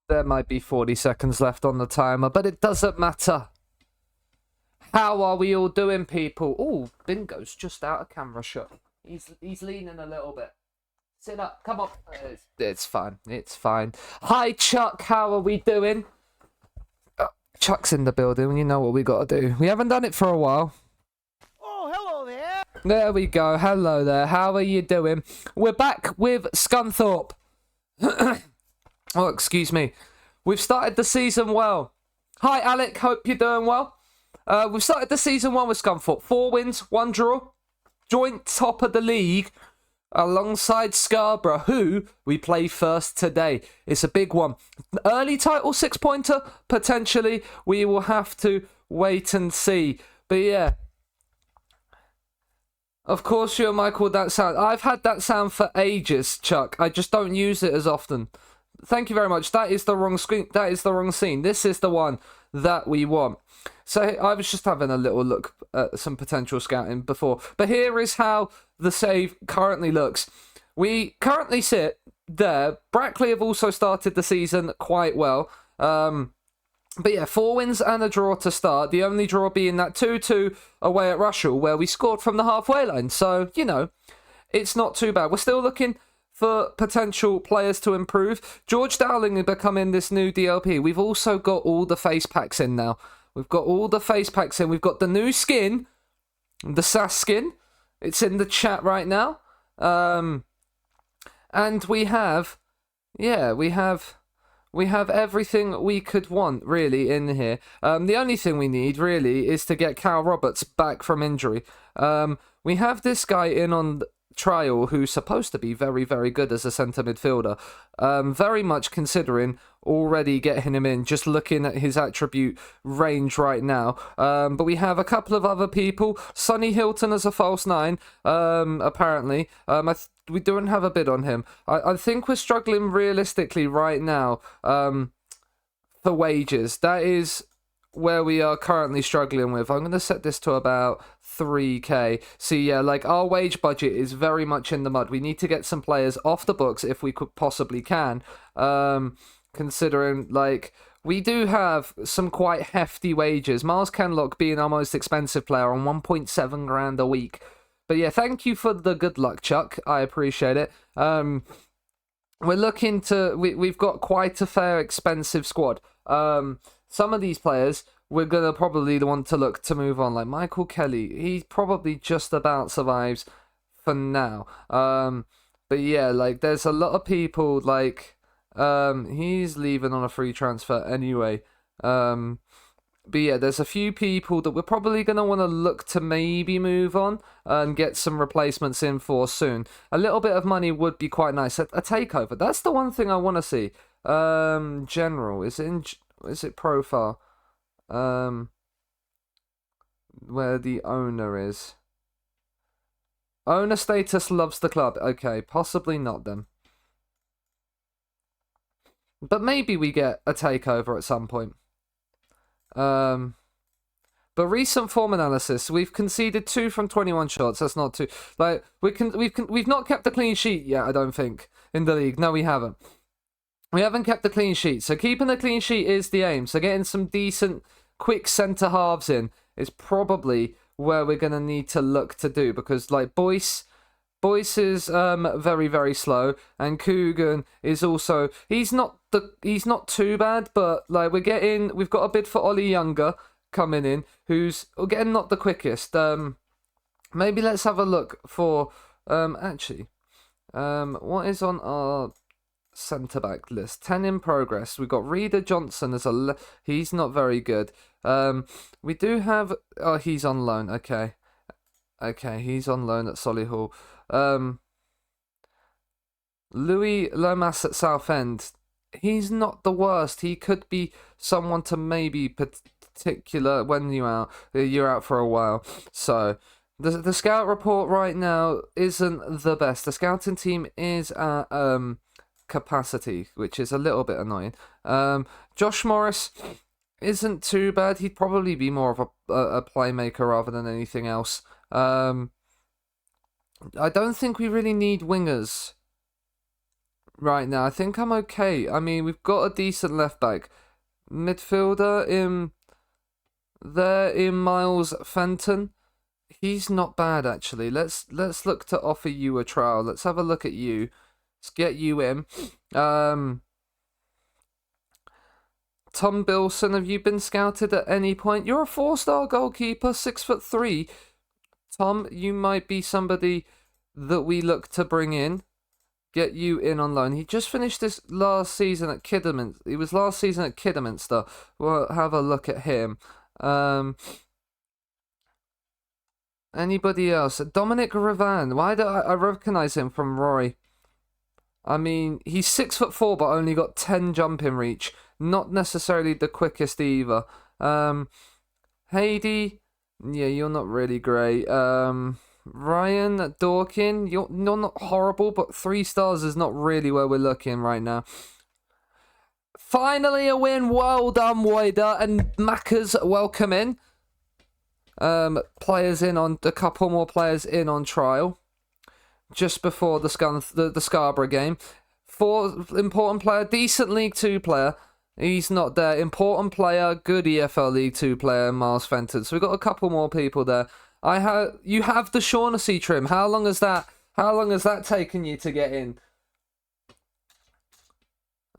There might be 40 seconds left on the timer, but it doesn't matter. How are we all doing, people? Oh, Bingo's just out of camera shot. He's leaning a little bit. Sit up, come on. It's fine, it's fine. Hi, Chuck, how are we doing? Chuck's in the building, you know what we got to do. We haven't done it for a while. Oh, hello there. There we go, hello there, how are you doing? We're back with Scunthorpe. Oh, excuse me. We've started the season well. Hi, Alec, hope you're doing well. We've started the season well with Scunthorpe. 4 wins, 1 draw. Joint top of the league alongside Scarborough, who we play first today. It's a big one. Early title 6-pointer, potentially. We will have to wait and see. But yeah. Of course, you're Michael, that sound. I've had that sound for ages, Chuck. I just don't use it as often. Thank you very much. That is the wrong screen. That is the wrong scene. This is the one that we want. So I was just having a little look at some potential scouting before. But here is how the save currently looks. We currently sit there. Brackley have also started the season quite well. But yeah, 4 wins and a draw to start. The only draw being that 2-2 away at Rushall, where we scored from the halfway line. So, you know, it's not too bad. We're still looking for potential players to improve. George Dowling is becoming this new DLP. We've also got all the face packs in now. We've got all the face packs in. We've got the new skin, the SAS skin. It's in the chat right now. And we have, yeah, we have everything we could want, really, in here. The only thing we need, really, is to get Cal Roberts back from injury. We have this guy in on trial who's supposed to be very, very good as a centre midfielder. Very much considering already getting him in, just looking at his attribute range right now. But we have a couple of other people. Sonny Hilton as a false 9, apparently. We don't have a bid on him. I think we're struggling realistically right now for wages. That is where we are currently struggling with. I'm going to set this to about 3k. So yeah, like our wage budget is very much in the mud. We need to get some players off the books if we could possibly can. Considering like we do have some quite hefty wages. Miles Kenlock being our most expensive player on 1.7 grand a week. But yeah, thank you for the good luck, Chuck. I appreciate it. We're looking to... We've got quite a fair, expensive squad. Some of these players, we're going to probably want to look to move on. Like Michael Kelly, he probably just about survives for now. But yeah, like there's a lot of people, like... he's leaving on a free transfer anyway. But yeah, there's a few people that we're probably going to want to look to maybe move on and get some replacements in for soon. A little bit of money would be quite nice. A takeover, that's the one thing I want to see. General, is it profile? Where the owner is. Owner status loves the club. Okay, possibly not then. But maybe we get a takeover at some point. But recent form analysis, we've conceded 2 from 21 shots. That's not too like we've not kept the clean sheet yet. I don't think in the league. No, we haven't. We haven't kept the clean sheet. So keeping the clean sheet is the aim. So getting some decent, quick centre halves in is probably where we're gonna need to look to do, because like Boyce is very, very slow, and Coogan is also he's not too bad, but like we've got a bid for Ollie Younger coming in, who's getting not the quickest. Maybe let's have a look for what is on our centre back list. 10 in progress. We've got Reader Johnson as he's not very good. We do have he's on loan. Okay, he's on loan at Solihull. Louis Lomas at Southend. He's not the worst. He could be someone to maybe particular when you're out for a while. So the scout report right now isn't the best. The scouting team is at capacity, which is a little bit annoying. Josh Morris isn't too bad. He'd probably be more of a playmaker rather than anything else. I don't think we really need wingers right now. I think I'm okay. I mean, we've got a decent left back. Midfielder in Miles Fenton. He's not bad, actually. Let's look to offer you a trial. Let's have a look at you. Let's get you in. Tom Bilson, have you been scouted at any point? You're a 4-star goalkeeper, 6'3". Tom, you might be somebody that we look to bring in. Get you in on loan. He just finished this last season at Kidderminster. He was last season at Kidderminster. We'll have a look at him. Anybody else? Dominic Ravan. Why do I recognise him from Rory? I mean, he's 6'4", but only got 10 jumping reach. Not necessarily the quickest either. Heidi. Yeah, you're not really great. Ryan Dorkin, you're not horrible, but 3 stars is not really where we're looking right now. Finally a win. Well done, Woida. And Maccas, welcome in. Players in on a couple more players in on trial just before the Scarborough game. 4 important player, decent League 2 player. He's not there. Important player, good EFL League 2 player, Miles Fenton. So we've got a couple more people there. You have the Seanasea trim. How long has that taken you to get in?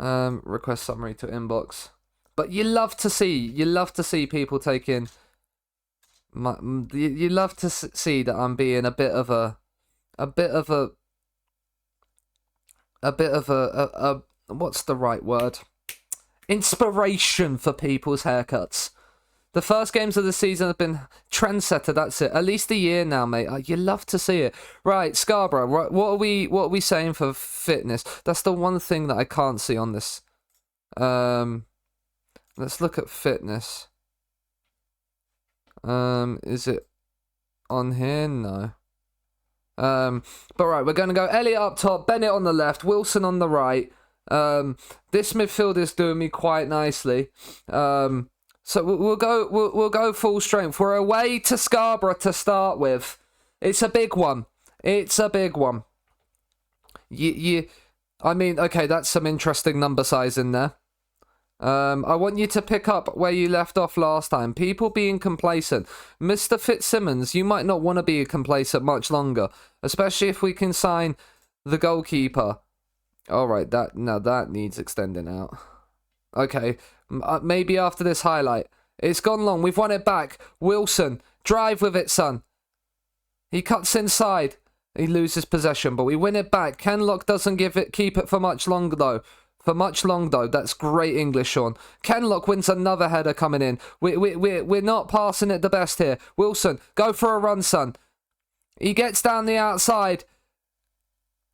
Request summary to inbox. But you love to see people take in. You love to see that I'm being a bit of a what's the right word? Inspiration for people's haircuts. The first games of the season have been trendsetter. That's it. At least a year now, mate. You love to see it. Right, Scarborough. What are we saying for fitness? That's the one thing that I can't see on this. Let's look at fitness. Is it on here? No. But right, we're going to go Elliot up top, Bennett on the left, Wilson on the right. This midfield is doing me quite nicely. So we'll go full strength. We're away to Scarborough to start with. It's a big one. I mean, okay, that's some interesting number size in there. I want you to pick up where you left off last time. People being complacent. Mr. Fitzsimmons, you might not want to be complacent much longer, especially if we can sign the goalkeeper. All right, that needs extending out. Okay, maybe after this highlight. It's gone long. We've won it back. Wilson, drive with it, son. He cuts inside. He loses possession, but we win it back. Kenlock doesn't keep it for much longer, though. That's great English, Sean. Kenlock wins another header coming in. We're not passing it the best here. Wilson, go for a run, son. He gets down the outside.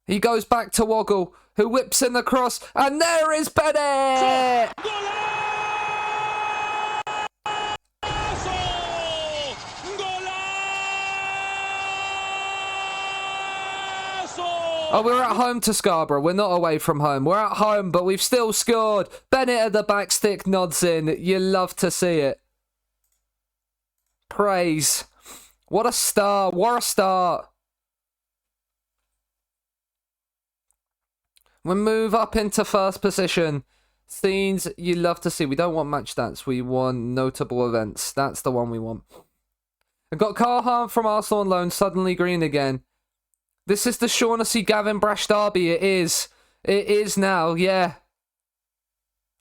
He goes back to Woggle, who whips in the cross, and there is Bennett! Oh, we're at home to Scarborough. We're not away from home. We're at home, but we've still scored. Bennett at the back stick nods in. You love to see it. Praise. What a start. What a start. We move up into first position. Scenes you love to see. We don't want match stats. We want notable events. That's the one we want. I've got Carhan from Arsenal on loan. Suddenly green again. This is the Seanasea Gavin Brash derby. It is. It is now, yeah.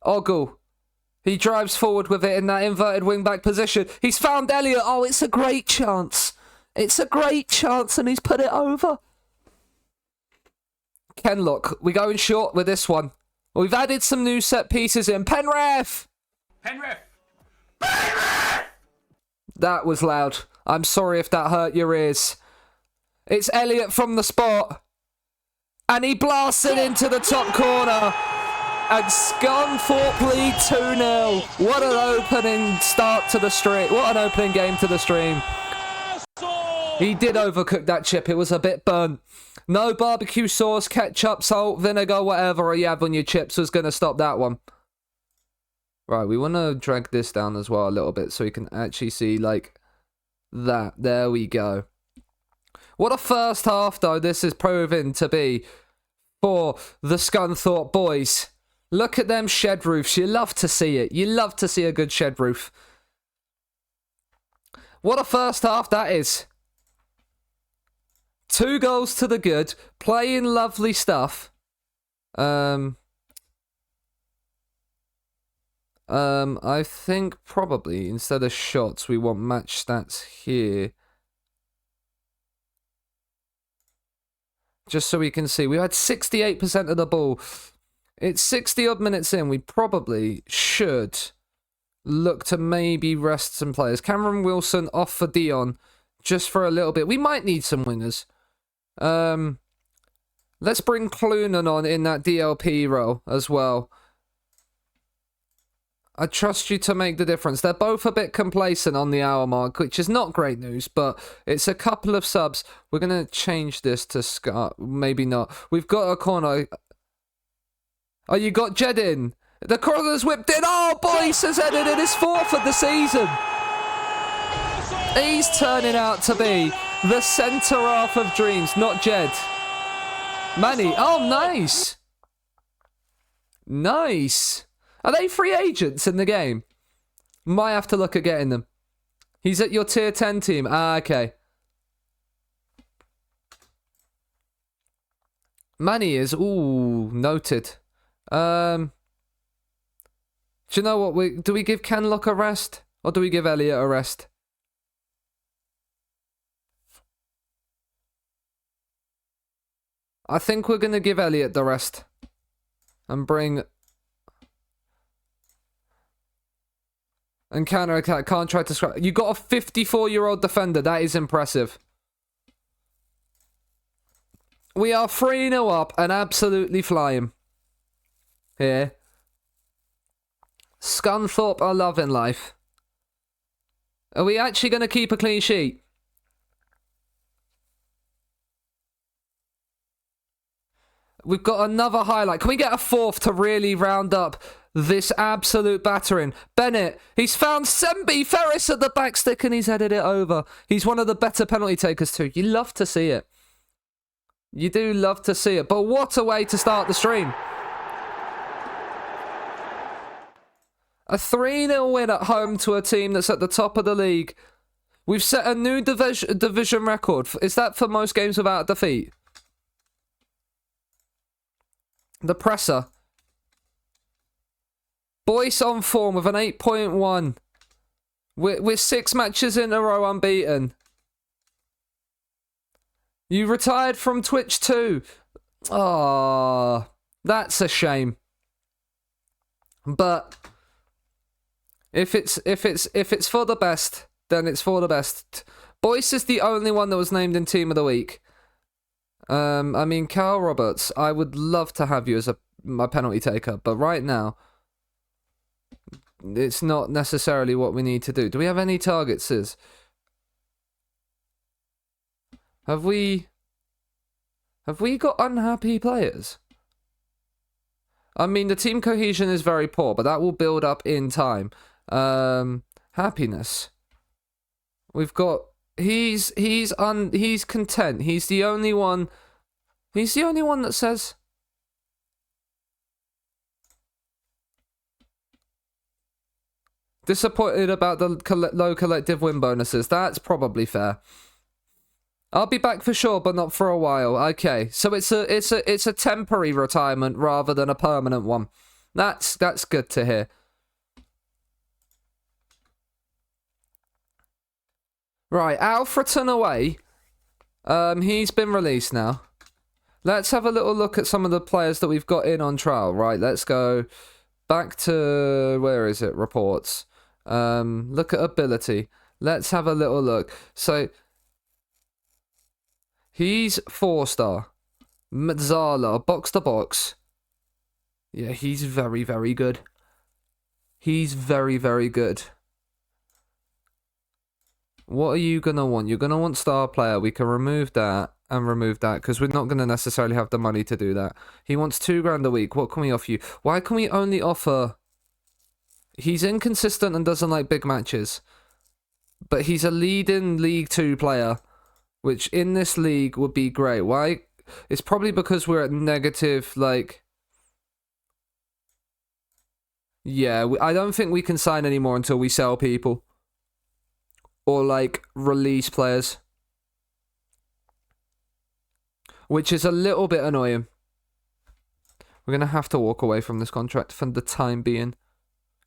Ogle. He drives forward with it in that inverted wing-back position. He's found Elliot. Oh, it's a great chance. It's a great chance, and he's put it over. Kenlock. We're going short with this one. We've added some new set pieces in. Penrith! That was loud. I'm sorry if that hurt your ears. It's Elliot from the spot. And he blasts it into the top corner. And Scunthorpe lead 2-0. What an opening start to the stream. What an opening game to the stream. He did overcook that chip. It was a bit burnt. No barbecue sauce, ketchup, salt, vinegar, whatever you have on your chips was going to stop that one. Right, we want to drag this down as well a little bit so you can actually see like that. There we go. What a first half, though, this is proving to be. for the Scunthorpe boys. Look at them shed roofs. You love to see it. You love to see a good shed roof. What a first half that is. 2 goals to the good. Playing lovely stuff. I think probably instead of shots, we want match stats here. Just so we can see. We had 68% of the ball. It's 60 odd minutes in. We probably should look to maybe rest some players. Cameron Wilson off for Dion just for a little bit. We might need some wingers. Let's bring Clunan on in that DLP role as well. I trust you to make the difference. They're both a bit complacent on the hour mark, which is not great news, but it's a couple of subs. We're going to change this to Scott. Maybe not. We've got a corner. Oh, you got Jed in. The corner's whipped in. Oh, Boyce has headed in his 4th of the season. He's turning out to be the centre half of dreams, not Jed. Manny. Oh, nice. Nice. Are they free agents in the game? Might have to look at getting them. He's at your tier 10 team. Ah, okay. Manny is... Ooh, noted. Do you know what? Do we give Kenlock a rest? Or do we give Elliot a rest? I think we're going to give Elliot the rest. And bring... And counter-attack, can't try to scrap. You got a 54-year-old defender. That is impressive. We are 3-0 up and absolutely flying. Here. Scunthorpe are loving life. Are we actually going to keep a clean sheet? We've got another highlight. Can we get a 4th to really round up this absolute battering? Bennett, he's found Sembi Ferris at the back stick and he's headed it over. He's one of the better penalty takers too. You love to see it. You do love to see it. But what a way to start the stream. A 3-0 win at home to a team that's at the top of the league. We've set a new division record. Is that for most games without defeat? The presser. Boyce on form with an 8.1. We're 6 matches in a row unbeaten. You retired from Twitch too. Ah, that's a shame. But if it's for the best, then it's for the best. Boyce is the only one that was named in Team of the Week. I mean, Carl Roberts, I would love to have you as my penalty taker, but right now, it's not necessarily what we need to do. Do we have any targets, Sis? Have we got unhappy players? I mean, the team cohesion is very poor, but that will build up in time. Happiness. We've got... He's content. He's the only one that says... Disappointed about the low collective win bonuses. That's probably fair. I'll be back for sure, but not for a while. Okay, so it's a temporary retirement rather than a permanent one. That's good to hear. Right, Alfreton away. He's been released now. Let's have a little look at some of the players that we've got in on trial. Right, let's go back to... Where is it? Reports. Look at ability. Let's have a little look. So, he's 4-star. Mazzala, box to box. Yeah, he's very, very good. He's very, very good. What are you going to want? You're going to want star player. We can remove that and remove that because we're not going to necessarily have the money to do that. He wants $2,000 a week. What can we offer you? Why can we only offer... He's inconsistent and doesn't like big matches. But he's a leading League 2 player, which in this league would be great. Why? It's probably because we're at negative, like... Yeah, I don't think we can sign anymore until we sell people. Or, like, release players. Which is a little bit annoying. We're going to have to walk away from this contract for the time being.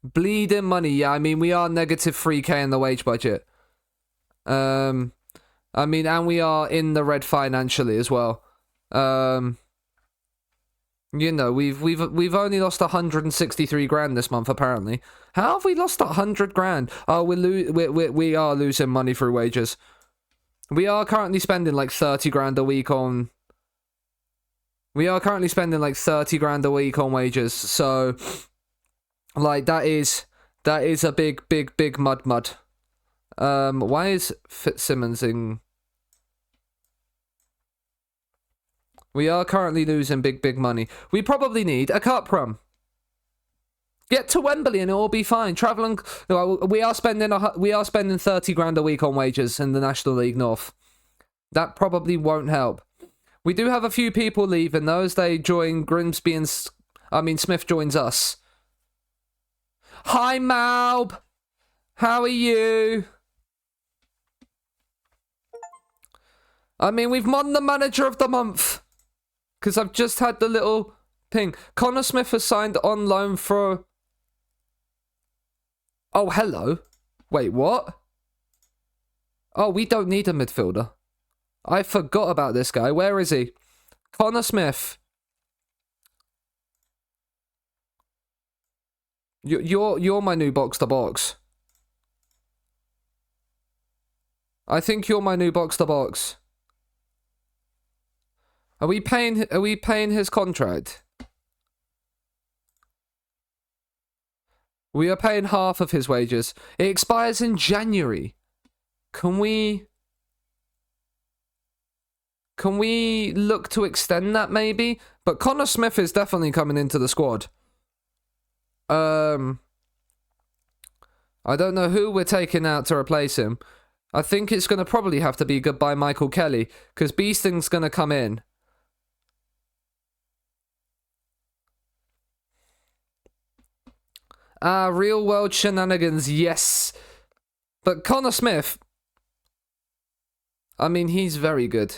Bleeding money, yeah, I mean, we are negative 3k in the wage budget. I mean, and we are in the red financially as well. You know, we've only lost 163 grand this month, apparently. How have we lost 100 grand? Oh, we are losing money through wages. We are currently spending like 30 grand a week on... We are currently spending like 30 grand a week on wages, so... Like, that is a big mud. Why is Fitzsimmons in... We are currently losing big money. We probably need a cup run. Get to Wembley and it will be fine. Traveling... We are spending 30 grand a week on wages in the National League North. That probably won't help. We do have a few people leaving, though, as they join Grimsby and... Smith joins us. Hi, Malb! How are you? I mean, we've won the manager of the month. Because I've just had the little ping. Connor Smith has signed on loan for... Oh, hello. Wait, what? Oh, we don't need a midfielder. I forgot about this guy. Where is he? Connor Smith. You're my new box to box. I think you're my new box to box. Are we paying his contract? We are paying half of his wages. It expires in January. Can we look to extend that maybe? But Connor Smith is definitely coming into the squad. I don't know who we're taking out to replace him. I think it's going to probably have to be goodbye Michael Kelly, because Beesting's going to come in. Real world shenanigans, yes. But Connor Smith, I mean, he's very good.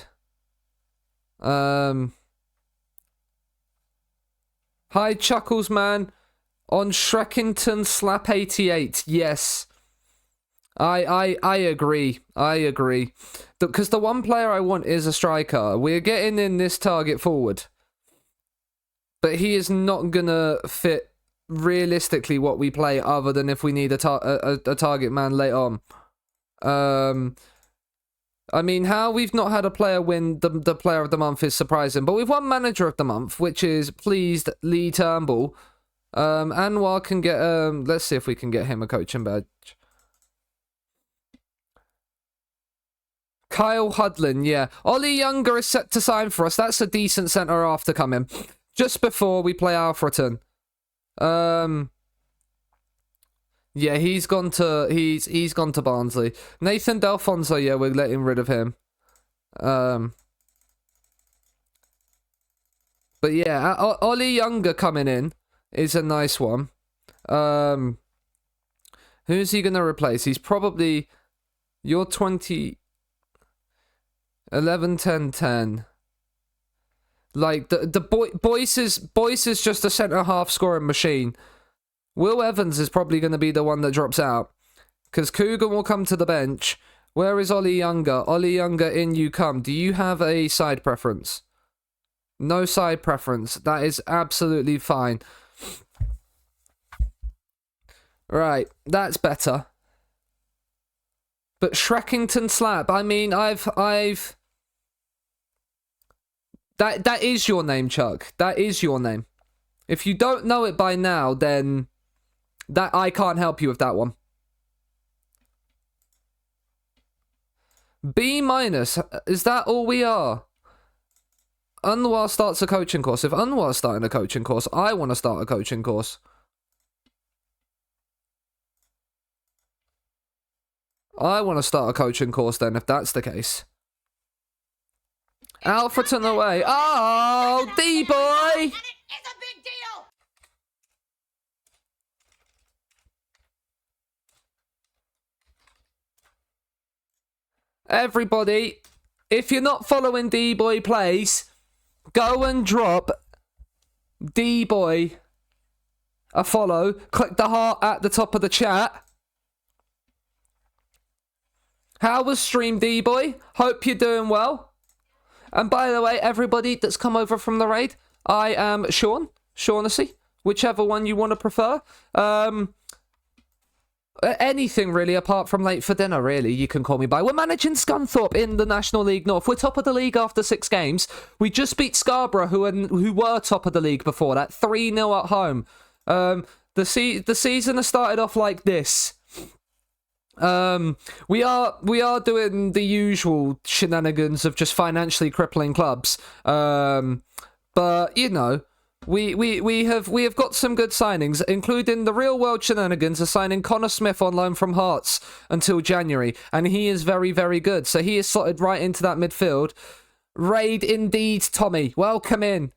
Hi, Chuckles, man. On Shrekington Slap 88, yes. I agree. I agree. Because the one player I want is a striker. We're getting in this target forward. But he is not going to fit realistically what we play other than if we need a target man later on. I mean, how we've not had a player win the player of the month is surprising. But we've won manager of the month, which is pleased Lee Turnbull. Anwar can get, let's see if we can get him a coaching badge. Kyle Hudlin, yeah. Ollie Younger is set to sign for us. That's a decent centre-half to come in. Just before we play Alfreton. Yeah, he's gone to Barnsley. Nathan Delfonso, yeah, we're letting rid of him. But yeah, Ollie Younger coming in is a nice one. Who's he gonna replace? He's probably your 20 11 10 10. Like Boyce is just a centre half scoring machine. Will Evans is probably going to be the one that drops out, because Coogan will come to the bench. Where is Ollie Younger? Ollie Younger, in you come. Do you have a side preference? No side preference. That is absolutely fine. Right, that's better. But Shrekington Slap, I mean, That is your name, Chuck. That is your name. If you don't know it by now, then that I can't help you with that one. B-, is that all we are? Anwar starts a coaching course. If Anwar's starting a coaching course, I want to start a coaching course. I want to start a coaching course then, if that's the case. Alfreton away. Oh, D-boy! It's a big deal! Everybody, if you're not following D-boy plays, go and drop D-boy a follow. Click the heart at the top of the chat. How was stream, D-boy? Hope you're doing well. And by the way, everybody that's come over from the raid, I am Seanasea, whichever one you want to prefer. Anything really apart from late for dinner, really, you can call me by. We're managing Scunthorpe in the National League North. We're top of the league after 6 games. We just beat Scarborough, who were top of the league before that, 3-0 at home. The season has started off like this. We are doing the usual shenanigans of just financially crippling clubs. But you know, we have got some good signings, including the real world shenanigans of signing Connor Smith on loan from Hearts until January, and he is very, very good. So he is slotted right into that midfield. Raid indeed, Tommy. Welcome in.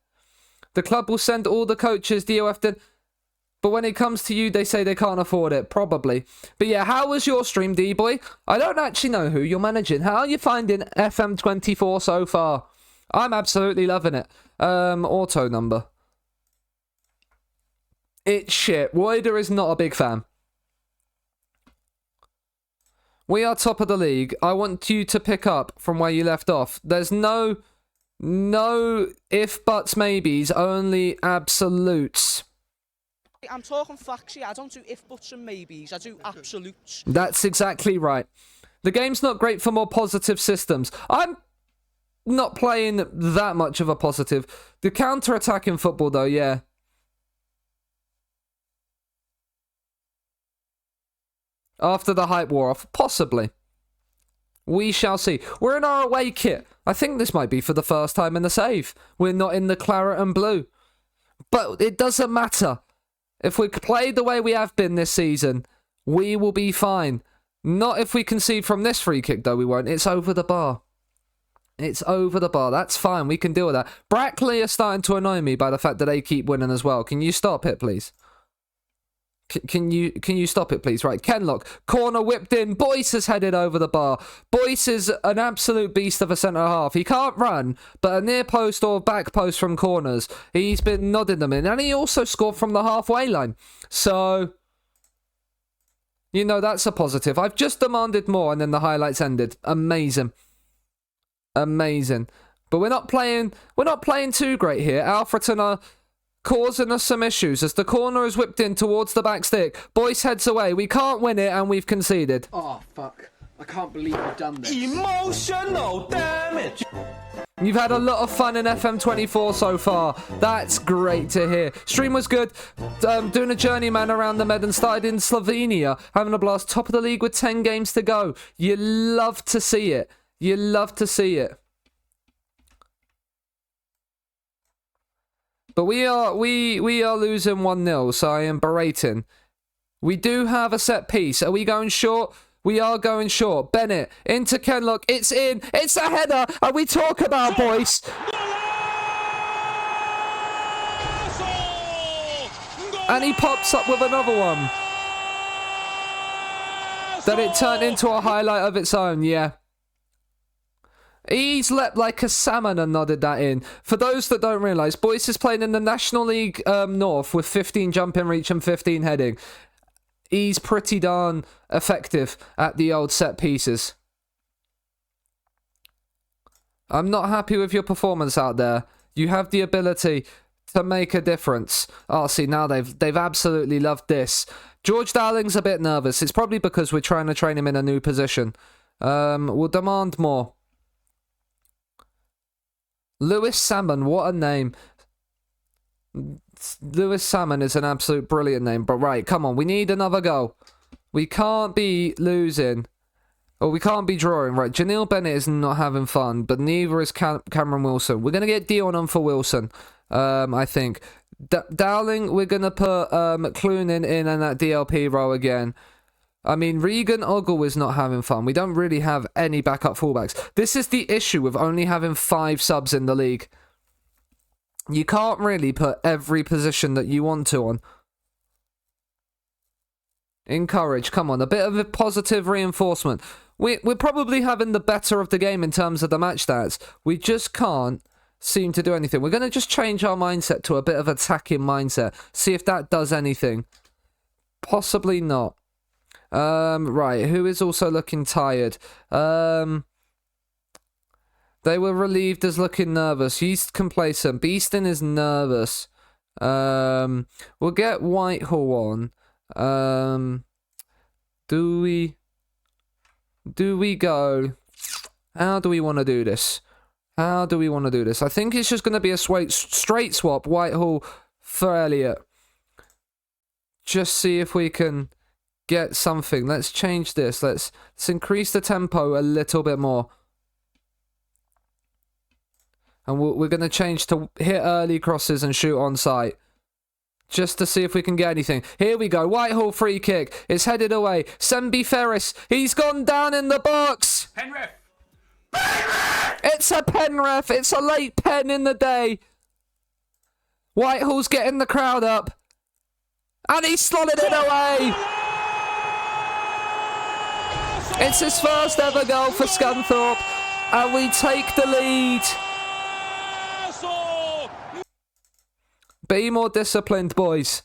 The club will send all the coaches DOF did. But when it comes to you, they say they can't afford it. Probably. But yeah, how was your stream, D-boy? I don't actually know who you're managing. How are you finding FM24 so far? I'm absolutely loving it. Auto number. It's shit. Woider is not a big fan. We are top of the league. I want you to pick up from where you left off. There's no if, buts, maybes, only absolutes. I'm talking facts here. I don't do if, buts and maybes. I do absolutes. That's exactly right. The game's not great for more positive systems. I'm not playing that much of a positive. The counter-attack in football, though, yeah. After the hype wore off, possibly. We shall see. We're in our away kit. I think this might be for the first time in the save. We're not in the claret and blue. But it doesn't matter. If we play the way we have been this season, we will be fine. Not if we concede from this free kick, though, we won't. It's over the bar. It's over the bar. That's fine. We can deal with that. Brackley are starting to annoy me by the fact that they keep winning as well. Can you stop it, please? Can you stop it, please? Right, Kenlock. Corner whipped in. Boyce has headed over the bar. Boyce is an absolute beast of a centre-half. He can't run, but a near post or back post from corners, he's been nodding them in. And he also scored from the halfway line. So, you know, that's a positive. I've just demanded more, and then the highlights ended. Amazing. Amazing. But we're not playing too great here. Alfreton are causing us some issues as the corner is whipped in towards the back stick. Boyce heads away. We can't win it and we've conceded. Oh, fuck. I can't believe we've done this. Emotional damage. You've had a lot of fun in FM24 so far. That's great to hear. Stream was good. Doing a journeyman around the Med and started in Slovenia. Having a blast. Top of the league with 10 games to go. You love to see it. You love to see it. But we are losing 1-0, so I am berating. We do have a set piece. Are we going short? We are going short. Bennett into Kenlock. It's in. It's a header. And we talk about Boyce. And he pops up with another one. That it turned into a highlight of its own, yeah. He's leapt like a salmon and nodded that in. For those that don't realise, Boyce is playing in the National League North with 15 jumping reach and 15 heading. He's pretty darn effective at the old set pieces. I'm not happy with your performance out there. You have the ability to make a difference. Oh, see, now they've absolutely loved this. George Dowling's a bit nervous. It's probably because we're trying to train him in a new position. We'll demand more. Lewis Salmon, what a name. Lewis Salmon is an absolute brilliant name. But right, come on, we need another goal. We can't be losing. Or we can't be drawing. Right, Janelle Bennett is not having fun, but neither is Cameron Wilson. We're going to get Dion on for Wilson, I think. Dowling, we're going to put Clunin in that DLP role again. I mean, Regan Ogle is not having fun. We don't really have any backup fullbacks. This is the issue with only having 5 subs in the league. You can't really put every position that you want to on. Encourage, come on, a bit of a positive reinforcement. We're probably having the better of the game in terms of the match stats. We just can't seem to do anything. We're going to just change our mindset to a bit of attacking mindset. See if that does anything. Possibly not. Right, who is also looking tired? They were relieved as looking nervous. He's complacent. Beeston is nervous. We'll get Whitehall on. Do we go? How do we want to do this? How do we want to do this? I think it's just going to be a straight swap. Whitehall for Elliott. Just see if we can get something. Let's change this. Let's increase the tempo a little bit more. And we're going to change to hit early crosses and shoot on sight. Just to see if we can get anything. Here we go. Whitehall free kick. It's headed away. Sembi Ferris. He's gone down in the box. Penrith! It's a pen ref. It's a late pen in the day. Whitehall's getting the crowd up. And he slotted it away. It's his first ever goal for Scunthorpe. And we take the lead. Be more disciplined, boys.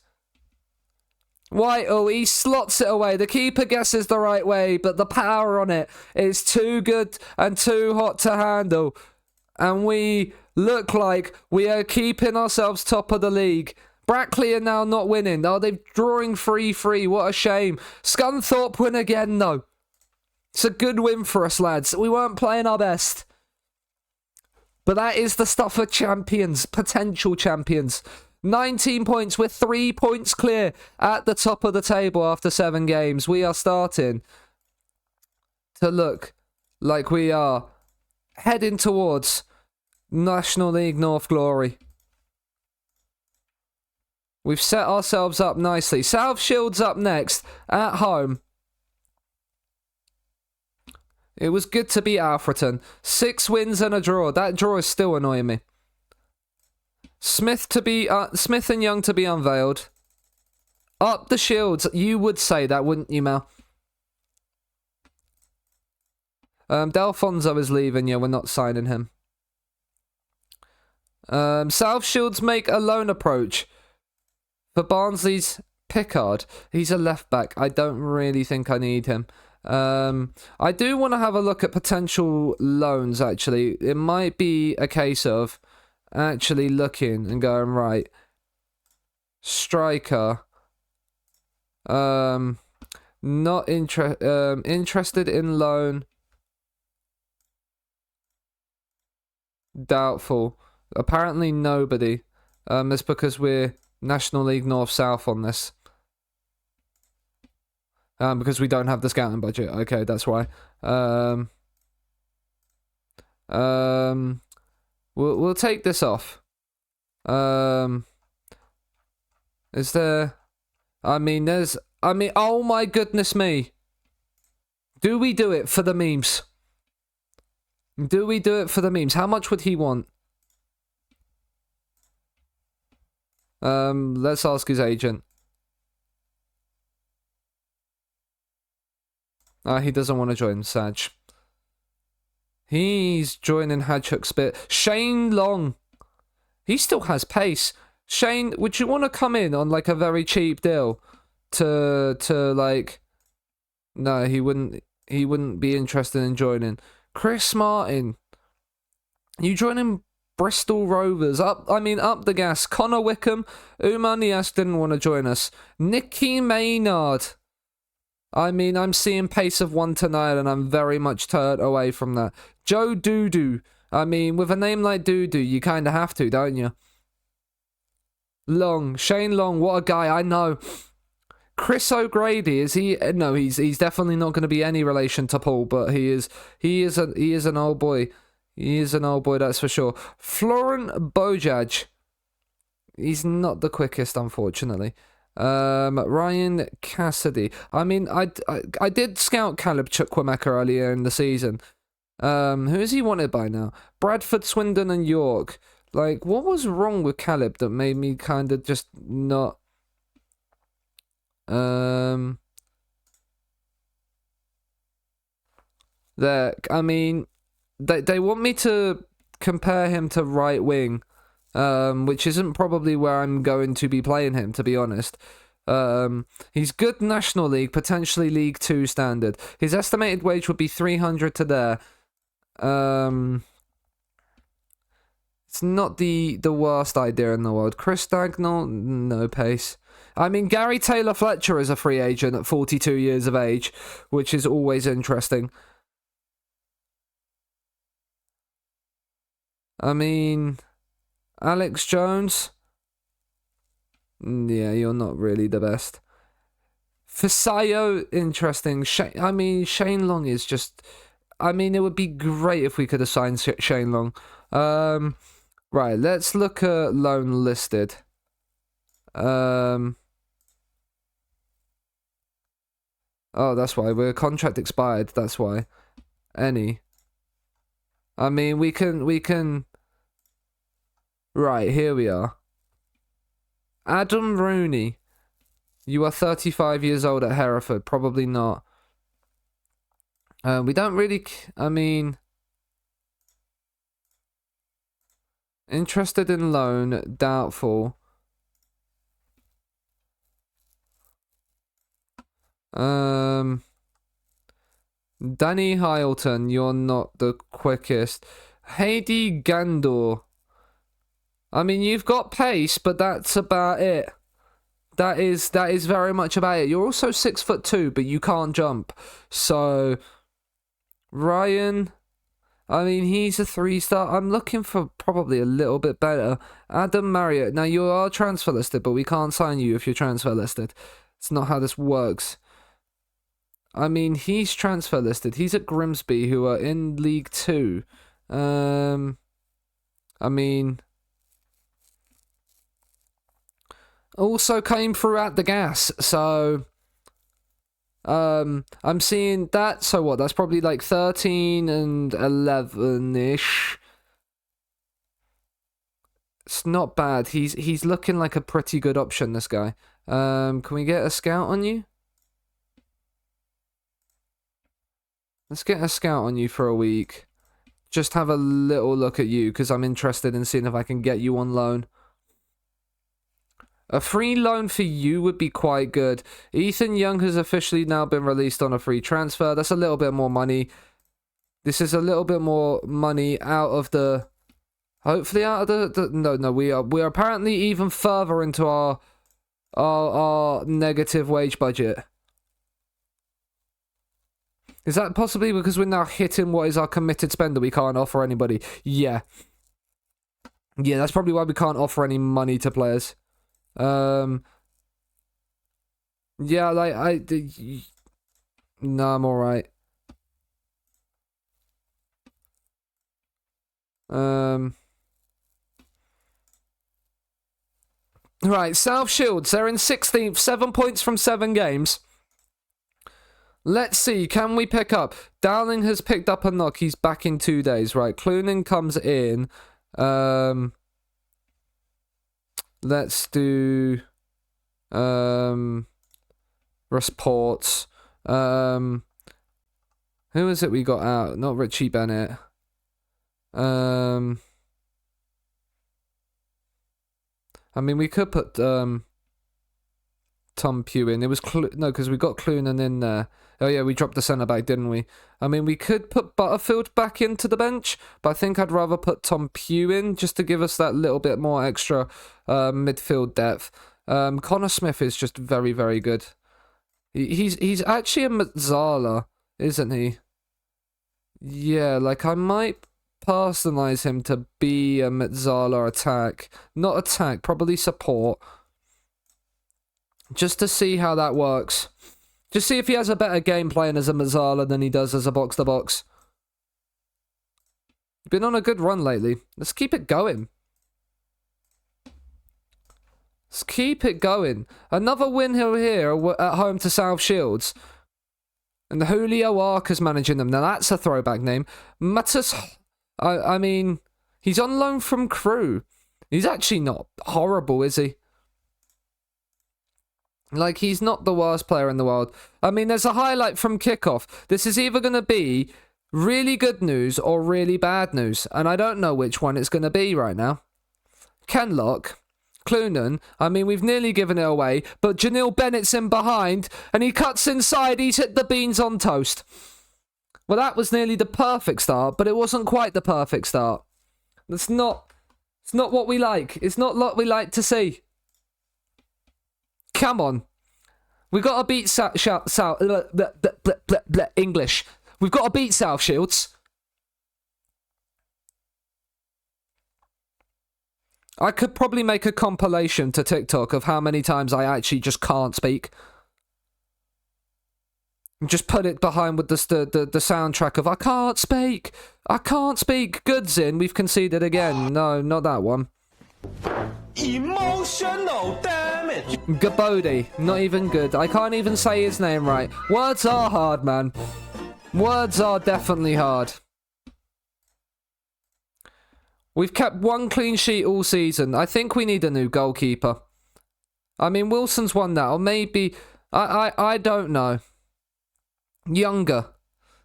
Whitehall, he slots it away. The keeper guesses the right way, but the power on it is too good and too hot to handle. And we look like we are keeping ourselves top of the league. Brackley are now not winning. Oh, they're drawing 3-3. What a shame. Scunthorpe win again, though. It's a good win for us, lads. We weren't playing our best. But that is the stuff of champions, potential champions. 19 points. We're 3 points clear at the top of the table after 7 games. We are starting to look like we are heading towards National League North glory. We've set ourselves up nicely. South Shield's up next at home. It was good to beat Alfreton. 6 wins and a draw. That draw is still annoying me. Smith and Young to be unveiled. Up the Shields. You would say that, wouldn't you, Mel? Delfonso is leaving. Yeah, we're not signing him. South Shields make a loan approach for Barnsley's Pickard. He's a left back. I don't really think I need him. I do want to have a look at potential loans, actually. It might be a case of actually looking and going, right, striker, not interested in loan, doubtful, apparently nobody. That's because we're National League North South on this. Because we don't have the scouting budget. Okay, that's why. We'll take this off. Is there? I mean, oh my goodness me. Do we do it for the memes? Do we do it for the memes? How much would he want? Let's ask his agent. He doesn't want to join Saj. He's joining Hadchuk's bit. Shane Long. He still has pace. Shane, would you want to come in on like a very cheap deal to like? No, he wouldn't be interested in joining. Chris Martin. You joining Bristol Rovers? Up the gas. Connor Wickham. Umar Nias didn't want to join us. Nicky Maynard. I'm seeing pace of 1 to 9 and I'm very much turned away from that. Joe Doodoo. With a name like Doodoo, you kind of have to, don't you? Long. Shane Long, what a guy, I know. Chris O'Grady, is he? No, he's definitely not going to be any relation to Paul, but he is an old boy. He is an old boy, that's for sure. Florent Bojaj. He's not the quickest, unfortunately. Ryan Cassidy. I mean, I did scout Caleb Chukwuemeka earlier in the season. Who is he wanted by now? Bradford, Swindon, and York. Like, what was wrong with Caleb that made me kind of just not... There, I mean, they want me to compare him to right wing, which isn't probably where I'm going to be playing him, to be honest. He's good National League, potentially League 2 standard. His estimated wage would be 300 to there. It's not the worst idea in the world. Chris Dagnall, no pace. I mean, Gary Taylor Fletcher is a free agent at 42 years of age, which is always interesting. I mean, Alex Jones. Yeah, you're not really the best. Fisayo, interesting. Shane Long is just... I mean, it would be great if we could have signed Shane Long. Right, let's look at loan listed. Oh, that's why. We're contract expired, that's why. Any. I mean, we can... Right, here we are. Adam Rooney. You are 35 years old at Hereford. Probably not. We don't really... I mean... Interested in loan. Doubtful. Danny Hyleton, you're not the quickest. Heidi Gandor. I mean, you've got pace, but that's about it. That is very much about it. You're also 6'2", but you can't jump. So, Ryan, I mean, he's a 3-star. I'm looking for probably a little bit better. Adam Marriott. Now, you are transfer listed, but we can't sign you if you're transfer listed. It's not how this works. I mean, he's transfer listed. He's at Grimsby, who are in League 2. I mean... Also came through at the gas, so... I'm seeing that, so what, that's probably like 13 and 11-ish. It's not bad. He's looking like a pretty good option, this guy. Can we get a scout on you? Let's get a scout on you for a week. Just have a little look at you, because I'm interested in seeing if I can get you on loan. A free loan for you would be quite good. Ethan Young has officially now been released on a free transfer. That's a little bit more money. This is a little bit more money out of the... Hopefully out of the no, we are apparently even further into our negative wage budget. Is that possibly because we're now hitting what is our committed spend that we can't offer anybody? Yeah. Yeah, that's probably why we can't offer any money to players. Yeah, like, no, I'm alright. Right, South Shields, they're in 16th, 7 points from 7 games. Let's see, can we pick up? Dowling has picked up a knock, he's back in 2 days. Right, Clunan comes in. Let's do reports. Who is it we got out? Not Richie Bennett. I mean, we could put Tom Pugh in. It was no, because we got Clunan in there. Oh yeah, we dropped the centre back, didn't we? I mean, we could put Butterfield back into the bench, but I think I'd rather put Tom Pugh in just to give us that little bit more extra midfield depth. Connor Smith is just very, very good. He's actually a Mazzala, isn't he? Yeah, like I might personalise him to be a Mazzala attack. Not attack, probably support. Just to see how that works. Just see if he has a better game playing as a Mazzala than he does as a box-to-box. Been on a good run lately. Let's keep it going. Let's keep it going. Another win here at home to South Shields. And the Julio Ark is managing them. Now that's a throwback name. Matus, I mean, he's on loan from Crewe. He's actually not horrible, is he? Like, he's not the worst player in the world. I mean, there's a highlight from kickoff. This is either going to be really good news or really bad news. And I don't know which one it's going to be right now. Kenlock, Clunan, I mean, we've nearly given it away. But Janil Bennett's in behind. And he cuts inside. He's hit the beans on toast. Well, that was nearly the perfect start. But it wasn't quite the perfect start. It's not what we like. It's not what we like to see. Come on. We got to beat English. We've got to beat South Shields. I could probably make a compilation to TikTok of how many times I actually just can't speak. Just put it behind with the soundtrack of I can't speak. I can't speak. Goods in. We've conceded again. No, not that one. Emotional damage. Gabodi, not even good. I can't even say his name right. Words are hard, man. Words are definitely hard. We've kept one clean sheet all season. I think we need a new goalkeeper. I mean, Wilson's won that, or maybe I don't know. Younger,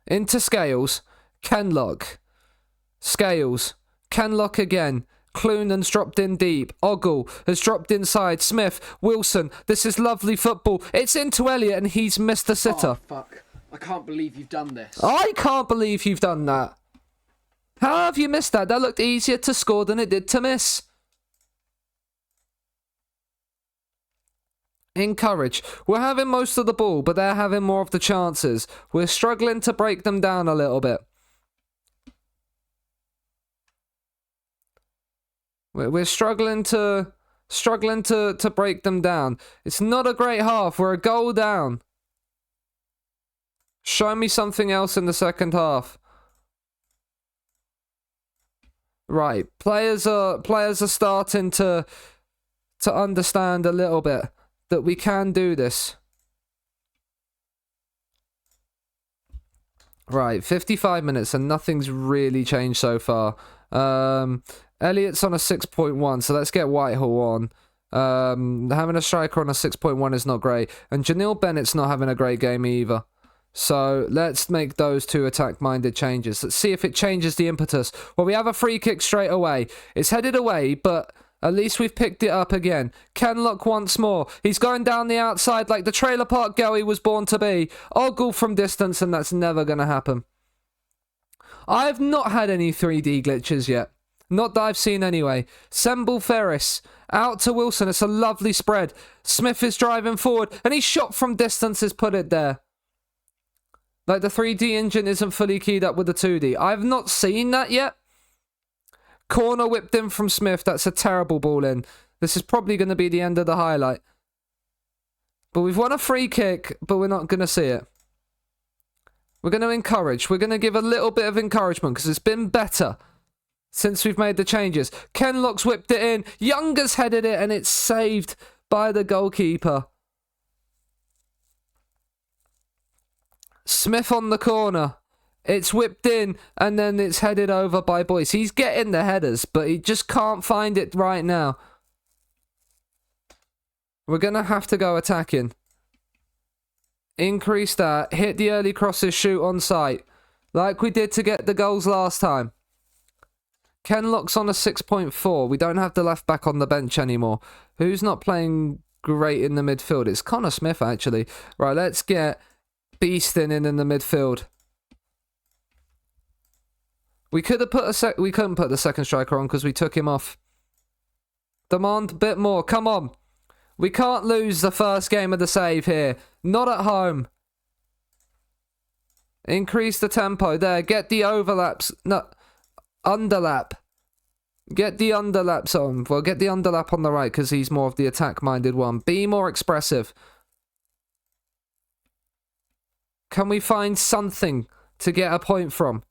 into Scales, Kenlock, Scales, Kenlock again. Clunan's dropped in deep. Ogle has dropped inside. Smith, Wilson. This is lovely football. It's into Elliott and he's missed the sitter. Oh, fuck. I can't believe you've done this. I can't believe you've done that. How have you missed that? That looked easier to score than it did to miss. Encourage. We're having most of the ball, but they're having more of the chances. We're struggling to break them down a little bit. We're struggling to break them down. It's not a great half. We're a goal down. Show me something else in the second half. Right, players are starting to understand a little bit that we can do this. Right, 55 minutes and nothing's really changed so far. Elliott's on a 6.1, so let's get Whitehall on. Having a striker on a 6.1 is not great. And Janil Bennett's not having a great game either. So let's make those two attack-minded changes. Let's see if it changes the impetus. Well, we have a free kick straight away. It's headed away, but at least we've picked it up again. Kenlock once more. He's going down the outside like the trailer park girl he was born to be. Ogle from distance, and that's never going to happen. I've not had any 3D glitches yet. Not that I've seen anyway. Semble Ferris. Out to Wilson. It's a lovely spread. Smith is driving forward. And he shot from distance has put it there. Like the 3D engine isn't fully keyed up with the 2D. I've not seen that yet. Corner whipped in from Smith. That's a terrible ball in. This is probably going to be the end of the highlight. But we've won a free kick, but we're not going to see it. We're going to encourage. We're going to give a little bit of encouragement because it's been better since we've made the changes. Kenlock's whipped it in. Younger's headed it and it's saved by the goalkeeper. Smith on the corner. It's whipped in and then it's headed over by Boyce. He's getting the headers, but he just can't find it right now. We're going to have to go attacking. Increase that. Hit the early crosses, shoot on sight. Like we did to get the goals last time. Kenlock's on a 6.4. We don't have the left back on the bench anymore. Who's not playing great in the midfield? It's Connor Smith, actually. Right, let's get Beeston in the midfield. We could have put we couldn't put the second striker on because we took him off. Demand a bit more. Come on. We can't lose the first game of the save here. Not at home. Increase the tempo there. Get the overlaps. No. Underlap. Get the underlaps on. Well, get the underlap on the right because he's more of the attack-minded one. Be more expressive. Can we find something to get a point from?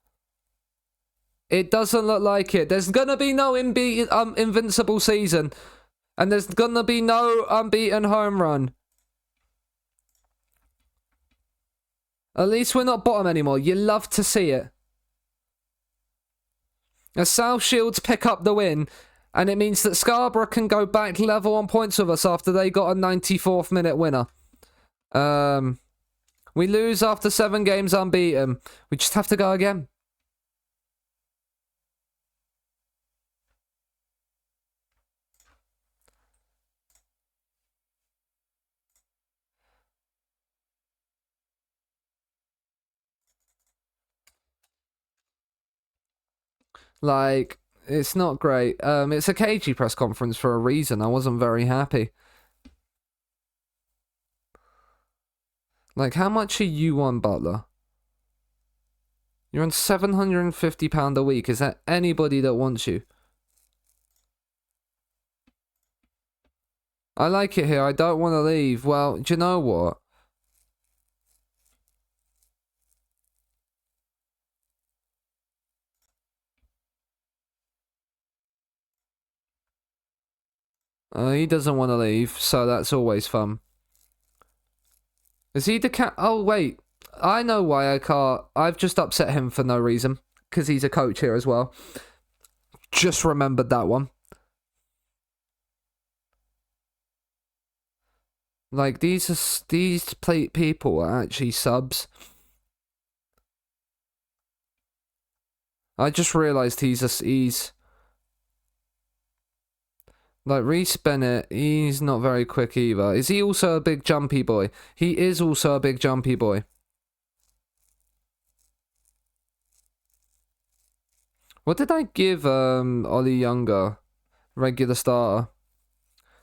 It doesn't look like it. There's going to be no invincible season. And there's gonna be no unbeaten home run. At least we're not bottom anymore. You love to see it. As South Shields pick up the win, and it means that Scarborough can go back level on points with us after they got a 94th minute winner. We lose after 7 games unbeaten. We just have to go again. Like, it's not great. It's a cagey press conference for a reason. I wasn't very happy. Like, how much are you on, Butler? You're on £750 a week. Is there anybody that wants you? I like it here. I don't want to leave. Well, do you know what? He doesn't want to leave, so that's always fun. Is he the cat? Oh, wait. I know why I can't. I've just upset him for no reason. Because he's a coach here as well. Just remembered that one. Like, these people are actually subs. I just realised he's... Like, Reece Bennett, he's not very quick either. Is he also a big jumpy boy? He is also a big jumpy boy. What did I give Ollie Younger? Regular starter.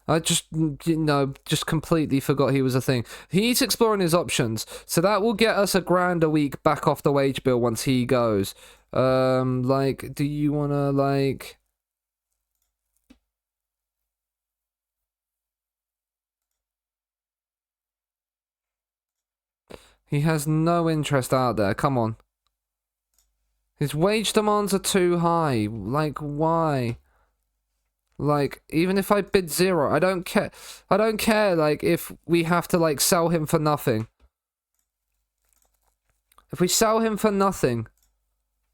I just, just completely forgot he was a thing. He's exploring his options. So that will get us £1,000 a week back off the wage bill once he goes. Like, do you want to, like... He has no interest out there. Come on. His wage demands are too high. Like, why? Like, even if I bid 0, I don't care. I don't care, like, if we have to, like, sell him for nothing. If we sell him for nothing,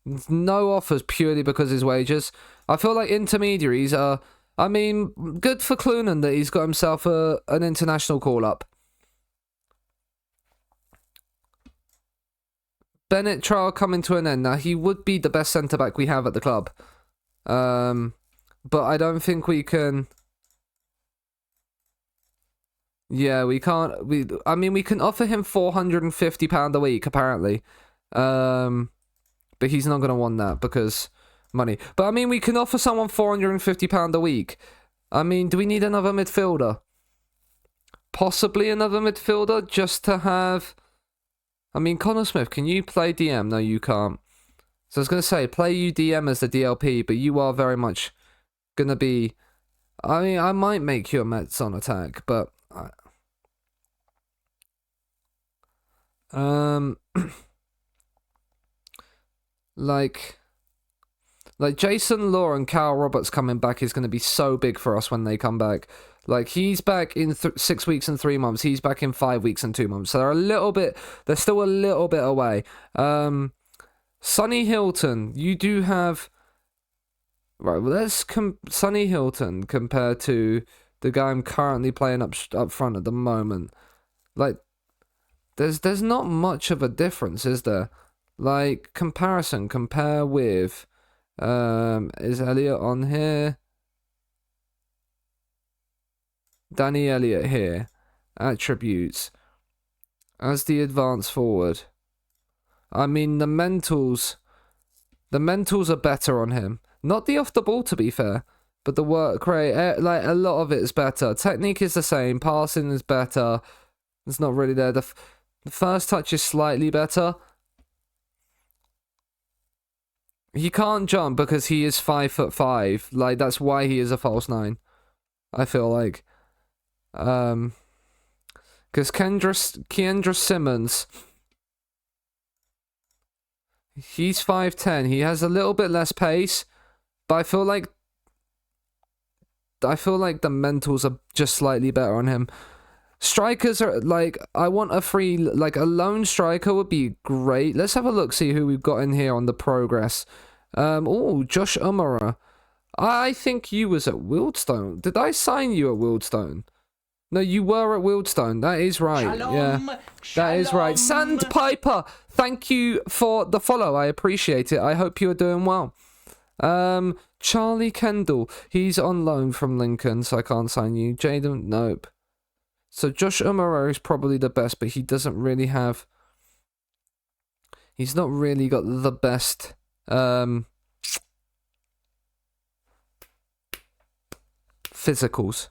there's no offers purely because his wages. I feel like intermediaries are... I mean, good for Clunan that he's got himself an international call-up. Bennett trial coming to an end. Now, he would be the best centre-back we have at the club. But I don't think we can... Yeah, we can't... I mean, we can offer him £450 a week, apparently. But he's not going to want that because money. But, I mean, we can offer someone £450 a week. I mean, do we need another midfielder? Possibly another midfielder just to have... I mean, Connor Smith, can you play DM? No, you can't. So I was going to say, play you DM as the DLP, but you are very much going to be... I mean, I might make you a Mets on attack, but... like Jason Law and Kyle Roberts coming back is going to be so big for us when they come back. Like, he's back in 6 weeks and 3 months. He's back in 5 weeks and 2 months. So they're still a little bit away. Sonny Hilton, you do have... Right, well, let's Sonny Hilton compared to the guy I'm currently playing up front at the moment. Like, there's not much of a difference, is there? Like, compare with... is Elliot on here? Danny Elliott here. Attributes. As the advance forward. I mean, the mentals are better on him. Not the off the ball, to be fair. But the work rate, like, a lot of it is better. Technique is the same. Passing is better. It's not really there. The first touch is slightly better. He can't jump because he is 5'5". Like, that's why he is a false 9. I feel like. Because Kendra Simmons, he's 5'10". He has a little bit less pace, but I feel like I feel like the mentals are just slightly better on him. Strikers are like, I want a free, like a lone striker would be great. Let's have a look, see who we've got in here on the progress. Oh, Josh Umara. I think you was at Wildstone. Did I sign you at Wildstone? No, you were at Wildstone. That is right. Yeah, that is right. Sandpiper, thank you for the follow. I appreciate it. I hope you're doing well. Charlie Kendall. He's on loan from Lincoln, so I can't sign you. Jaden, nope. So Josh Umara is probably the best, but he doesn't really have... He's not really got the best... physicals.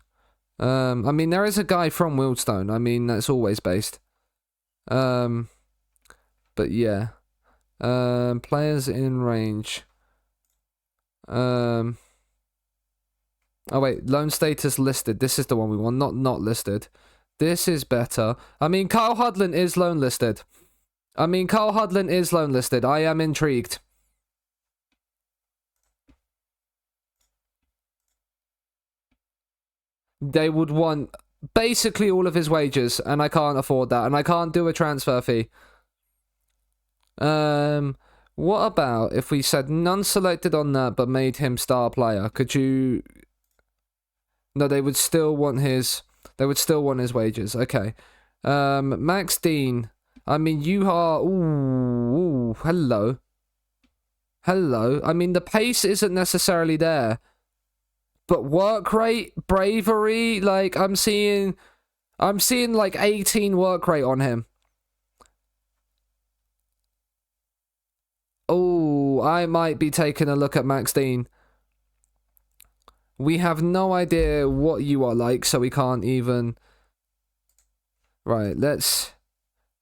I mean, there is a guy from Wildstone. I mean, that's always based. But yeah. Players in range. Oh wait, loan status listed. This is the one we want, not listed. This is better. I mean, Kyle Hudlin is loan listed. I am intrigued. They would want basically all of his wages, and I can't afford that, and I can't do a transfer fee. What about if we said none selected on that, but made him star player? Could you... No, they would still want his... They would still want his wages. Okay. Max Dean. I mean, you are... Ooh, hello. Hello. I mean, the pace isn't necessarily there. But work rate, bravery, like, I'm seeing like 18 work rate on him. Oh, I might be taking a look at Max Dean. We have no idea what you are like, so we can't even... Right, let's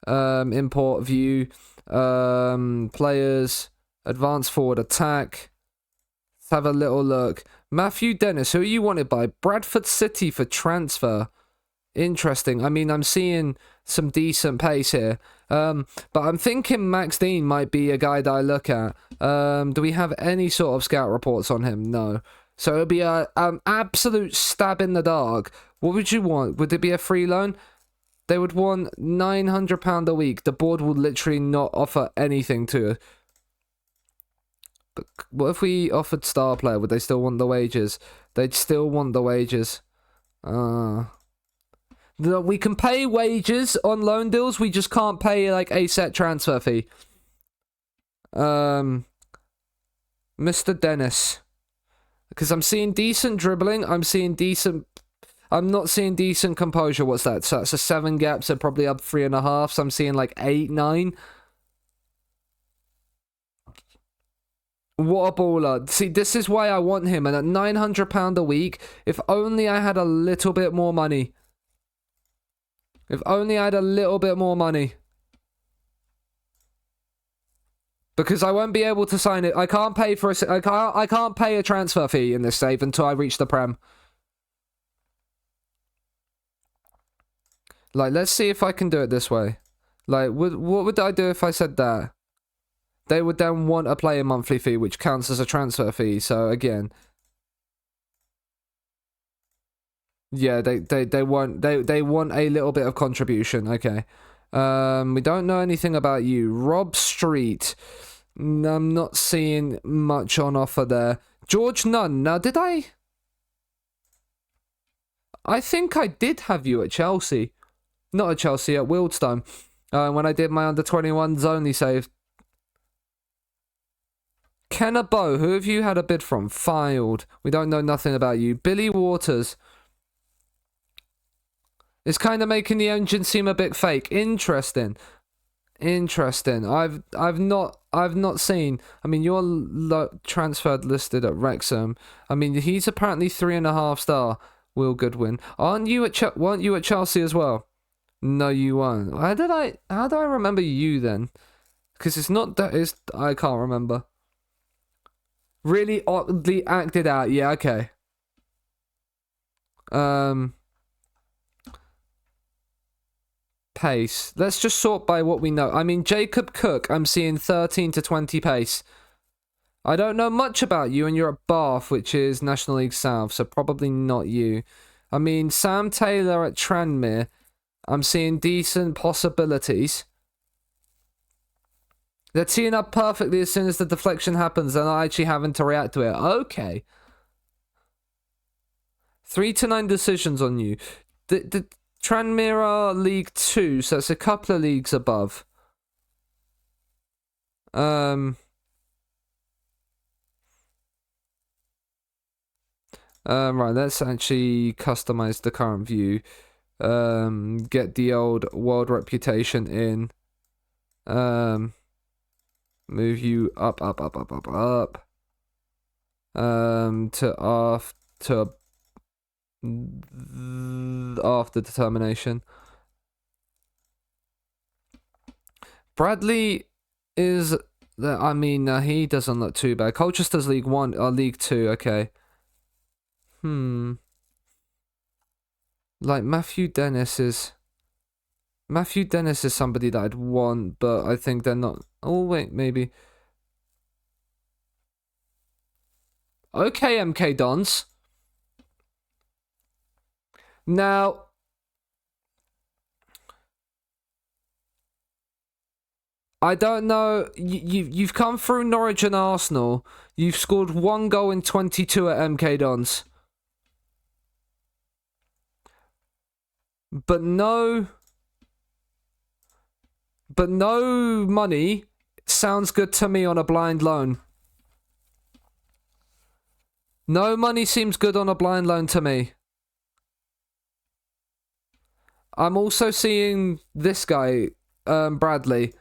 import view, players, advance forward attack. Let's have a little look. Matthew Dennis, who are you wanted by? Bradford City for transfer. Interesting. I mean, I'm seeing some decent pace here. But I'm thinking Max Dean might be a guy that I look at. Do we have any sort of scout reports on him? No. So it'll be an absolute stab in the dark. What would you want? Would it be a free loan? They would want £900 a week. The board will literally not offer anything to it. But what if we offered star player? Would they still want the wages? They'd still want the wages. We can pay wages on loan deals. We just can't pay like a set transfer fee. Mr. Dennis. Because I'm seeing decent dribbling. I'm not seeing decent composure. What's that? So that's a 7 gap, so probably up 3.5. So I'm seeing like 8, 9. What a baller. See, this is why I want him. And at £900 a week, if only I had a little bit more money. If only I had a little bit more money. Because I won't be able to sign it. I can't pay for I can't pay a transfer fee in this save until I reach the Prem. Like, let's see if I can do it this way. Like, what would I do if I said that? They would then want a player monthly fee, which counts as a transfer fee. So again, yeah, they want a little bit of contribution. Okay, we don't know anything about you, Rob Street. I'm not seeing much on offer there. George Nunn. Now, did I? I think I did have you at Chelsea, not at Chelsea, at Wildstone, when I did my under-21s only save. Kenabo, who have you had a bid from? Filed. We don't know nothing about you. Billy Waters. It's kind of making the engine seem a bit fake. Interesting. Interesting. I've not seen. I mean, you're transferred listed at Wrexham. I mean, he's apparently 3.5 star. Will Goodwin. Weren't you at Chelsea as well? No, you weren't. How do I remember you then? Because it's not that. I can't remember. Really oddly acted out. Yeah, okay. Pace. Let's just sort by what we know. I mean, Jacob Cook, I'm seeing 13 to 20 pace. I don't know much about you, and you're at Bath, which is National League South, so probably not you. I mean, Sam Taylor at Tranmere, I'm seeing decent possibilities. They're teeing up perfectly as soon as the deflection happens. They're not actually having to react to it. Okay. 3 to 9 decisions on you. The Tranmere are League 2, so it's a couple of leagues above. Right, let's actually customize the current view. Get the old world reputation in. Move you up. To after determination. Bradley is I mean, he doesn't look too bad. Colchester's League 1 or League 2, okay. Like Matthew Dennis is somebody that I'd want, but I think they're not. Oh wait, maybe. Okay, MK Dons. Now, I don't know. You've come through Norwich and Arsenal. You've scored 1 goal in 22 at MK Dons. But no money sounds good to me on a blind loan. No money seems good on a blind loan to me. I'm also seeing this guy, Bradley.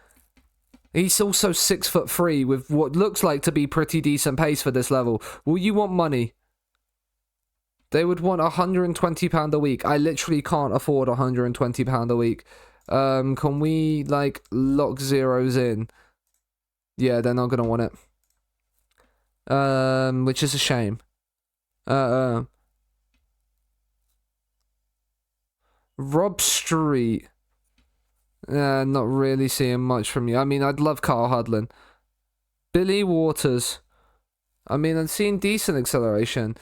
He's also 6'3" with what looks like to be pretty decent pace for this level. Will you want money? They would want £120 a week. I literally can't afford £120 a week. Can we, like, lock zeros in? Yeah, they're not going to want it. Which is a shame. Rob Street. Not really seeing much from you. I mean, I'd love Carl Hudlin. Billy Waters. I mean, I'm seeing decent acceleration.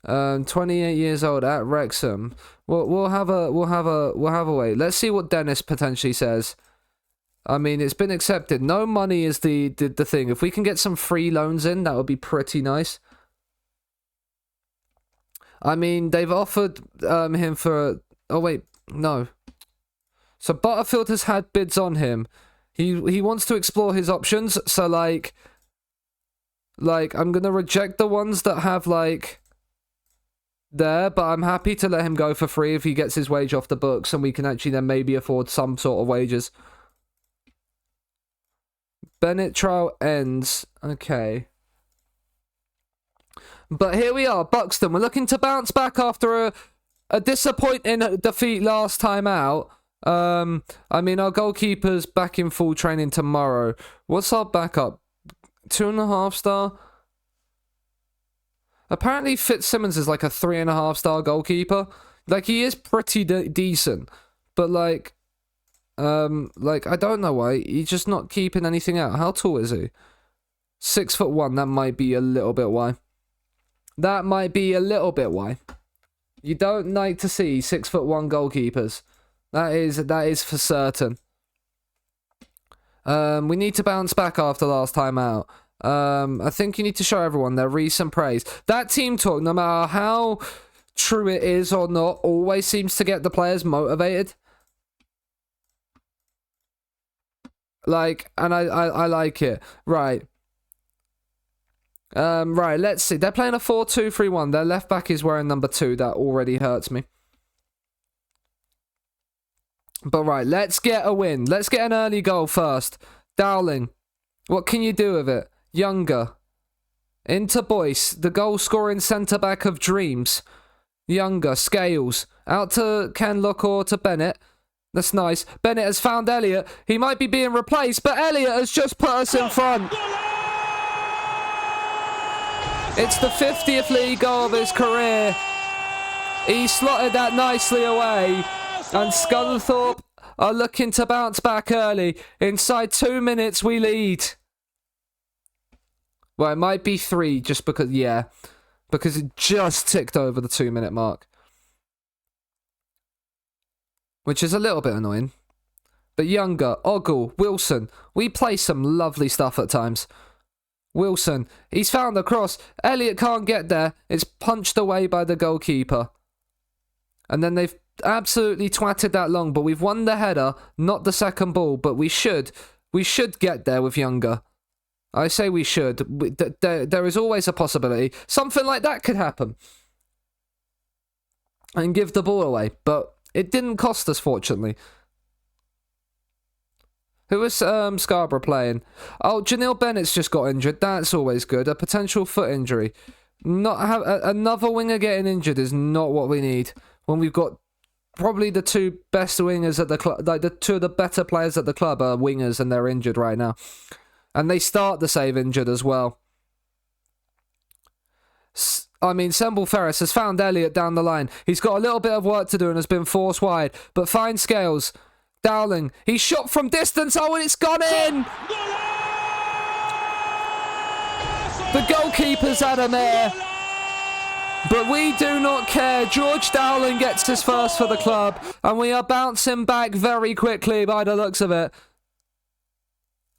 28 years old at Wrexham. We'll have a wait. Let's see what Dennis potentially says. I mean, it's been accepted. No money is the thing. If we can get some free loans in, that would be pretty nice. I mean, they've offered him for. Oh wait, no. So Butterfield has had bids on him. He wants to explore his options. So like I'm gonna reject the ones that have like there, but I'm happy to let him go for free if he gets his wage off the books, and we can actually then maybe afford some sort of wages. Bennett trial ends. Okay. But here we are, Buxton. We're looking to bounce back after a disappointing defeat last time out. I mean, our goalkeeper's back in full training tomorrow. What's our backup? 2.5 star? Apparently Fitzsimmons is like a 3.5 star goalkeeper. Like, he is pretty decent. But like, I don't know why. He's just not keeping anything out. How tall is he? 6'1". That might be a little bit why. That might be a little bit why. You don't like to see 6'1" goalkeepers. That is for certain. We need to bounce back after last time out. I think you need to show everyone their recent praise. That team talk, no matter how true it is or not, always seems to get the players motivated. Like, and I like it. Right. Right, let's see. They're playing a 4-2-3-1. Their left back is wearing number 2. That already hurts me. But right, let's get a win. Let's get an early goal first. Dowling. What can you do with it? Younger. Into Boyce. The goal-scoring centre-back of dreams. Younger. Scales. Out to Kenlock or to Bennett. That's nice. Bennett has found Elliott. He might be being replaced, but Elliott has just put us in front. It's the 50th league goal of his career. He slotted that nicely away. And Scunthorpe are looking to bounce back early. Inside 2 minutes, we lead. Well, it might be 3 just because, yeah. Because it just ticked over the 2-minute mark. Which is a little bit annoying. But Younger, Ogle, Wilson. We play some lovely stuff at times. Wilson, he's found the cross. Elliott can't get there. It's punched away by the goalkeeper. And then they've absolutely twatted that long. But we've won the header, not the second ball. But we should get there with Younger. I say we should. There is always a possibility. Something like that could happen. And give the ball away. But it didn't cost us, fortunately. Who is Scarborough playing? Oh, Janelle Bennett's just got injured. That's always good. A potential foot injury. Not have another winger getting injured is not what we need. When we've got probably the 2 best wingers at the club, like the 2 of the better players at the club are wingers and they're injured right now. And they start the save injured as well. I mean, Semble Ferris has found Elliott down the line. He's got a little bit of work to do and has been forced wide. But fine Scales. Dowling. He's shot from distance. Oh, and it's gone in! The goalkeeper's had a mare. But we do not care. George Dowling gets his first for the club. And we are bouncing back very quickly by the looks of it.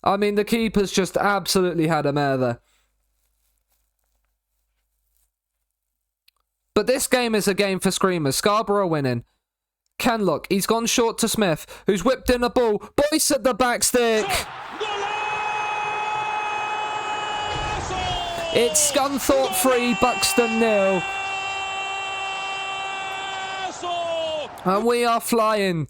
I mean, the keeper's just absolutely had a mare there. But this game is a game for screamers. Scarborough winning. Kenlock, he's gone short to Smith, who's whipped in a ball. Boyce at the back stick. It's Scunthorpe 3, Buxton 0. And we are flying.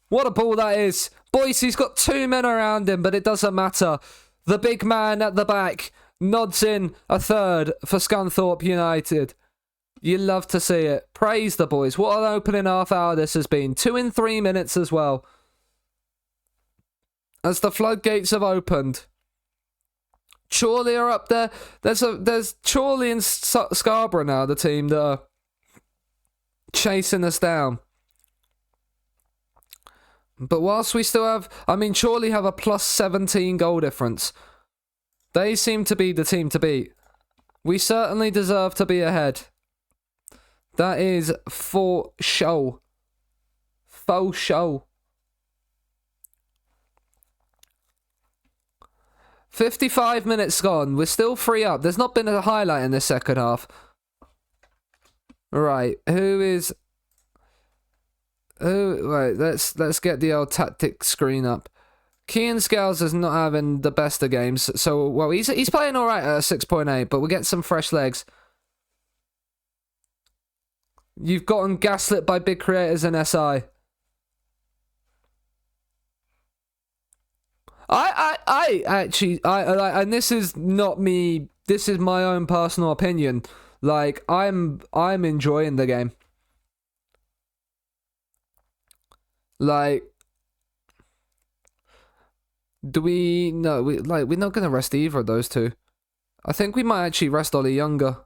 What a ball that is. Boyce, he's got 2 men around him, but it doesn't matter. The big man at the back nods in a third for Scunthorpe United. You love to see it. Praise the boys. What an opening half hour this has been. 2 in 3 minutes as well. As the floodgates have opened. Chorley are up there. There's Chorley and Scarborough now, the team that are chasing us down. But whilst we still have... I mean, Chorley have a plus 17 goal difference. They seem to be the team to beat. We certainly deserve to be ahead. That is for show. Faux show. 55 minutes gone. We're still 3 up. There's not been a highlight in this second half. Right. Right, let's get the old tactic screen up. Kean Scales is not having the best of games. So, well, he's playing alright at a 6.8, but we'll get some fresh legs. You've gotten gaslit by big creators in SI. I actually, and this is not me, this is my own personal opinion. Like, I'm enjoying the game. Like, we're not gonna rest either of those 2. I think we might actually rest Ollie Younger.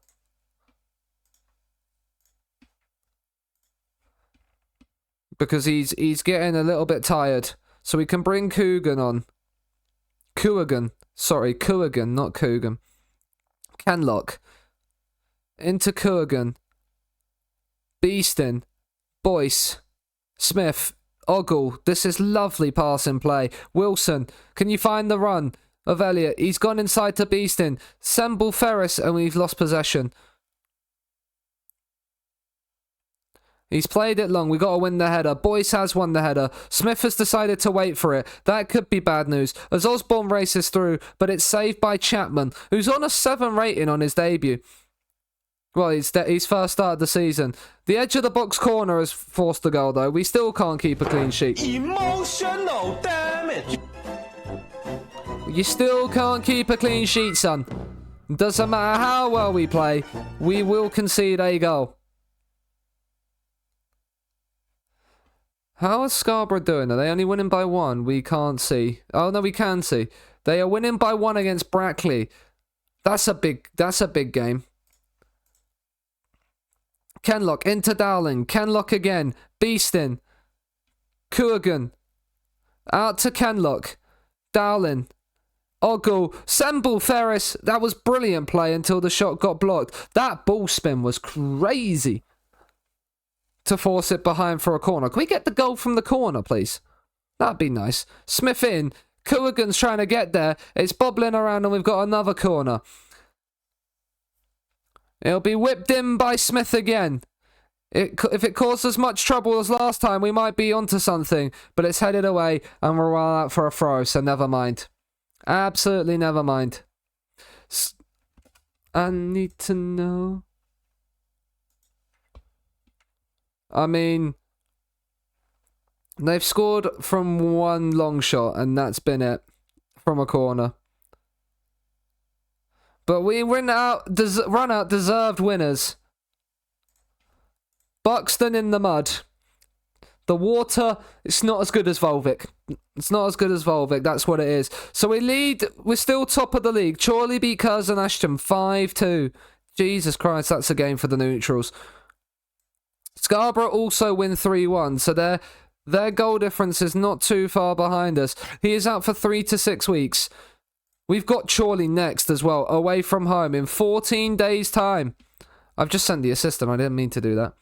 Because he's getting a little bit tired. So we can bring Coogan on. Coogan, not Coogan. Kenlock. Into Coogan. Beeston. Boyce. Smith. Ogle. This is lovely passing play. Wilson. Can you find the run of Elliott? He's gone inside to Beeston. Semble Ferris, and we've lost possession. He's played it long. We got to win the header. Boyce has won the header. Smith has decided to wait for it. That could be bad news as Osborne races through, but it's saved by Chapman, who's on a 7 rating on his debut. Well, he's first start of the season. The edge of the box corner has forced the goal, though. We still can't keep a clean sheet. Emotional damage. You still can't keep a clean sheet, son. Doesn't matter how well we play, we will concede a goal. How is Scarborough doing? Are they only winning by 1? We can't see. Oh, no, we can see. They are winning by 1 against Brackley. That's a big game. Kenlock into Dowling. Kenlock again. Beeston. Coogan. Out to Kenlock. Dowling. Ogle, Semble, Ferris. That was brilliant play until the shot got blocked. That ball spin was crazy to force it behind for a corner. Can we get the goal from the corner, please? That'd be nice. Smith in. Coogan's trying to get there. It's bobbling around and we've got another corner. It'll be whipped in by Smith again. If it caused as much trouble as last time, we might be onto something. But it's headed away and we're all out for a throw, so never mind. Absolutely never mind. I need to know. I mean, they've scored from one long shot, and that's been it. From a corner. But we run out deserved winners. Buxton in the mud. The water, it's not as good as Volvic. It's not as good as Volvic, that's what it is. So we lead, we're still top of the league. Chorley beat Curzon Ashton 5-2. Jesus Christ, that's a game for the neutrals. Scarborough also win 3-1, so their goal difference is not too far behind us. He is out for 3 to 6 weeks. We've got Chorley next as well, away from home in 14 days' time. I've just sent the assistant, I didn't mean to do that.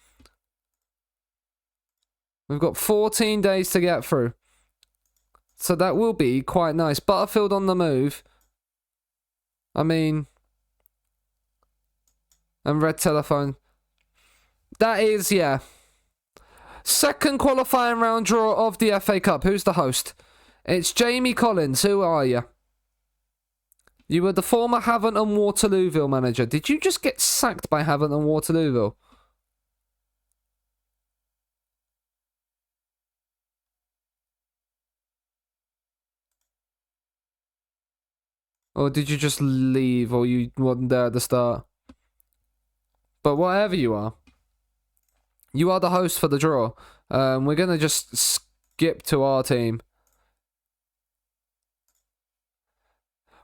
We've got 14 days to get through. So that will be quite nice. Butterfield on the move. I mean... And red telephone. That is, yeah. Second qualifying round draw of the FA Cup. Who's the host? It's Jamie Collins. Who are you? You were the former Havant and Waterlooville manager. Did you just get sacked by Havant and Waterlooville? Or did you just leave, or you weren't there at the start? But whatever you are the host for the draw. We're going to just skip to our team.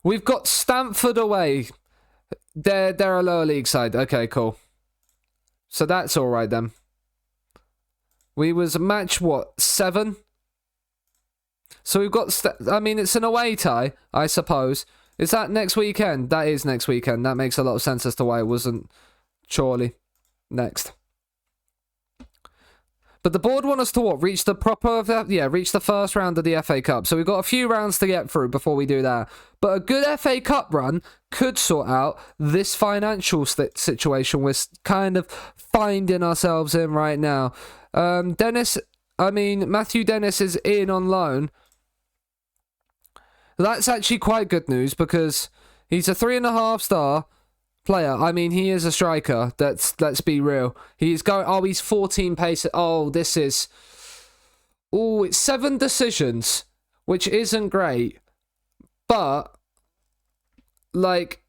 We've got Stamford away. They're a lower league side. Okay, cool. So that's all right then. We was match, what, 7? So we've got... I mean, it's an away tie, I suppose. Is that next weekend? That is next weekend. That makes a lot of sense as to why it wasn't Chorley next. But the board want us to what? Reach the reach the first round of the FA Cup. So we've got a few rounds to get through before we do that. But a good FA Cup run could sort out this financial situation we're kind of finding ourselves in right now. Matthew Dennis is in on loan. That's actually quite good news because he's a 3.5 star player. I mean, he is a striker. Let's be real. He's 14 pace. It's 7 decisions, which isn't great. But like,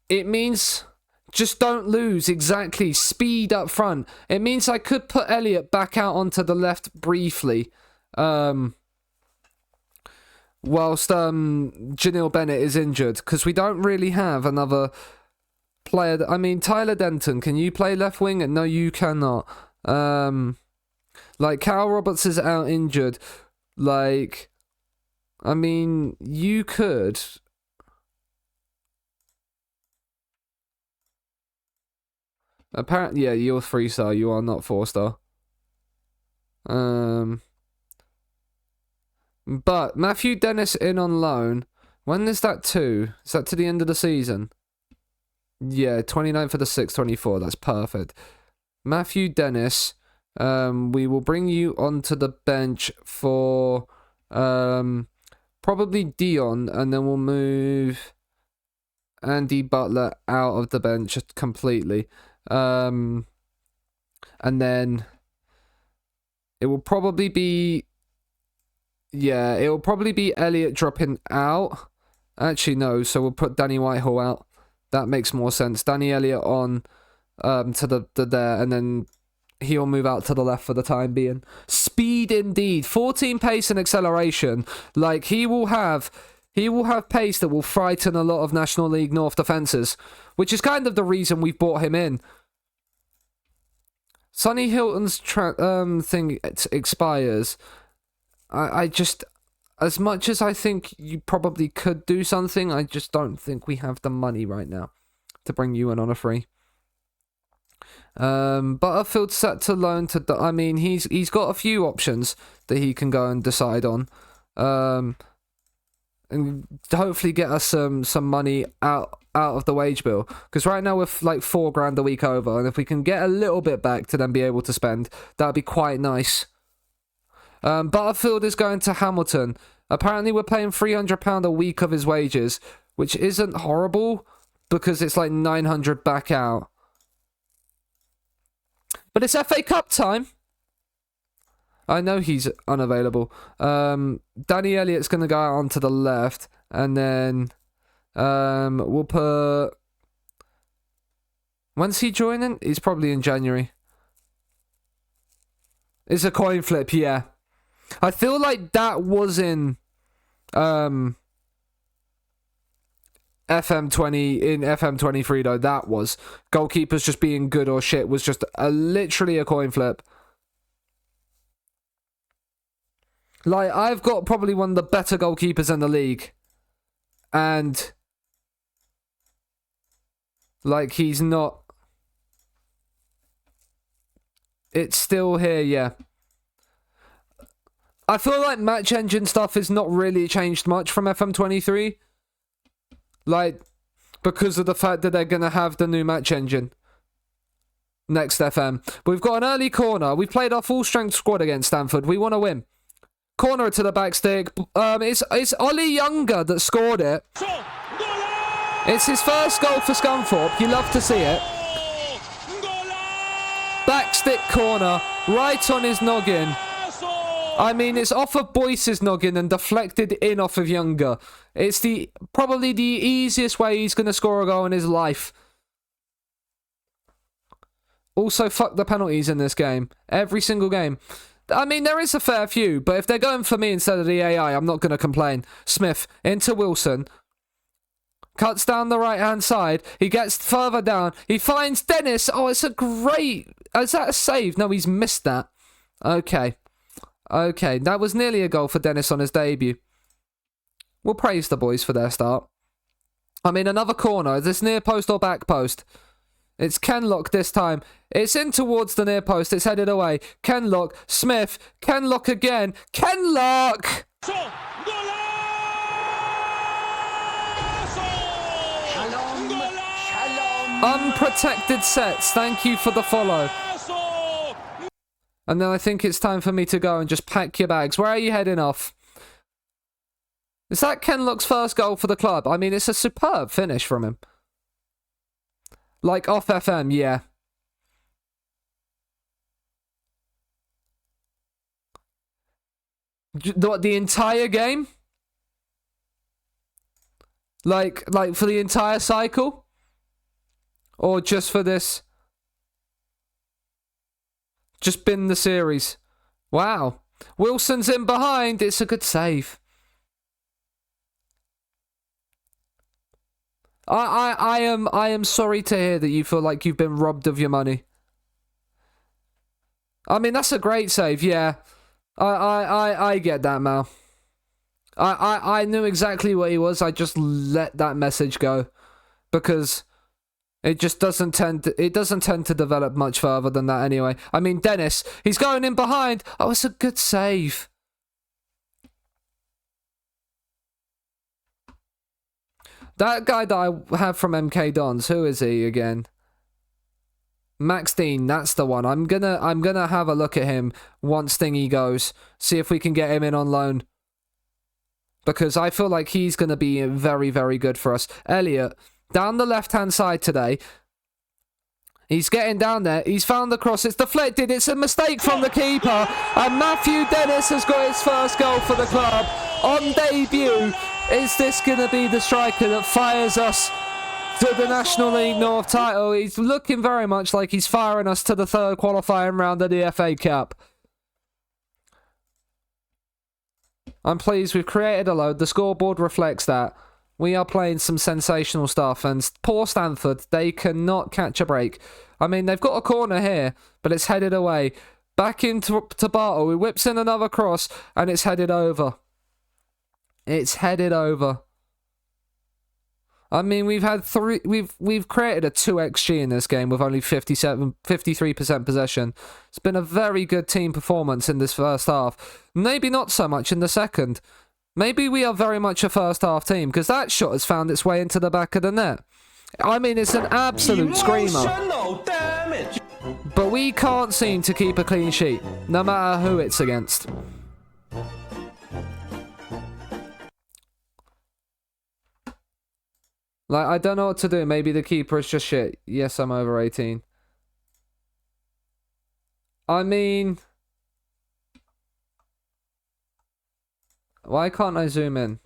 it means just don't lose exactly speed up front. It means I could put Elliot back out onto the left briefly. Whilst Janelle Bennett is injured, because we don't really have another player. I mean, Tyler Denton, can you play left wing? No, you cannot. Like, Cal Roberts is out injured. Like, I mean, you could. Apparently, yeah, you're 3-star. You are not 4-star. But Matthew Dennis in on loan. When is that to? Is that to the end of the season? Yeah, 29th of the 6th, 24. That's perfect. Matthew Dennis, we will bring you onto the bench for probably Dion, and then we'll move Andy Butler out of the bench completely. And then it will probably be... Yeah, it will probably be Elliot dropping out. Actually, no, so we'll put Danny Whitehall out. That makes more sense. Danny Elliott on to the there, and then he'll move out to the left for the time being. Speed indeed. 14 pace and acceleration. Like, he will have pace that will frighten a lot of National League North defences, which is kind of the reason we've brought him in. Sonny Hilton's thing expires. I just... as much as I think you probably could do something, I just don't think we have the money right now to bring you in on a free. Butterfield's set to loan to... I mean, he's got a few options that he can go and decide on. And hopefully get us some money out of the wage bill. Because right now we're like £4 a week over. And if we can get a little bit back to then be able to spend, that'd be quite nice. Butterfield is going to Hamilton. Apparently we're paying £300 a week of his wages, which isn't horrible because it's like 900 back out. But it's FA Cup time. I know he's unavailable. Danny Elliott's going to go out onto the left. And then we'll put... When's he joining? He's probably in January. It's a coin flip, yeah. I feel like that was in FM20 in FM23 though. That was goalkeepers just being good or shit was just literally a coin flip. Like, I've got probably one of the better goalkeepers in the league, and like he's not. It's still here, yeah. I feel like match engine stuff is not really changed much from FM23. Like, because of the fact that they're going to have the new match engine next FM. But we've got an early corner. We've played our full strength squad against Stanford. We want to win. Corner to the back stick. It's Ollie Younger that scored it. It's his first goal for Scunthorpe. You love to see it. Back stick corner. Right on his noggin. I mean, it's off of Boyce's noggin and deflected in off of Younger. It's probably the easiest way he's going to score a goal in his life. Also, fuck the penalties in this game. Every single game. I mean, there is a fair few, but if they're going for me instead of the AI, I'm not going to complain. Smith into Wilson. Cuts down the right-hand side. He gets further down. He finds Dennis. Oh, it's a great... Is that a save? No, he's missed that. Okay. Okay, that was nearly a goal for Dennis on his debut. We'll praise the boys for their start. I mean, another corner. Is this near post or back post? It's Kenlock this time. It's in towards the near post. It's headed away. Kenlock. Smith. Kenlock again. Kenlock! Unprotected sets. Thank you for the follow. And then I think it's time for me to go and just pack your bags. Where are you heading off? Is that Kenlock's first goal for the club? I mean, it's a superb finish from him. Like off FM, yeah. What, the entire game? Like for the entire cycle? Or just for this? Just bin the series. Wow. Wilson's in behind. It's a good save. I am sorry to hear that you feel like you've been robbed of your money. I mean, that's a great save, yeah. I get that, Mal. I knew exactly what he was. I just let that message go. Because it just doesn't tend to develop much further than that anyway. I mean, Dennis, he's going in behind. Oh, it's a good save. That guy that I have from MK Dons, who is he again? Max Dean, that's the one. I'm gonna have a look at him once thingy goes. See if we can get him in on loan. Because I feel like he's gonna be very, very good for us. Elliot, down the left-hand side today. He's getting down there. He's found the cross. It's deflected. It's a mistake from the keeper. And Matthew Dennis has got his first goal for the club. On debut, is this going to be the striker that fires us to the National League North title? He's looking very much like he's firing us to the third qualifying round of the FA Cup. I'm pleased we've created a load. The scoreboard reflects that. We are playing some sensational stuff, and poor Stanford, they cannot catch a break. I mean, they've got a corner here, but it's headed away. Back into Bartle, who whips in another cross, and it's headed over. It's headed over. I mean, we've created a 2xG in this game with only 53% possession. It's been a very good team performance in this first half. Maybe not so much in the second. Maybe we are very much a first half team, because that shot has found its way into the back of the net. I mean, it's an absolute screamer. Emotional damage. But we can't seem to keep a clean sheet, no matter who it's against. Like, I don't know what to do. Maybe the keeper is just shit. Yes, I'm over 18. I mean... Why can't I zoom in?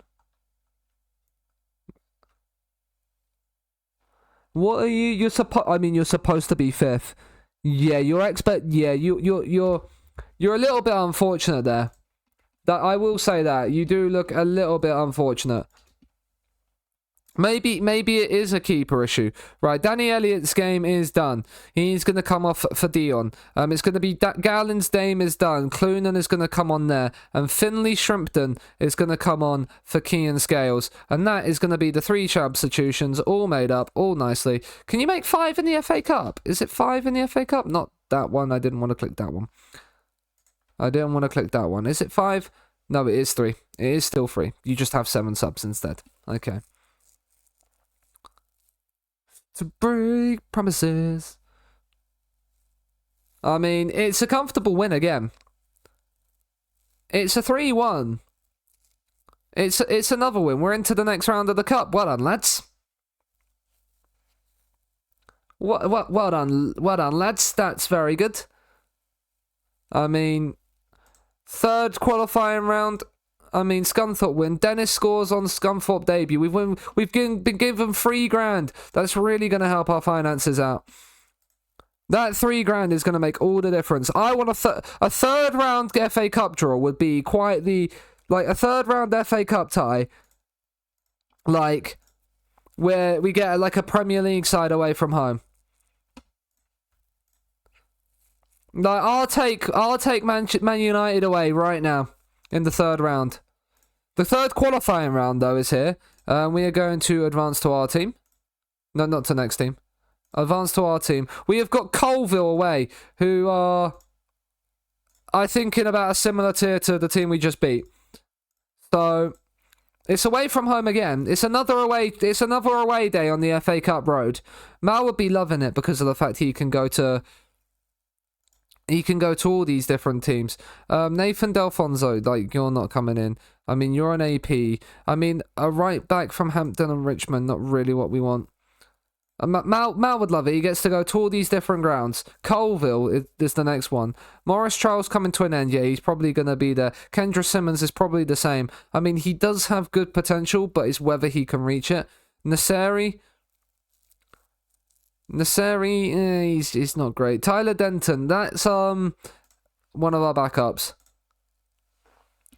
What are you? You're supposed to be fifth. Yeah, you're expert. Yeah, you're a little bit unfortunate there. That I will say that you do look a little bit unfortunate. Maybe it is a keeper issue. Right, Danny Elliott's game is done. He's going to come off for Dion. It's going to be Gowland's game is done. Clunan is going to come on there. And Finley Shrimpton is going to come on for Kean Scales. And that is going to be the 3 substitutions, all made up, all nicely. Can you make 5 in the FA Cup? Is it 5 in the FA Cup? Not that one. I didn't want to click that one. I didn't want to click that one. Is it 5? No, it is 3. It is still 3. You just have 7 subs instead. Okay. To break promises. I mean, it's a comfortable win again. It's a 3-1. It's another win. We're into the next round of the cup. Well done, lads. Well done, lads. That's very good. I mean, 3rd qualifying round. I mean, Scunthorpe win. Dennis scores on Scunthorpe debut. We've been given $3,000. That's really going to help our finances out. That $3,000 is going to make all the difference. I want a third round FA Cup draw would be quite the, like a third round FA Cup tie, like where we get like a Premier League side away from home. Like I'll take Man United away right now. In the 3rd round. The 3rd qualifying round, though, is here. We are going to advance to our team. No, not to next team. Advance to our team. We have got Colville away, who are, I think, in about a similar tier to the team we just beat. So, it's away from home again. It's another away day on the FA Cup road. Mal would be loving it because of the fact he can go to all these different teams. Nathan Delfonso, like, you're not coming in. I mean, you're an AP. I mean, a right back from Hampton and Richmond, not really what we want. Mal would love it. He gets to go to all these different grounds. Colville is the next one. Morris Charles coming to an end. Yeah, he's probably going to be there. Kendra Simmons is probably the same. I mean, he does have good potential, but it's whether he can reach it. Naseri, he's not great. Tyler Denton, that's one of our backups.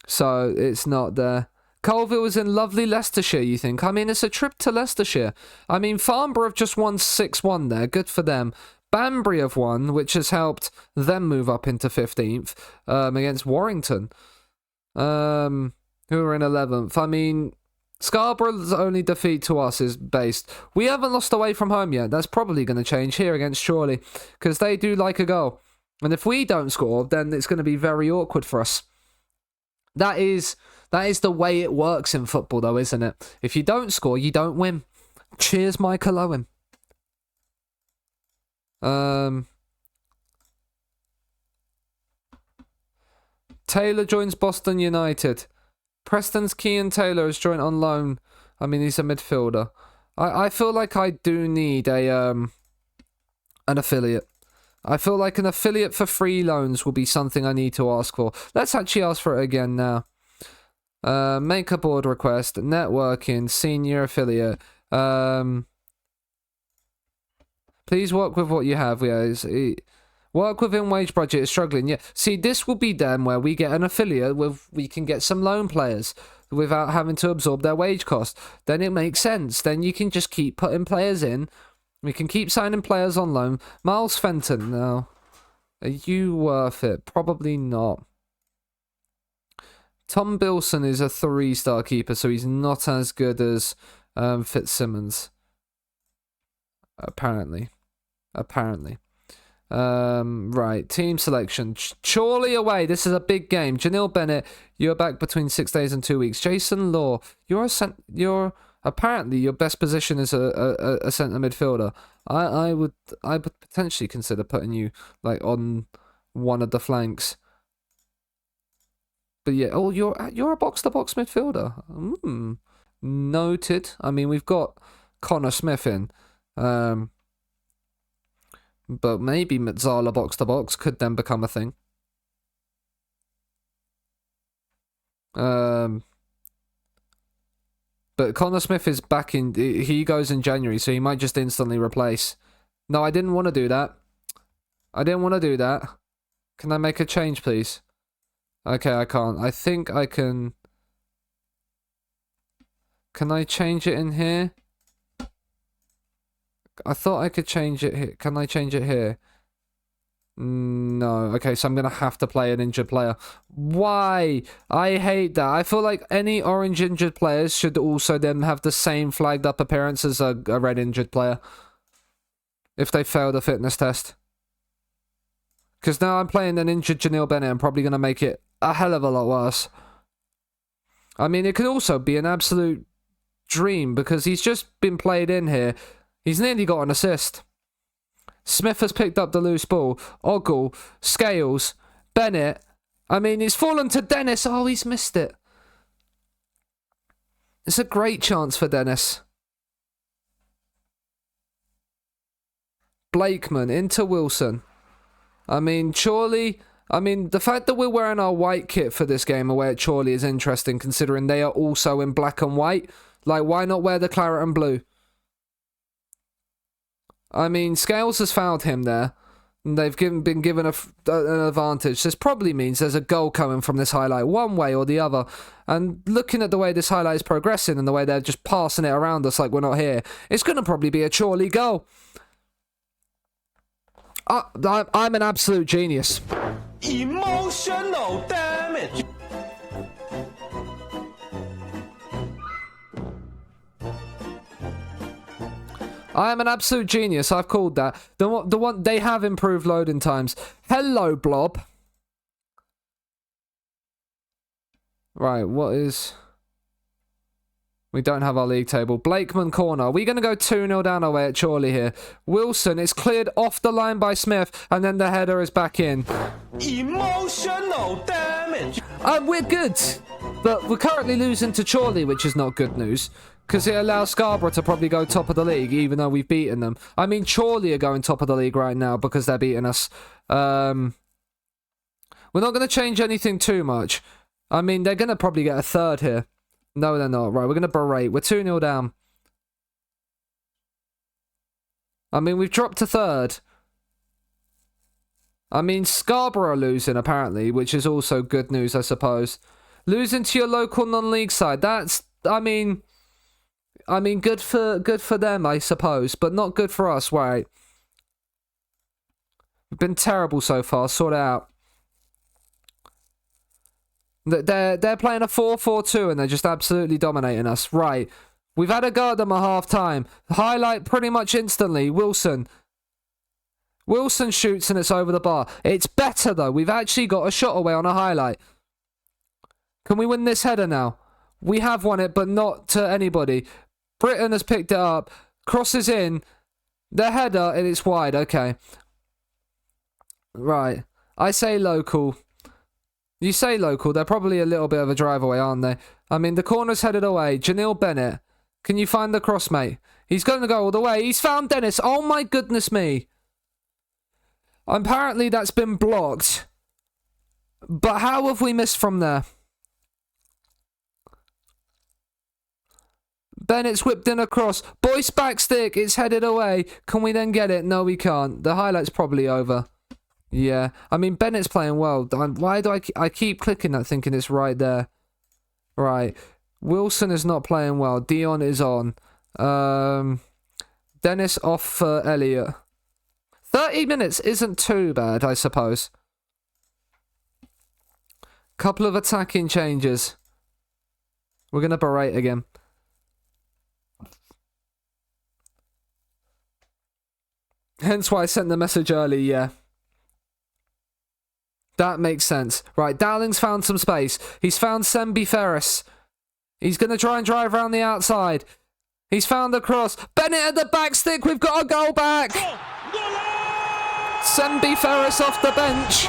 So it's not there. Colville was in lovely Leicestershire, you think? I mean, it's a trip to Leicestershire. I mean, Farnborough have just won 6-1 there. Good for them. Banbury have won, which has helped them move up into 15th against Warrington, who are in 11th. I mean, Scarborough's only defeat to us is based. We haven't lost away from home yet. That's probably going to change here against Chorley, because they do like a goal. And if we don't score, then it's going to be very awkward for us. That is the way it works in football, though, isn't it? If you don't score, you don't win. Cheers, Michael Owen. Taylor joins Boston United. Preston's Kean Taylor has joined on loan. I mean, he's a midfielder. I feel like I do need an affiliate. I feel like an affiliate for free loans will be something I need to ask for. Let's actually ask for it again now. Make a board request. Networking. Senior affiliate. Please work with what you have. Yeah, work within wage budget is struggling. Yeah. See, this will be then where we get an affiliate with we can get some loan players without having to absorb their wage cost. Then it makes sense. Then you can just keep putting players in. We can keep signing players on loan. Miles Fenton, now. Are you worth it? Probably not. Tom Bilson is a 3-star keeper, so he's not as good as Fitzsimmons. Apparently. Right, team selection. Chorley away. This is a big game. Janil Bennett, you're back between 6 days and 2 weeks. Jason Law, you're apparently your best position is a centre midfielder. I would potentially consider putting you like on one of the flanks. But yeah, oh, you're a box-to-box midfielder. Noted. I mean, we've got Connor Smith in. But maybe Mazzala box-to-box could then become a thing. But Connor Smith is back in... He goes in January, so he might just instantly replace. No, I didn't want to do that. Can I make a change, please? Okay, I can't. I think I can... Can I change it in here? I thought I could change it here. Can I change it here? No. Okay, so I'm going to have to play an injured player. Why? I hate that. I feel like any orange injured players should also then have the same flagged up appearance as a red injured player. If they fail the fitness test. Because now I'm playing an injured Janil Bennett. I'm probably going to make it a hell of a lot worse. I mean, it could also be an absolute dream because he's just been played in here. He's nearly got an assist. Smith has picked up the loose ball. Ogle, Scales, Bennett. I mean, he's fallen to Dennis. Oh, he's missed it. It's a great chance for Dennis. Blakeman into Wilson. I mean, Chorley... I mean, the fact that we're wearing our white kit for this game away at Chorley is interesting, considering they are also in black and white. Like, why not wear the claret and blue? I mean, Scales has fouled him there. And they've been given an advantage. This probably means there's a goal coming from this highlight, one way or the other. And looking at the way this highlight is progressing and the way they're just passing it around us like we're not here, it's going to probably be a Chorley goal. I'm an absolute genius. Emotional damage. I am an absolute genius. I've called that. The one they have improved loading times. Hello, Blob. Right, what is... We don't have our league table. Blakeman corner. We're going to go 2-0 down away at Chorley here. Wilson is cleared off the line by Smith, and then the header is back in. Emotional damage. We're good, but we're currently losing to Chorley, which is not good news, because it allows Scarborough to probably go top of the league, even though we've beaten them. I mean, Chorley are going top of the league right now because they're beating us. We're not going to change anything too much. I mean, they're going to probably get a third here. No, they're not. Right, we're going to berate. We're 2-0 down. I mean, we've dropped to third. I mean, Scarborough are losing, apparently, which is also good news, I suppose. Losing to your local non-league side. That's, I mean, good for them, I suppose, but not good for us, right? We've been terrible so far. Sort it out. They're playing a 4-4-2 and they're just absolutely dominating us. Right. We've had a go at them at half-time. Highlight pretty much instantly. Wilson shoots and it's over the bar. It's better, though. We've actually got a shot away on a highlight. Can we win this header now? We have won it, but not to anybody. Britton has picked it up. Crosses in. The header, and it's wide. Okay. Right. I say local. You say local, they're probably a little bit of a drive away, aren't they? I mean, the corner's headed away. Janil Bennett. Can you find the cross, mate? He's going to go all the way. He's found Dennis. Oh, my goodness me. Apparently, that's been blocked. But how have we missed from there? Bennett's whipped in across. Boyce backstick. It's headed away. Can we then get it? No, we can't. The highlight's probably over. Yeah, I mean, Bennett's playing well. Why do I keep clicking that thinking it's right there? Right. Wilson is not playing well. Dion is on. Dennis off for Elliott. 30 minutes isn't too bad, I suppose. Couple of attacking changes. We're going to berate again. Hence why I sent the message early, yeah. That makes sense. Right, Dowling's found some space. He's found Sembi Ferris. He's going to try and drive around the outside. He's found the cross. Bennett at the back stick. We've got a goal back. Sembi Ferris off the bench.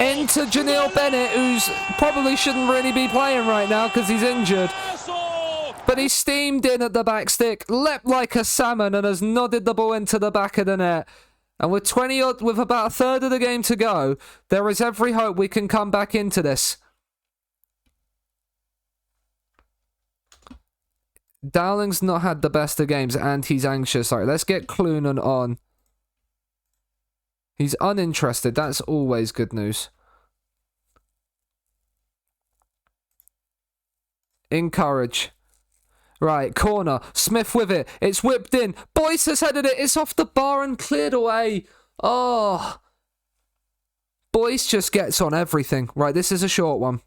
Into Janil Bennett, who's probably shouldn't really be playing right now because he's injured. But he steamed in at the back stick, leapt like a salmon, and has nodded the ball into the back of the net. And with with about a third of the game to go, there is every hope we can come back into this. Dowling's not had the best of games, and he's anxious. All right, let's get Clunan on. He's uninterested. That's always good news. Encourage. Right, corner. Smith with it. It's whipped in. Boyce has headed it. It's off the bar and cleared away. Oh. Boyce just gets on everything. Right, this is a short one.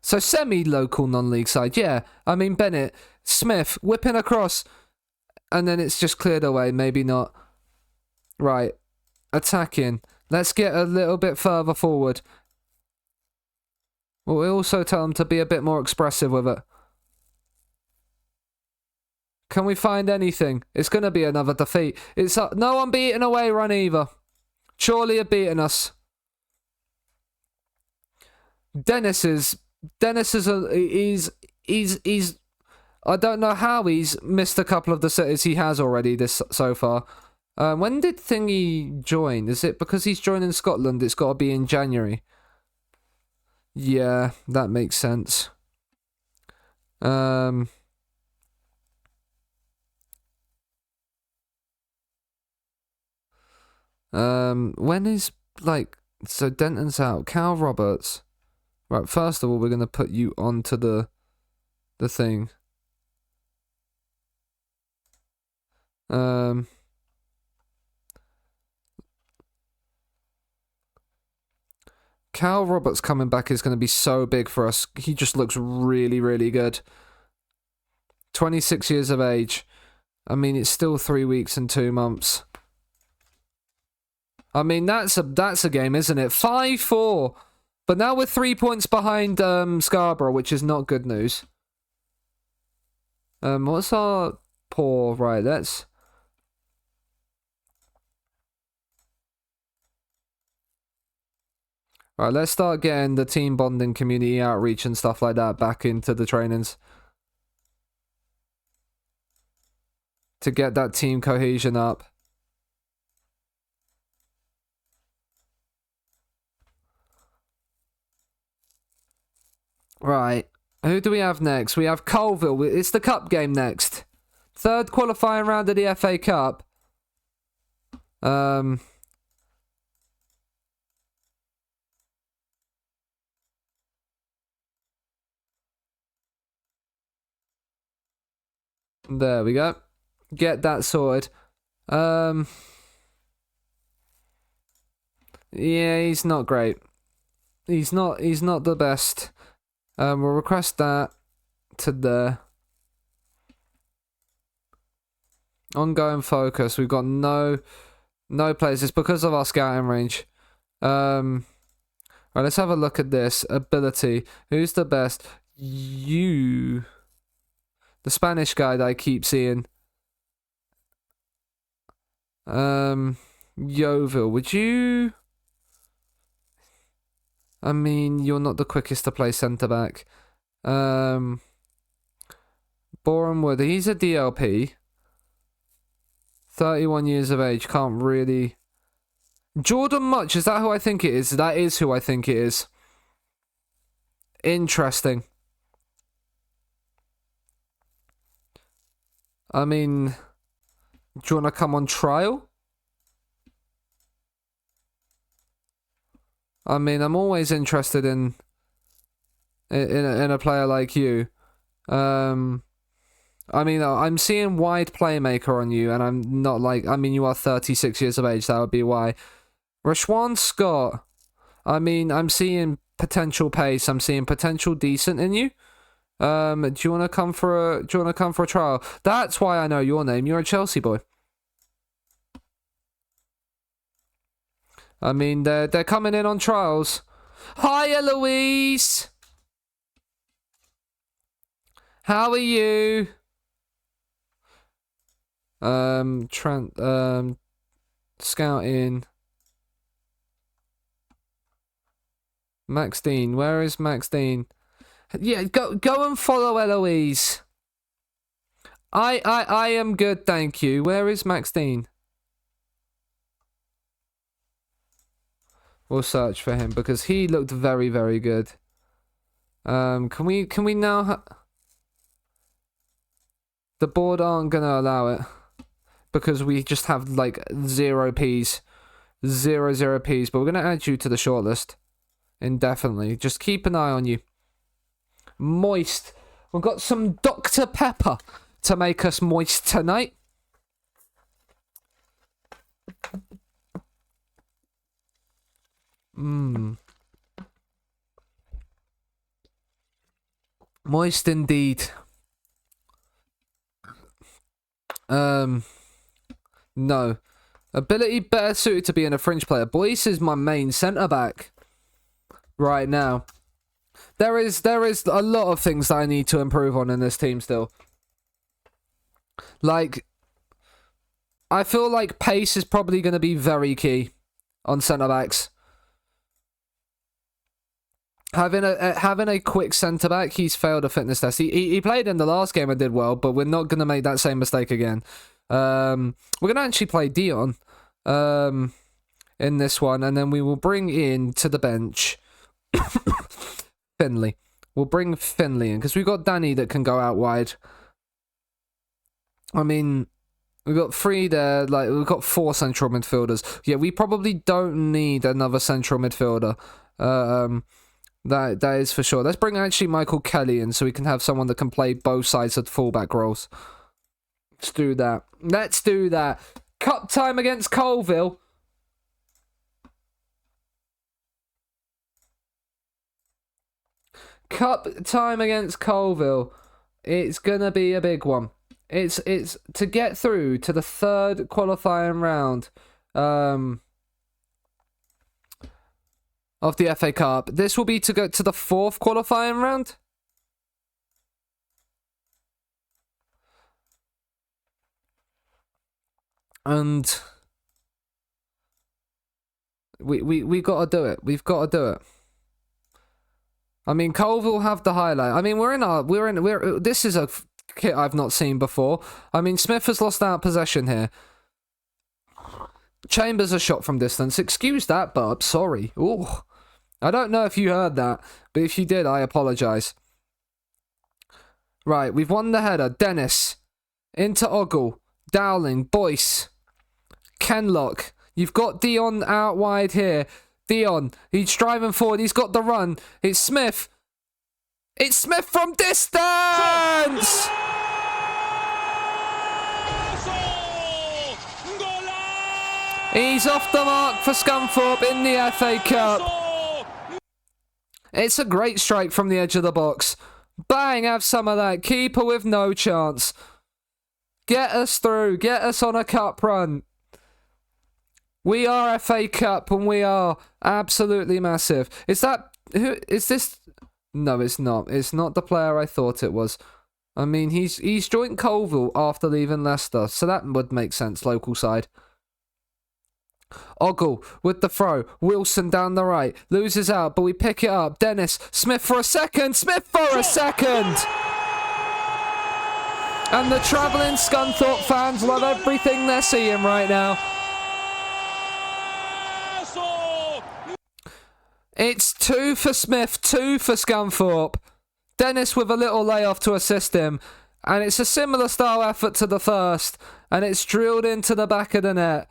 So semi-local non-league side. Yeah, I mean Bennett. Smith whipping across. And then it's just cleared away. Maybe not. Right. Attacking. Let's get a little bit further forward. Well, we also tell them to be a bit more expressive with it. Can we find anything? It's going to be another defeat. It's no unbeaten away run either. Surely have beaten us. Dennis is he's I don't know how he's missed a couple of the cities he has already this so far. When did Thingy join? Is it because he's joining Scotland? It's got to be in January. Yeah, that makes sense. When is, like, so Denton's out. Cal Roberts. Right, first of all, we're going to put you onto the thing. Cal Roberts coming back is going to be so big for us. He just looks really, really good. 26 years of age. I mean, it's still 3 weeks and 2 months. I mean, that's a game, isn't it? 5-4. But now we're 3 points behind Scarborough, which is not good news. What's our poor? Right, let's... Right, let's start getting the team bonding, community outreach and stuff like that back into the trainings. To get that team cohesion up. Right, who do we have next? We have Colville. It's the cup game next. Third qualifying round of the FA Cup. There we go. Get that sorted. Yeah, he's not great. He's not the best. We'll request that to there. Ongoing focus. We've got no players. It's because of our scouting range. Right, let's have a look at this. Ability. Who's the best? You. The Spanish guy that I keep seeing. Yeovil, would you... I mean, you're not the quickest to play centre-back. Boreham Wood, he's a DLP. 31 years of age, can't really... Jordan Much, is that who I think it is? That is who I think it is. Interesting. I mean, do you want to come on trial? I mean, I'm always interested in a player like you. I mean, I'm seeing wide playmaker on you, and I'm not like... I mean, you are 36 years of age, that would be why. Rashwan Scott. I mean, I'm seeing potential pace. I'm seeing potential decent in you. Do you want to come for a trial? That's why I know your name. You're a Chelsea boy. I mean, they're coming in on trials. Hiya, Louise. How are you? Scouting. Max Dean. Where is Max Dean? Yeah, go and follow Eloise. I am good, thank you. Where is Max Dean? We'll search for him because he looked very, very good. Can we now the board aren't gonna allow it because we just have like 0 Ps. 0 Ps, but we're gonna add you to the shortlist indefinitely. Just keep an eye on you. Moist. We've got some Dr. Pepper to make us moist tonight. Moist indeed. No. Ability better suited to being a fringe player. Boyce is my main centre back right now. There is a lot of things that I need to improve on in this team still. Like, I feel like pace is probably going to be very key on centre backs. Having a quick centre back, he's failed a fitness test. He played in the last game and did well, but we're not going to make that same mistake again. We're going to actually play Dion in this one, and then we will bring in to the bench Finley. We'll bring Finley in because we've got Danny that can go out wide. I mean, we've got 3 there. Like, we've got 4 central midfielders. Yeah, we probably don't need another central midfielder. That is for sure. Let's bring actually Michael Kelly in so we can have someone that can play both sides of fullback roles. Let's do that. Let's do that. Cup time against Colville. Cup time against Colville. It's gonna be a big one. It's to get through to the 3rd qualifying round. Of the FA Cup. This will be to go to the 4th qualifying round. And we got to do it. We've got to do it. I mean, Colville have the highlight. I mean, this is a kit I've not seen before. I mean, Smith has lost out possession here. Chambers a shot from distance. Excuse that, bub. Sorry. Ooh. I don't know if you heard that, but if you did, I apologise. Right, we've won the header. Dennis. Into Ogle. Dowling. Boyce. Kenlock. You've got Dion out wide here. Dion. He's driving forward. He's got the run. It's Smith. It's Smith from distance! He's off the mark for Scunthorpe in the FA Cup. It's a great strike from the edge of the box. Bang, have some of that. Keeper with no chance. Get us through. Get us on a cup run. We are FA Cup and we are absolutely massive. Is this? No, it's not. It's not the player I thought it was. I mean, he's joined Colville after leaving Leicester, so that would make sense, local side. Ogle with the throw. Wilson down the right. Loses out, but we pick it up. Dennis. Smith for a second. Smith for a second. And the travelling Scunthorpe fans love everything they're seeing right now. It's 2 for Smith, 2 for Scunthorpe. Dennis with a little layoff to assist him. And it's a similar style effort to the first. And it's drilled into the back of the net.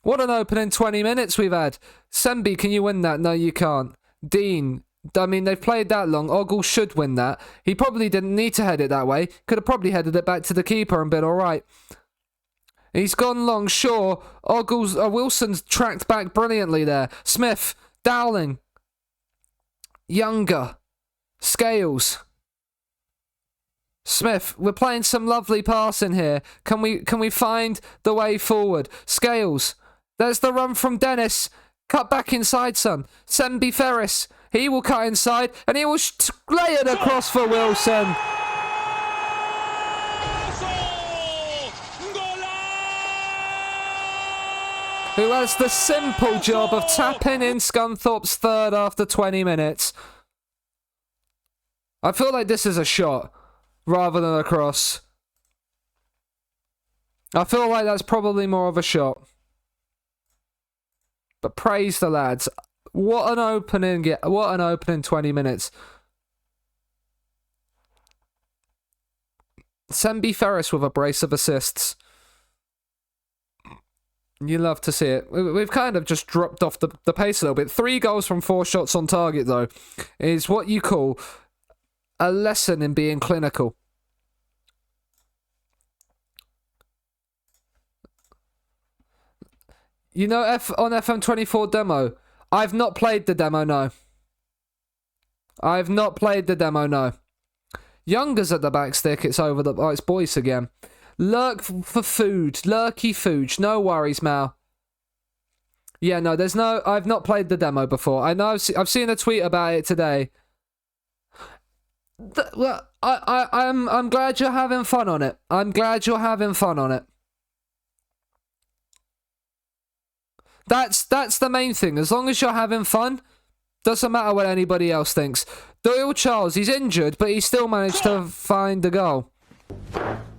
What an opening 20 minutes we've had. Sembi, can you win that? No, you can't. Dean, I mean, they've played that long. Ogle should win that. He probably didn't need to head it that way. Could have probably headed it back to the keeper and been alright. He's gone long, sure. Wilson's tracked back brilliantly there. Smith, Dowling. Younger. Scales. Smith, we're playing some lovely passing here. Can we find the way forward? Scales. There's the run from Dennis. Cut back inside, son. Sembi Ferris. He will cut inside and he will lay it across for Wilson. Who has the simple job of tapping in Scunthorpe's third after 20 minutes. I feel like this is a shot rather than a cross. I feel like that's probably more of a shot. But praise the lads. What an opening, what an opening 20 minutes. Sembi Ferris with a brace of assists. You love to see it. We've kind of just dropped off the pace a little bit. 3 goals from 4 shots on target, though, is what you call a lesson in being clinical. You know, on FM24 demo, I've not played the demo, no. I've not played the demo, no. Younger's at the back stick, it's over the... Oh, it's Boyce again. Lurk for food. Lurky food. No worries, Mal. Yeah, no, there's no... I've not played the demo before. I know I've seen a tweet about it today. Well, I'm glad you're having fun on it. I'm glad you're having fun on it. That's the main thing. As long as you're having fun, doesn't matter what anybody else thinks. Doyle Charles, he's injured, but he still managed to find the goal.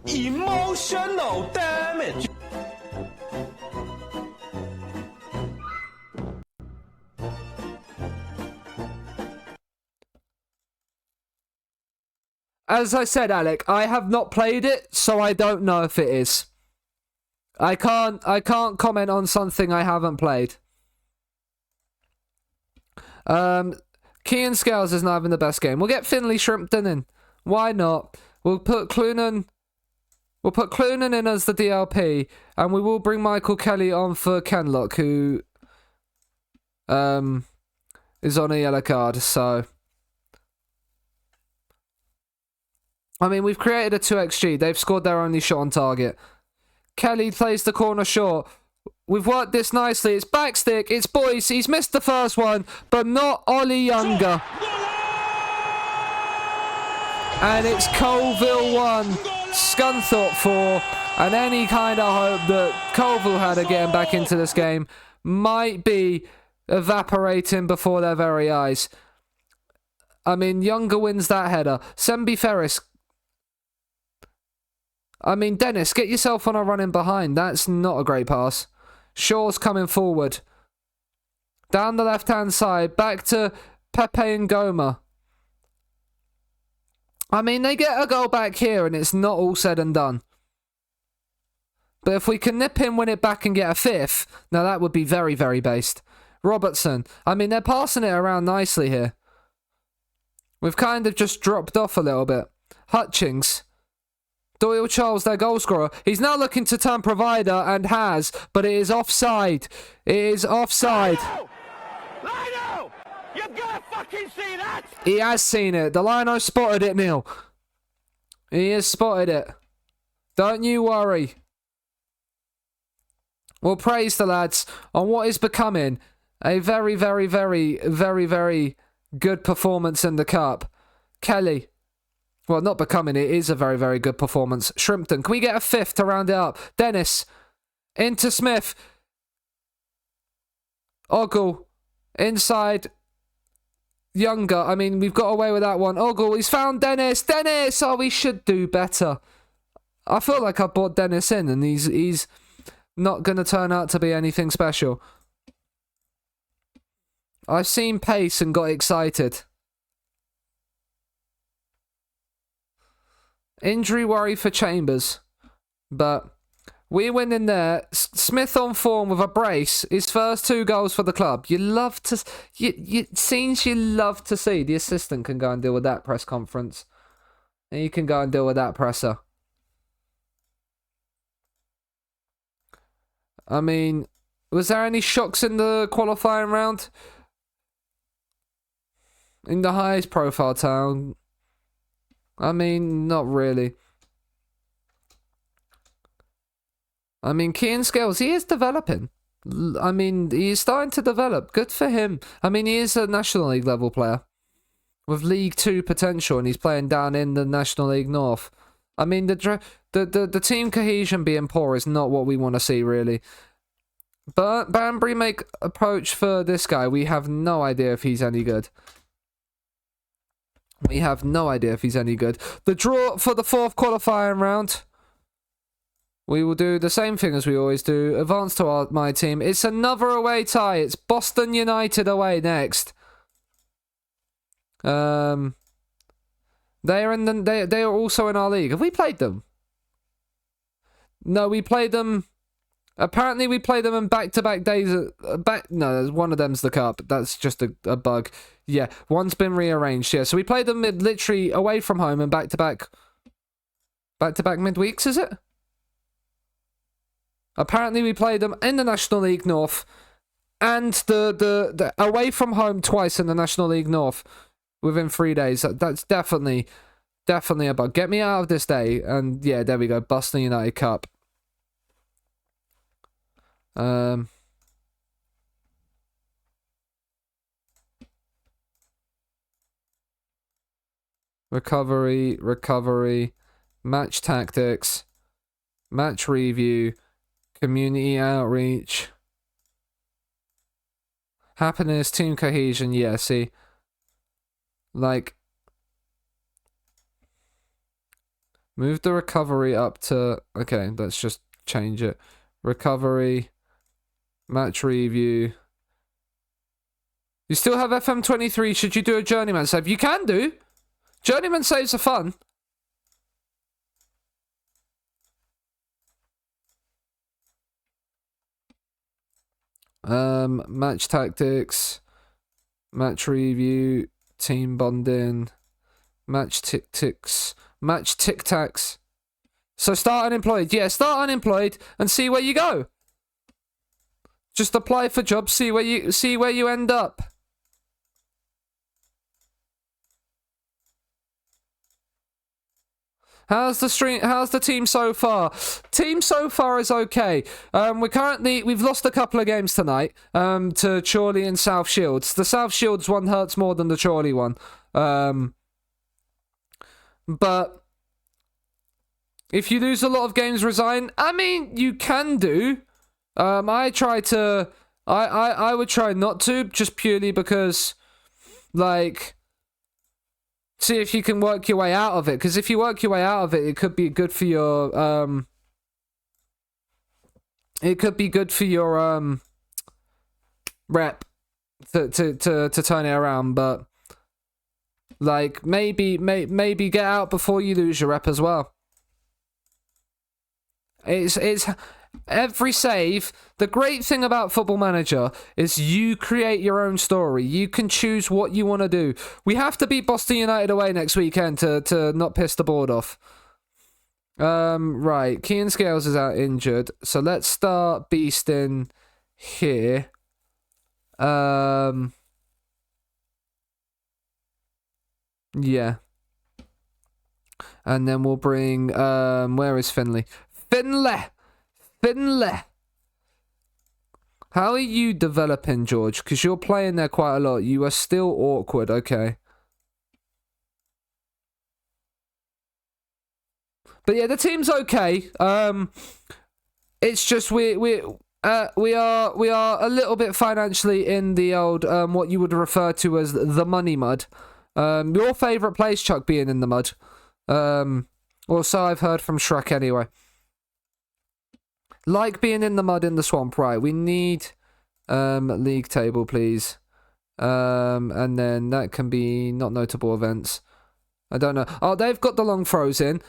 Emotional damage. As I said, Alec, I have not played it, so I don't know if it is. I can't comment on something I haven't played. Kean Scales is not having the best game. We'll get Finlay Shrimpton in. Why not? We'll put Clunan in as the DLP, and we will bring Michael Kelly on for Kenlock, who is on a yellow card, so... I mean, we've created a 2xG. They've scored their only shot on target. Kelly plays the corner short. We've worked this nicely. It's backstick. It's Boyce. He's missed the first one, but not Ollie Younger. And it's Colville 1, Scunthorpe 4, and any kind of hope that Colville had of getting back into this game might be evaporating before their very eyes. I mean, Younger wins that header. Sembi Ferris. I mean, Dennis, get yourself on a run in behind. That's not a great pass. Shaw's coming forward. Down the left-hand side. Back to Pepe and Goma. I mean, they get a goal back here and it's not all said and done. But if we can nip in, win it back and get a 5th, now that would be very, very based. Robertson. I mean, they're passing it around nicely here. We've kind of just dropped off a little bit. Hutchings. Doyle Charles, their goal scorer. He's now looking to turn provider and has, but it is offside. It is offside. Lino! You've got to fucking see that! He has seen it. The Lino spotted it, Neil. He has spotted it. Don't you worry. We'll praise the lads on what is becoming a very, very, very, very, very good performance in the cup. Kelly. Well, not becoming, it is a very, very good performance. Shrimpton, can we get a 5th to round it up? Dennis, into Smith. Ogle, inside. Younger, I mean, we've got away with that one. Ogle, he's found Dennis. Dennis! Oh, we should do better. I feel like I brought Dennis in and he's not going to turn out to be anything special. I've seen pace and got excited. Injury worry for Chambers. But we win in there. Smith on form with a brace. His first 2 goals for the club. You love to... Scenes you love to see. The assistant can go and deal with that press conference. And you can go and deal with that presser. I mean, was there any shocks in the qualifying round? In the highest profile town. I mean, not really. I mean, Kean Scales, he is developing. I mean, he's starting to develop. Good for him. I mean, he is a National League level player with League 2 potential, and he's playing down in the National League North. I mean, the team cohesion being poor is not what we want to see, really. But Banbury make approach for this guy. We have no idea if he's any good. We have no idea if he's any good. The draw for the 4th qualifying round. We will do the same thing as we always do. Advance to my team. It's another away tie. It's Boston United away next. They are they are also in our league. Have we played them? No, we played them. Apparently, we played them in back-to-back days. No, one of them's the cup. That's just a bug. Yeah, one's been rearranged. Yeah, so we played them literally away from home and back-to-back midweeks. Is it? Apparently, we played them in the National League North and the away from home twice in the National League North within 3 days. That's definitely a bug. Get me out of this day. And yeah, there we go. Boston United Cup. Recovery, match tactics, match review, community outreach, happiness, team cohesion. Yeah, see, like, move the recovery up to, okay, let's just change it. Recovery, match review. You still have FM23. Should you do a journeyman save? You can do. Journeyman saves are fun. Match tactics, match review, team bonding, match tic-tacs. So start unemployed. Yeah, start unemployed and see where you go. Just apply for jobs, see where you end up. How's the team so far? Team so far is okay. We've lost a couple of games tonight. To Chorley and South Shields. The South Shields one hurts more than the Chorley one. But if you lose a lot of games, resign. I mean, you can do. I would try not to, just purely because, like, see if you can work your way out of it. Because if you work your way out of it, it could be good for your rep to turn it around. But like, maybe get out before you lose your rep as well. It's every save. The great thing about Football Manager is you create your own story. You can choose what you want to do. We have to beat Boston United away next weekend to not piss the board off. Right. Kean Scales is out injured. So let's start beasting here. Yeah. And then we'll bring, where is Finley? Finley! How are you developing, George? Because you're playing there quite a lot. You are still awkward, okay. But yeah, the team's okay. It's just we are a little bit financially in the old what you would refer to as the money mud. Your favourite place, Chuck, being in the mud. Or so I've heard from Shrek anyway. Like being in the mud in the swamp, right? We need league table, please. And then that can be not notable events. I don't know. Oh, they've got the long throws in.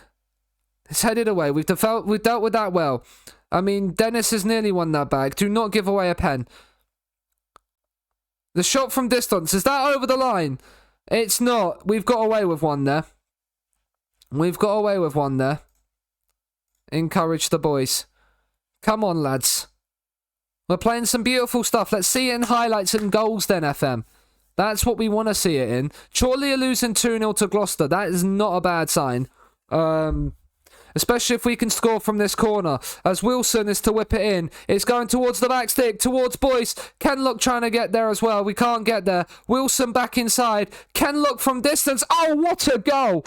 It's headed away. We've dealt with that well. I mean, Dennis has nearly won that bag. Do not give away a pen. The shot from distance, is that over the line? It's not. We've got away with one there. Encourage the boys. Come on, lads. We're playing some beautiful stuff. Let's see it in highlights and goals then, FM. That's what we want to see it in. Chorley are losing 2-0 to Gloucester. That is not a bad sign. Especially if we can score from this corner. As Wilson is to whip it in. It's going towards the back stick, towards Boyce. Kenlock trying to get there as well. We can't get there. Wilson back inside. Kenlock from distance. Oh, what a goal!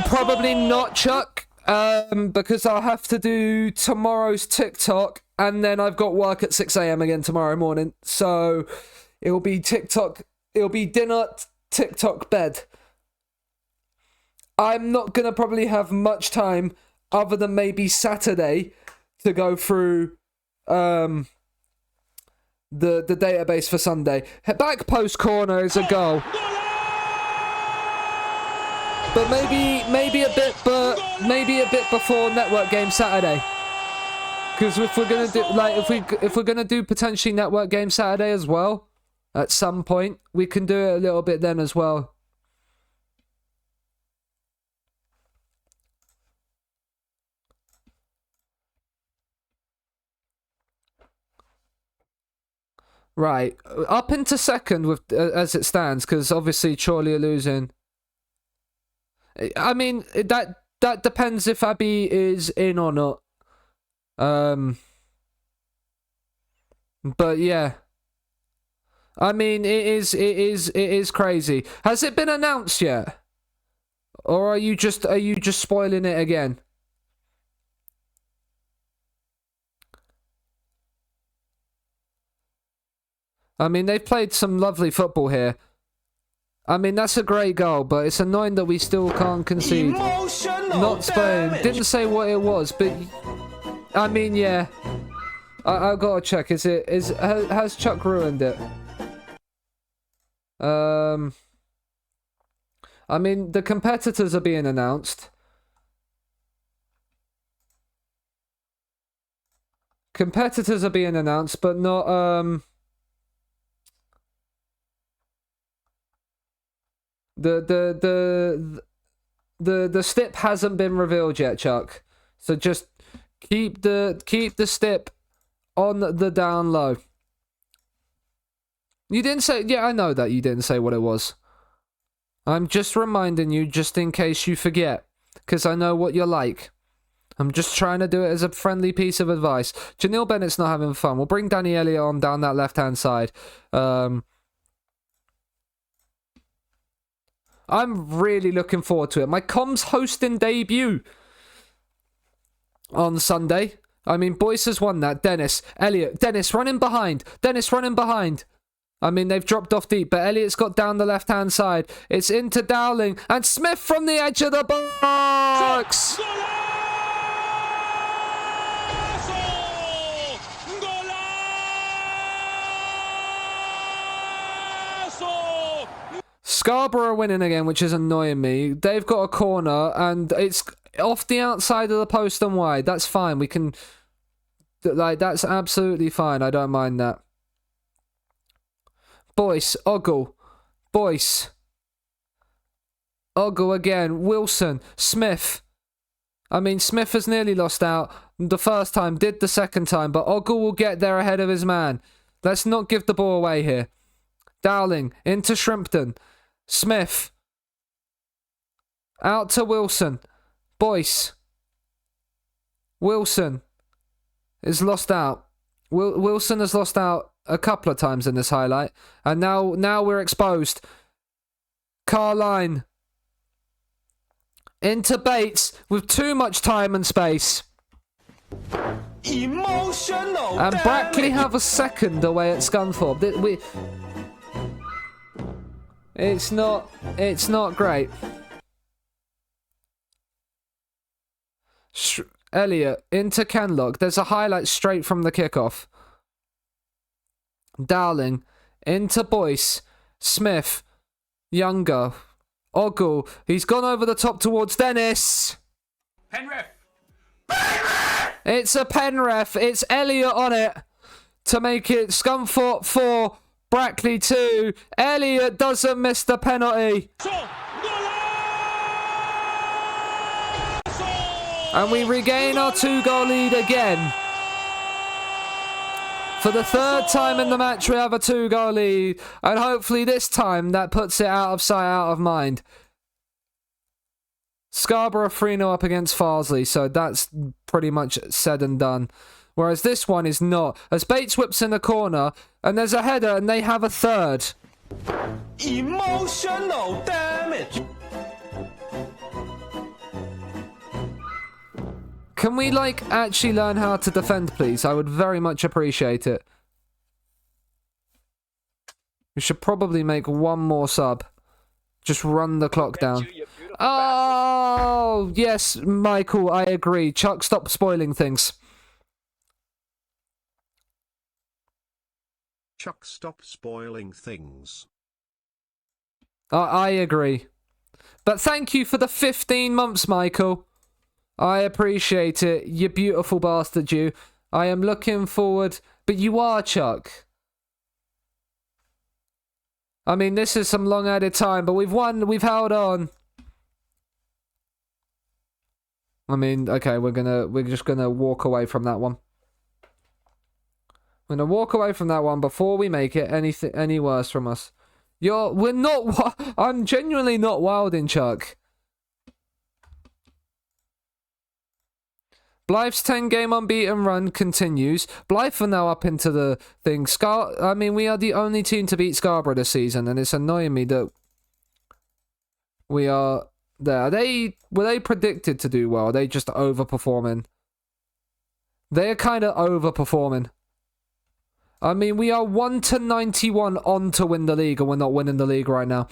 Probably not, Chuck. Because I'll have to do tomorrow's TikTok, and then I've got work at 6 a.m. again tomorrow morning. So it'll be TikTok, it'll be dinner, TikTok, bed. I'm not gonna probably have much time other than maybe Saturday to go through the database for Sunday. Back post corner is a goal. But maybe a bit before network game Saturday. Because if we're gonna do if we're gonna do potentially network game Saturday as well, at some point, we can do it a little bit then as well. Right, up into second with as it stands, because obviously Chorley are losing. I mean, that depends if Abbey is in or not. But yeah. I mean, it is crazy. Has it been announced yet? Or are you just spoiling it again? I mean, they've played some lovely football here. I mean, that's a great goal, but it's annoying that we still can't concede. Not Spain. Didn't say what it was, but I mean, yeah. I've got to check. Has Chuck ruined it? I mean, the competitors are being announced. Competitors are being announced, but not The stip hasn't been revealed yet, Chuck. So just keep the stip on the down low. You didn't say, yeah, I know that you didn't say what it was. I'm just reminding you, just in case you forget, because I know what you're like. I'm just trying to do it as a friendly piece of advice. Janil Bennett's not having fun. We'll bring Danny Elliott on down that left-hand side. I'm really looking forward to it. My comms hosting debut on Sunday. I mean, Boyce has won that. Dennis, Elliott, Dennis running behind. Dennis running behind. I mean, they've dropped off deep, but Elliott's got down the left-hand side. It's into Dowling, and Smith from the edge of the box! Scarborough are winning again, which is annoying me. They've got a corner, and it's off the outside of the post and wide. That's fine. We can... that's absolutely fine. I don't mind that. Boyce, Ogle. Boyce. Ogle again. Wilson. Smith. I mean, Smith has nearly lost out the first time, did the second time, but Ogle will get there ahead of his man. Let's not give the ball away here. Dowling into Shrimpton. Smith. Out to Wilson. Boyce. Wilson is lost out. Wilson has lost out a couple of times in this highlight. And now we're exposed. Carline. Into Bates with too much time and space. Emotional. And Brackley have a second away at Scunthorpe. It's not great. Elliott into Kenlock. There's a highlight straight from the kickoff. Dowling into Boyce. Smith. Younger. Ogle. He's gone over the top towards Dennis. Penrith. It's a pen ref. It's Elliott on it to make it Scunthorpe 4, Brackley 2. Elliott doesn't miss the penalty. And we regain our 2-goal lead again. For the third time in the match, we have a 2-goal lead. And hopefully this time, that puts it out of sight, out of mind. Scarborough 3-0 up against Farsley, so that's pretty much said and done. Whereas this one is not. As Bates whips in the corner, and there's a header, and they have a third. Emotional damage. Can we, like, actually learn how to defend, please? I would very much appreciate it. We should probably make one more sub. Just run the clock down. Oh, yes, Michael, I agree. Chuck, stop spoiling things. Chuck, stop spoiling things. I agree. But thank you for the 15 months, Michael. I appreciate it, you beautiful bastard, you. I am looking forward... But you are, Chuck. I mean, this is some long added time, but we've won, we've held on. I mean, okay, we're just gonna walk away from that one. We're gonna walk away from that one before we make it any worse from us. We're not... I'm genuinely not wilding, Chuck. Blythe's 10-game unbeaten run continues. Blythe are now up into the thing. I mean, we are the only team to beat Scarborough this season, and it's annoying me that we are there. Were they predicted to do well? Are they just overperforming? They're kind of overperforming. I mean, we are 1-91 on to win the league, and we're not winning the league right now.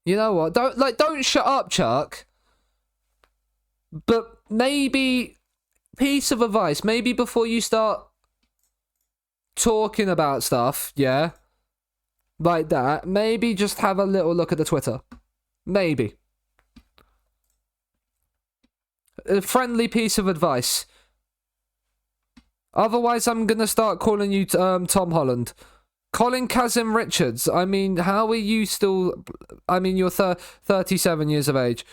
You know what? Don't shut up, Chuck. But maybe, piece of advice, maybe before you start talking about stuff, yeah, like that, maybe just have a little look at the Twitter. Maybe. A friendly piece of advice. Otherwise, I'm going to start calling you Tom Holland. Colin Kazim Richards. I mean, how are you still... I mean, you're 37 years of age.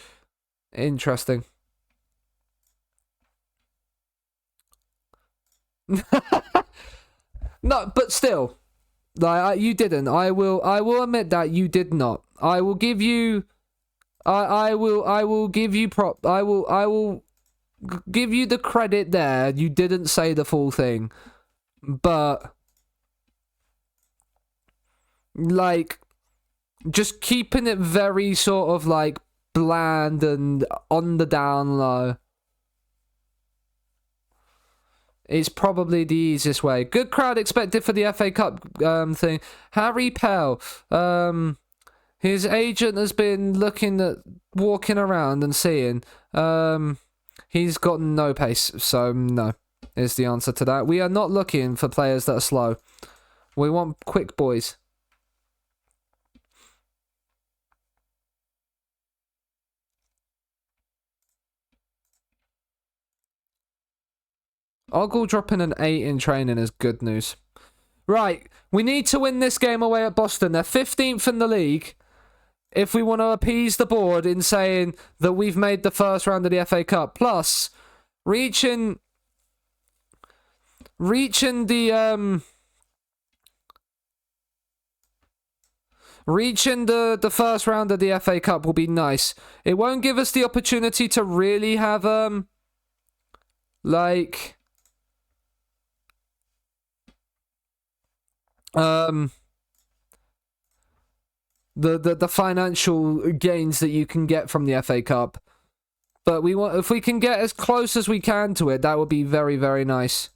Interesting. No, but still, like you didn't. I will admit that you did not. I will give you. I will give you I will give you the credit there. You didn't say the full thing, but like just keeping it very sort of like bland and on the down low. It's probably the easiest way. Good crowd expected for the FA Cup thing. Harry Pell. His agent has been walking around and seeing. He's got no pace, so no is the answer to that. We are not looking for players that are slow. We want quick boys. Ogle dropping an 8 in training is good news. Right, we need to win this game away at Boston. They're 15th in the league. If we want to appease the board in saying that we've made the first round of the FA Cup. Plus, reaching the first round of the FA Cup will be nice. It won't give us the opportunity to really have like the financial gains that you can get from the FA Cup. But if we can get as close as we can to it, that would be very, very nice.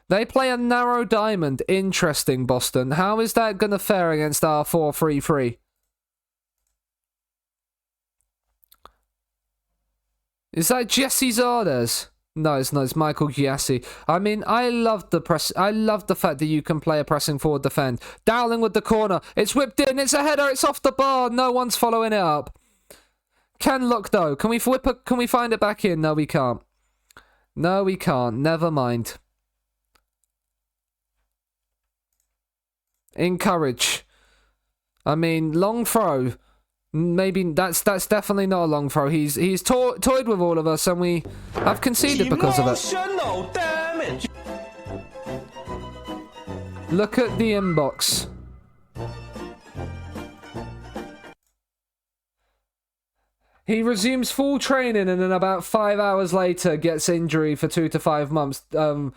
They play a narrow diamond. Interesting, Boston. How is that going to fare against our 4-3-3? Is that Jesse Zardes? No, it's not. It's Michael Giassi. I mean, I love the fact that you can play a pressing forward defend. Dowling with the corner. It's whipped in. It's a header. It's off the bar. No one's following it up. Can look though. Can we find it back in? No, we can't. No, we can't. Never mind. Encourage. I mean, long throw. Maybe that's definitely not a long throw. He's toyed with all of us, and we have conceded because of it. Emotional damage. Look at the inbox. He resumes full training and then about 5 hours later gets injury for 2 to 5 months in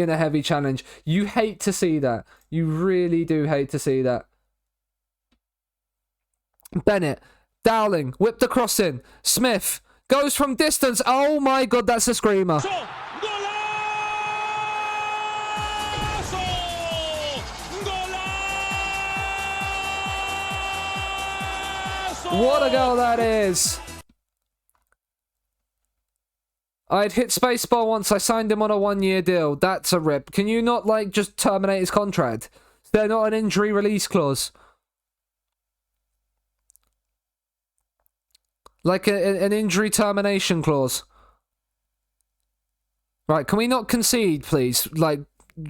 a heavy challenge. You hate to see that. You really do hate to see that. Bennett, Dowling, whipped the cross in. Smith goes from distance. Oh my god, that's a screamer. What a goal that is! I'd hit spacebar once. I signed him on a 1-year deal. That's a rip. Can you not, like, just terminate his contract? Is there not an injury release clause? Like an injury termination clause? Right, can we not concede, please? Like,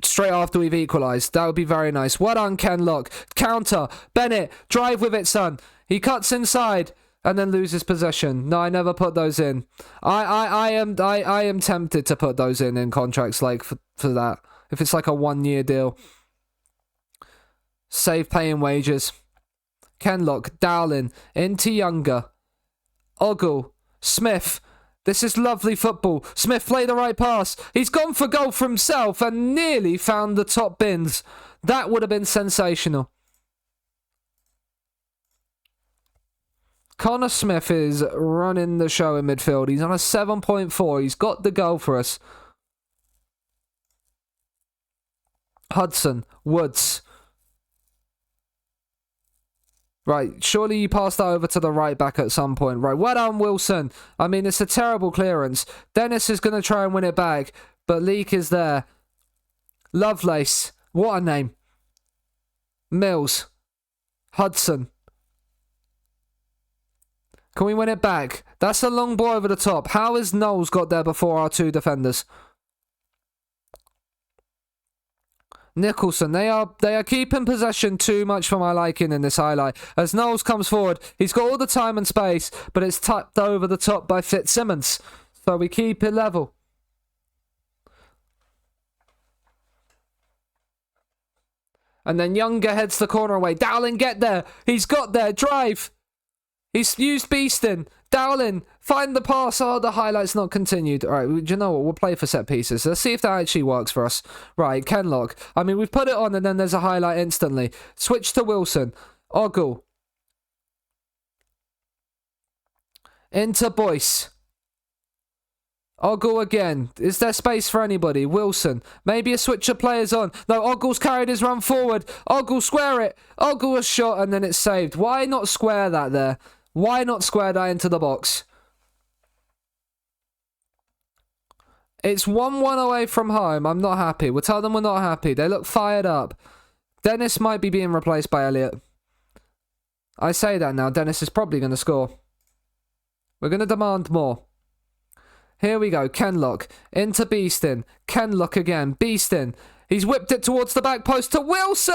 straight after we've equalised. That would be very nice. Well done, Ken Lock. Counter. Bennett, drive with it, son. He cuts inside and then loses possession. No, I never put those in. I am tempted to put those in contracts like for that. If it's like a 1-year deal. Save paying wages. Kenlock, Dowling, into Younger. Ogle, Smith. This is lovely football. Smith played the right pass. He's gone for goal for himself and nearly found the top bins. That would have been sensational. Connor Smith is running the show in midfield. He's on a 7.4. He's got the goal for us. Hudson, Woods. Right, surely you passed that over to the right back at some point. Right, well done, Wilson. I mean, it's a terrible clearance. Dennis is going to try and win it back, but Leak is there. Lovelace. What a name. Mills. Hudson. Can we win it back? That's a long ball over the top. How has Knowles got there before our 2 defenders? Nicholson, they are keeping possession too much for my liking in this highlight. As Knowles comes forward, he's got all the time and space, but it's tapped over the top by Fitzsimmons. So we keep it level. And then Younger heads the corner away. Dowling, get there. He's got there. Drive. He's used Beeston. Dowling, find the pass. Oh, the highlight's not continued. All right, do you know what? We'll play for set pieces. Let's see if that actually works for us. Right, Kenlock. I mean, we've put it on and then there's a highlight instantly. Switch to Wilson. Ogle. Into Boyce. Ogle again. Is there space for anybody? Wilson. Maybe a switch of players on. No, Ogle's carried his run forward. Ogle, square it. Ogle a shot and then it's saved. Why not square that there? Why not square that into the box? It's 1-1 away from home. I'm not happy. We'll tell them we're not happy. They look fired up. Dennis might be being replaced by Elliott. I say that now. Dennis is probably going to score. We're going to demand more. Here we go. Kenlock. Into Beeston. Kenlock again. Beeston. He's whipped it towards the back post to Wilson!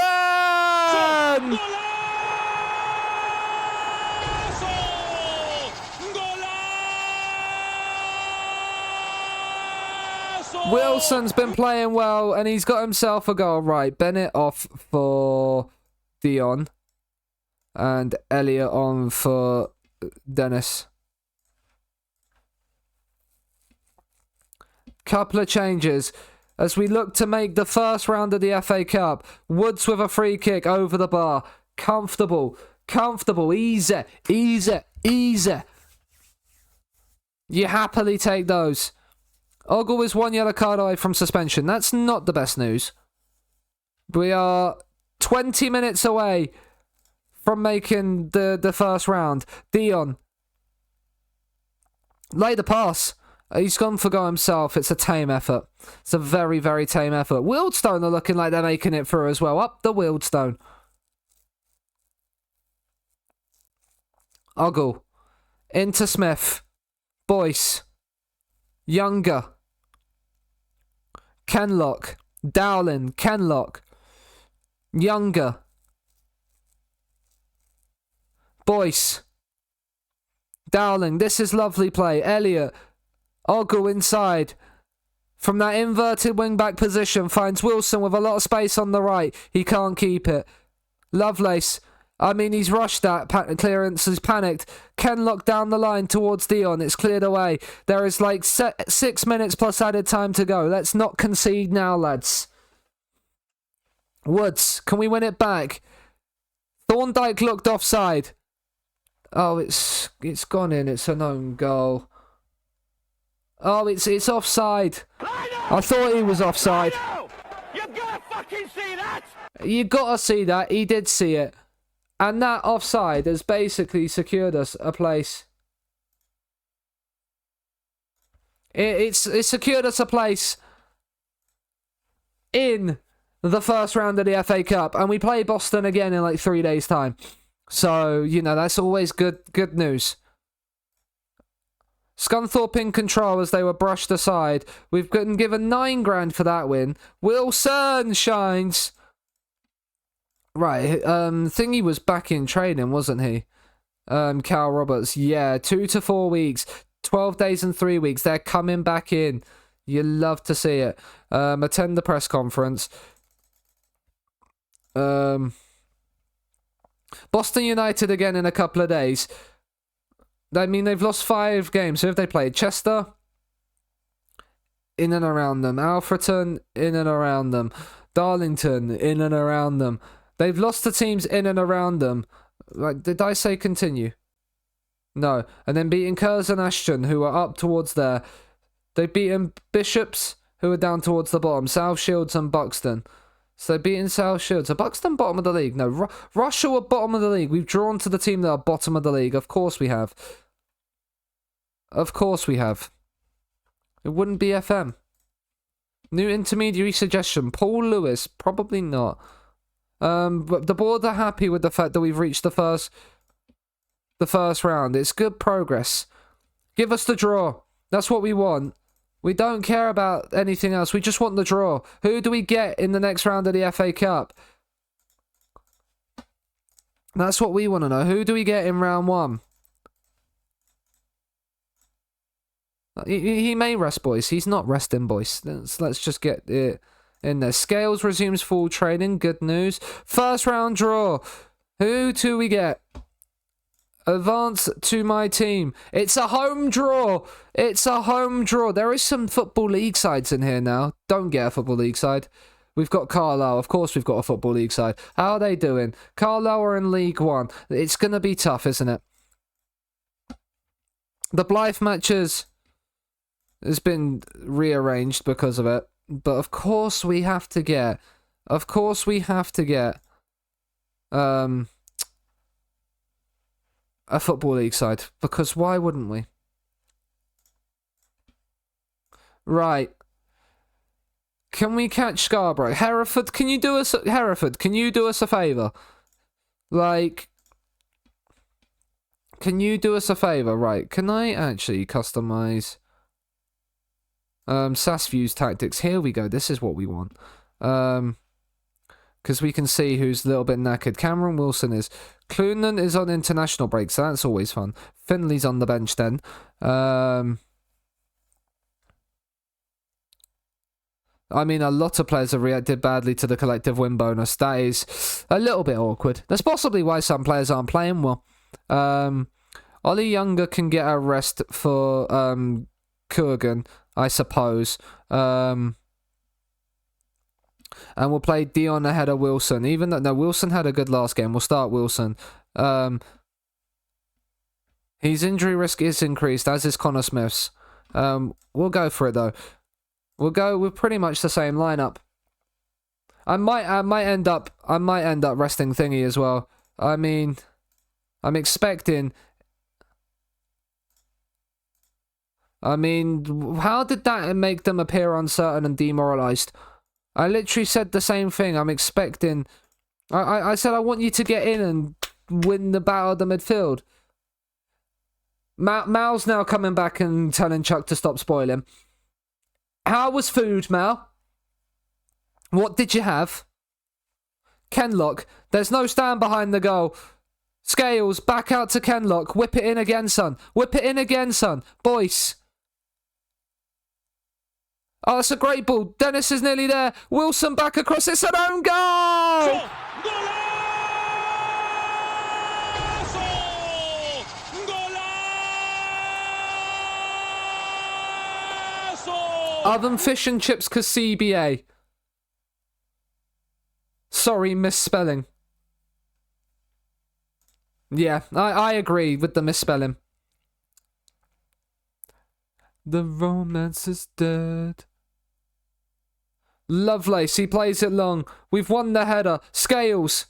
Wilson's been playing well and he's got himself a goal. Right, Bennett off for Dion and Elliott on for Dennis. Couple of changes as we look to make the first round of the FA Cup. Woods with a free kick over the bar. Comfortable, easy. You happily take those. Ogle is 1 yellow card away from suspension. That's not the best news. We are 20 minutes away from making the first round. Dion. Lay the pass. He's gone for goal himself. It's a tame effort. It's a very, very tame effort. Wildstone are looking like they're making it through as well. Up the Wildstone. Ogle. Into Smith. Boyce. Younger. Kenlock. Dowling. Kenlock. Younger. Boyce. Dowling. This is lovely play. Elliott. Ogle inside. From that inverted wing-back position, finds Wilson with a lot of space on the right. He can't keep it. Lovelace. I mean, he's rushed that clearance. He's panicked. Kenlock down the line towards Dion. It's cleared away. There is like 6 minutes plus added time to go. Let's not concede now, lads. Woods. Can we win it back? Thorndyke looked offside. Oh, it's gone in. It's an own goal. Oh, it's offside. I thought he was offside. You gotta fucking see that! You gotta see that. He did see it. And that offside has basically secured us a place. It's secured us a place in the first round of the FA Cup. And we play Boston again in like 3 days' time. So, you know, that's always good news. Scunthorpe in control as they were brushed aside. We've been given £9,000 for that win. Wilson shines. Right, Thingy was back in training, wasn't he? Cal Roberts, yeah, 2 to 4 weeks, 12 days and 3 weeks. They're coming back in. You love to see it. Attend the press conference. Boston United again in a couple of days. I mean, they've lost 5 games. Who have they played? Chester? In and around them. Alfreton? In and around them. Darlington? In and around them. They've lost to teams in and around them. Like, did I say continue? No. And then beating Curzon and Ashton, who are up towards there. They've beaten Bishops, who are down towards the bottom. South Shields and Buxton. So they're beating South Shields. Are Buxton bottom of the league? No. Russell are bottom of the league. We've drawn to the team that are bottom of the league. Of course we have. Of course we have. It wouldn't be FM. New intermediary suggestion. Paul Lewis. Probably not. But the board are happy with the fact that we've reached the first round. It's good progress. Give us the draw. That's what we want. We don't care about anything else. We just want the draw. Who do we get in the next round of the FA Cup? That's what we want to know. Who do we get in round 1? He may rest, boys. He's not resting, boys. Let's just get it in there. Scales resumes full training. Good news. First round draw. Who do we get? Advance to my team. It's a home draw. It's a home draw. There is some Football League sides in here now. Don't get a Football League side. We've got Carlisle. Of course we've got a Football League side. How are they doing? Carlisle are in League 1. It's going to be tough, isn't it? The Blythe matches has been rearranged because of it. But of course we have to get... a Football League side, because why wouldn't we? Right. Can we catch Scarborough? Hereford, can you do us a favour? Like, can you do us a favour? Right, can I actually customise Sassview's tactics? Here we go, this is what we want. Because we can see who's a little bit knackered. Cameron Wilson is. Clunan is on international break, so that's always fun. Finley's on the bench then. I mean, a lot of players have reacted badly to the collective win bonus. That is a little bit awkward. That's possibly why some players aren't playing well. Ollie Younger can get a rest for Kurgan, I suppose. And we'll play Dion ahead of Wilson. Even though, no, Wilson had a good last game. We'll start Wilson. His injury risk is increased, as is Connor Smith's. We'll go for it, though. We'll go with pretty much the same lineup. I might end up resting Thingy as well. I mean, I'm expecting... I mean, how did that make them appear uncertain and demoralised? I literally said the same thing. I'm expecting... I said I want you to get in and win the battle of the midfield. Mal's now coming back and telling Chuck to stop spoiling. How was food, Mal? What did you have? Kenlock. There's no stand behind the goal. Scales, back out to Kenlock. Whip it in again, son. Whip it in again, son. Boyce. Oh, it's a great ball. Dennis is nearly there. Wilson back across. It's an own goal! Oven fish and chips CBA. Sorry, misspelling. Yeah, I agree with the misspelling. The romance is dead. Lovelace, he plays it long. We've won the header. Scales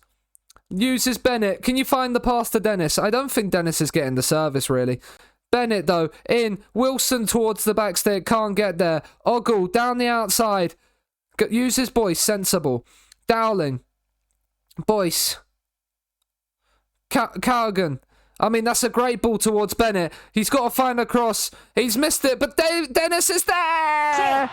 uses Bennett. Can you find the pass to Dennis? I don't think Dennis is getting the service, really. Bennett, though, in. Wilson towards the back stick. Can't get there. Ogle down the outside. Uses Boyce. Sensible. Dowling. Boyce. Carrigan. I mean, that's a great ball towards Bennett. He's got to find a cross. He's missed it, but Dennis is there!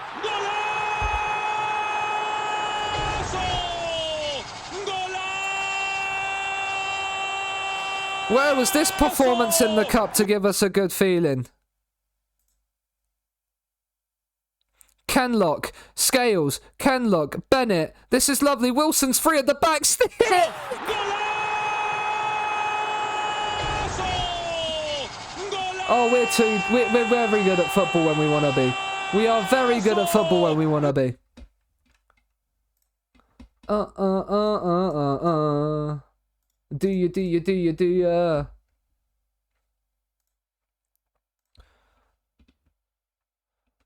Where was this performance in the cup to give us a good feeling? Kenlock, Scales, Kenlock, Bennett. This is lovely. Wilson's free at the back. Stick! Oh, we're very good at football when we want to be. We are very good at football when we want to be. Do you?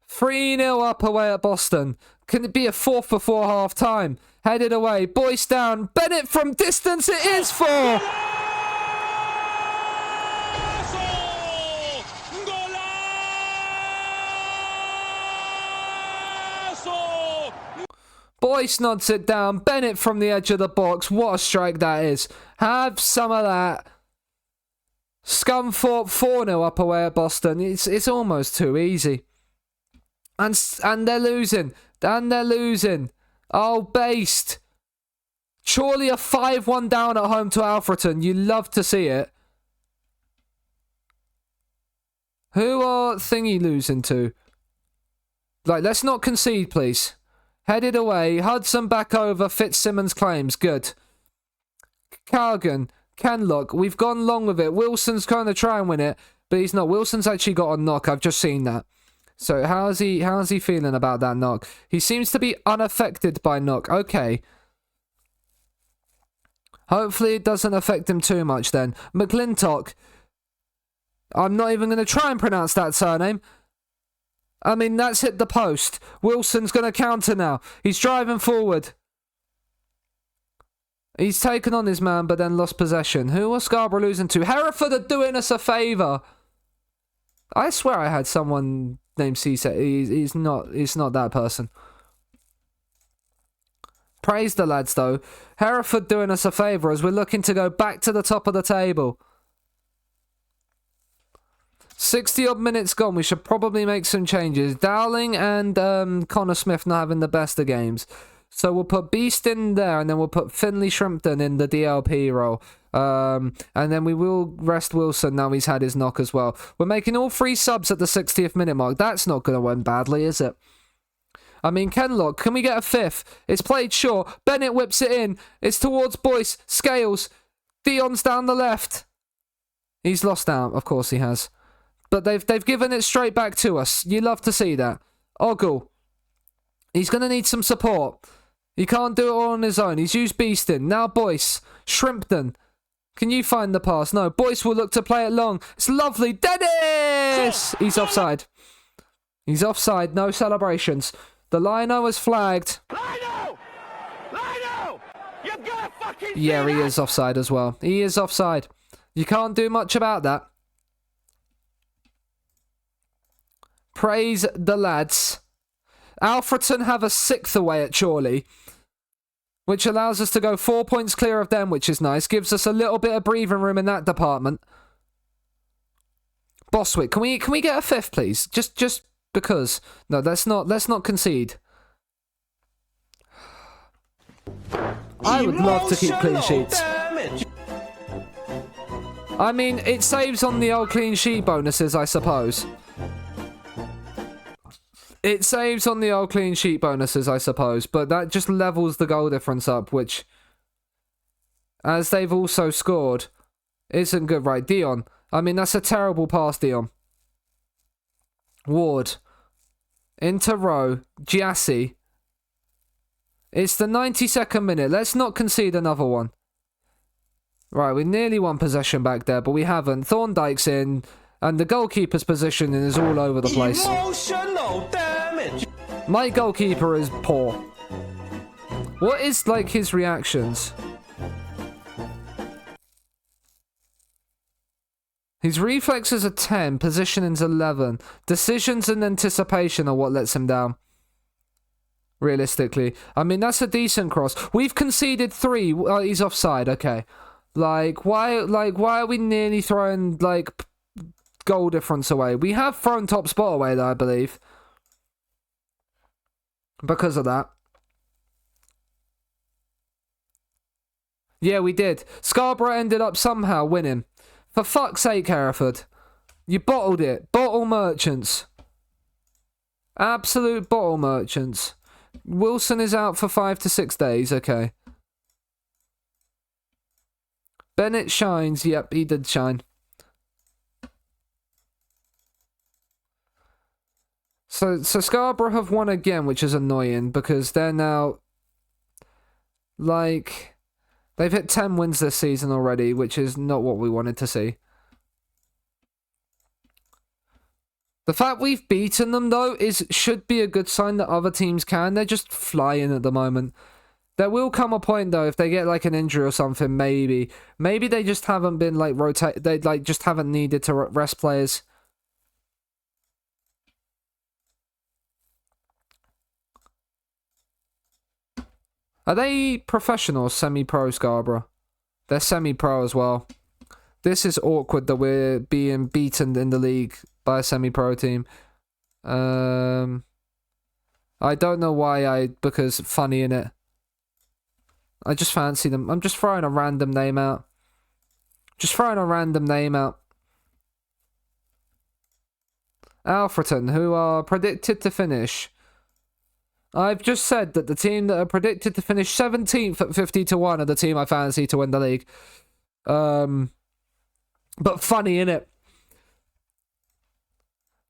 3-0 up away at Boston. Can it be a 4th before half time? Headed away. Boyce down. Bennett from distance. It is 4. Boyce nods it down. Bennett from the edge of the box. What a strike that is. Have some of that. Scunthorpe 4-0 up away at Boston. It's almost too easy. And they're losing. And they're losing. Oh, based. Surely a 5-1 down at home to Alfreton. You love to see it. Who are Thingy losing to? Like, let's not concede, please. Headed away. Hudson back over. Fitzsimmons claims. Good. Cargan. Kenlock. We've gone long with it. Wilson's going to try and win it, but he's not. Wilson's actually got a knock. I've just seen that. So how's he feeling about that knock? He seems to be unaffected by knock. Okay. Hopefully it doesn't affect him too much then. McClintock. I'm not even going to try and pronounce that surname. I mean, that's hit the post. Wilson's going to counter now. He's driving forward. He's taken on his man, but then lost possession. Who was Scarborough losing to? Hereford are doing us a favour. I swear I had someone named Cisse. He's not that person. Praise the lads, though. Hereford doing us a favour as we're looking to go back to the top of the table. 60-odd minutes gone. We should probably make some changes. Dowling and Connor Smith not having the best of games. So we'll put Beast in there, and then we'll put Finley Shrimpton in the DLP role. And then we will rest Wilson now he's had his knock as well. We're making all 3 subs at the 60th minute mark. That's not going to end badly, is it? I mean, Kenlock, can we get a 5th? It's played short. Bennett whips it in. It's towards Boyce. Scales. Dion's down the left. He's lost out. Of course he has. But they've given it straight back to us. You love to see that. Ogle. He's going to need some support. He can't do it all on his own. He's used Beeston. Now Boyce. Shrimpton. Can you find the pass? No. Boyce will look to play it long. It's lovely. Dennis! He's offside. He's offside. No celebrations. The lino has flagged. Lino! Lino! You've got to fucking Yeah, he is offside as well. He is offside. You can't do much about that. Praise the lads. Alfreton have a 6th away at Chorley, which allows us to go 4 points clear of them, which is nice. Gives us a little bit of breathing room in that department. Boswick, can we get a 5th, please? Just because. No, let's not concede. I would love to keep clean sheets. I mean, it saves on the old clean sheet bonuses, I suppose. It saves on the old clean sheet bonuses, I suppose, but that just levels the goal difference up, which, as they've also scored, isn't good. Right, Dion. I mean, that's a terrible pass, Dion. Ward. Into Rowe. Giassi. It's the 92nd minute. Let's not concede another one. Right, we nearly won possession back there, but we haven't. Thorndyke's in, and the goalkeeper's position is all over the place. Emotional damage. My goalkeeper is poor. What is, like, his reactions? His reflexes are 10, positioning's 11. Decisions and anticipation are what lets him down. Realistically. I mean, that's a decent cross. We've conceded 3. He's offside, okay. Why are we nearly throwing, goal difference away? We have thrown top spot away, though, I believe. Because of that. Yeah, we did. Scarborough ended up somehow winning. For fuck's sake, Hereford. You bottled it. Bottle merchants. Absolute bottle merchants. Wilson is out for 5 to 6 days, okay. Bennett shines. Yep, he did shine. So Scarborough have won again, which is annoying, because they're now, they've hit 10 wins this season already, which is not what we wanted to see. The fact we've beaten them, though, should be a good sign that other teams can. They're just flying at the moment. There will come a point, though, if they get, an injury or something, maybe. Maybe they just haven't been, they, just haven't needed to rest players. Are they professional or semi-pro, Scarborough? They're semi-pro as well. This is awkward that we're being beaten in the league by a semi-pro team. I don't know why because funny in it. I just fancy them. I'm just throwing a random name out. Alfreton, who are predicted to finish. I've just said that the team that are predicted to finish 17th at 50 to 1 are the team I fancy to win the league. But funny, innit?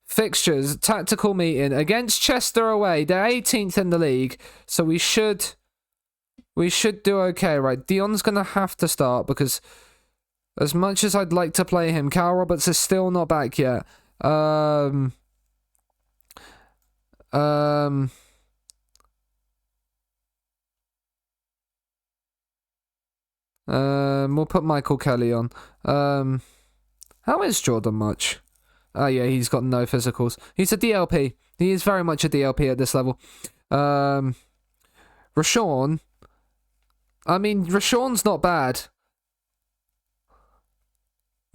Fixtures, tactical meeting against Chester away. They're 18th in the league, so we should do okay, right? Dion's gonna have to start because as much as I'd like to play him, Cal Roberts is still not back yet. We'll put Michael Kelly on. How is Jordan Much? Oh yeah, he's got no physicals. He's a DLP. He is very much a DLP at this level. Rashawn. I mean, Rashawn's not bad.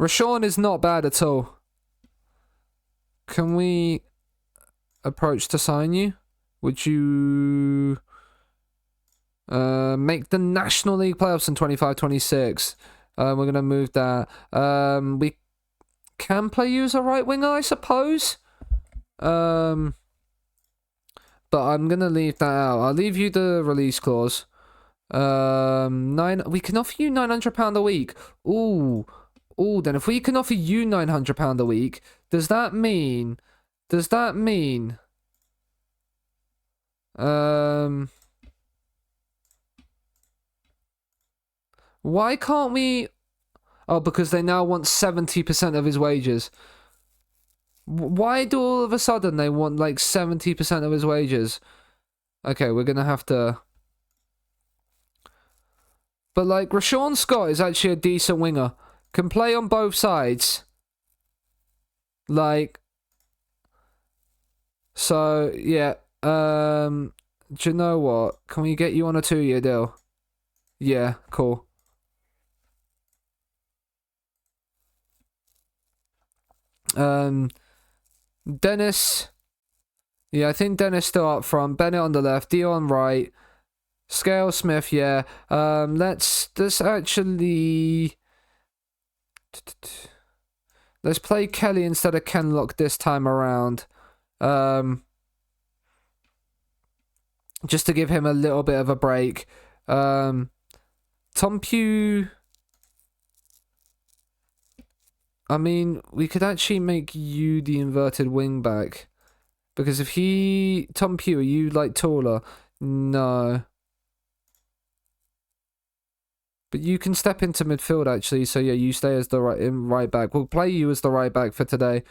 Rashawn is not bad at all. Can we approach to sign you? Would you make the National League playoffs in 25-26? We're going to move that. We can play you as a right winger, I suppose. But I'm going to leave that out. I'll leave you the release clause. We can offer you £900 a week. Ooh, then if we can offer you £900 a week, does that mean why can't we? Oh, because they now want 70% of his wages. Why do all of a sudden they want 70% of his wages? Okay, we're gonna have to. But Rashawn Scott is actually a decent winger. Can play on both sides. So yeah. Do you know what? Can we get you on a 2-year deal? Yeah, cool. Dennis. Yeah, I think Dennis still up front. Bennett on the left. Dion right. Scale Smith, yeah. Let's actually... Let's play Kelly instead of Kenlock this time around. Just to give him a little bit of a break. Tom Pugh... I mean, we could actually make you the inverted wing back. Because if he... Tom Pugh, are you, like, taller? No. But you can step into midfield, actually. So, yeah, you stay as the right back. We'll play you as the right back for today.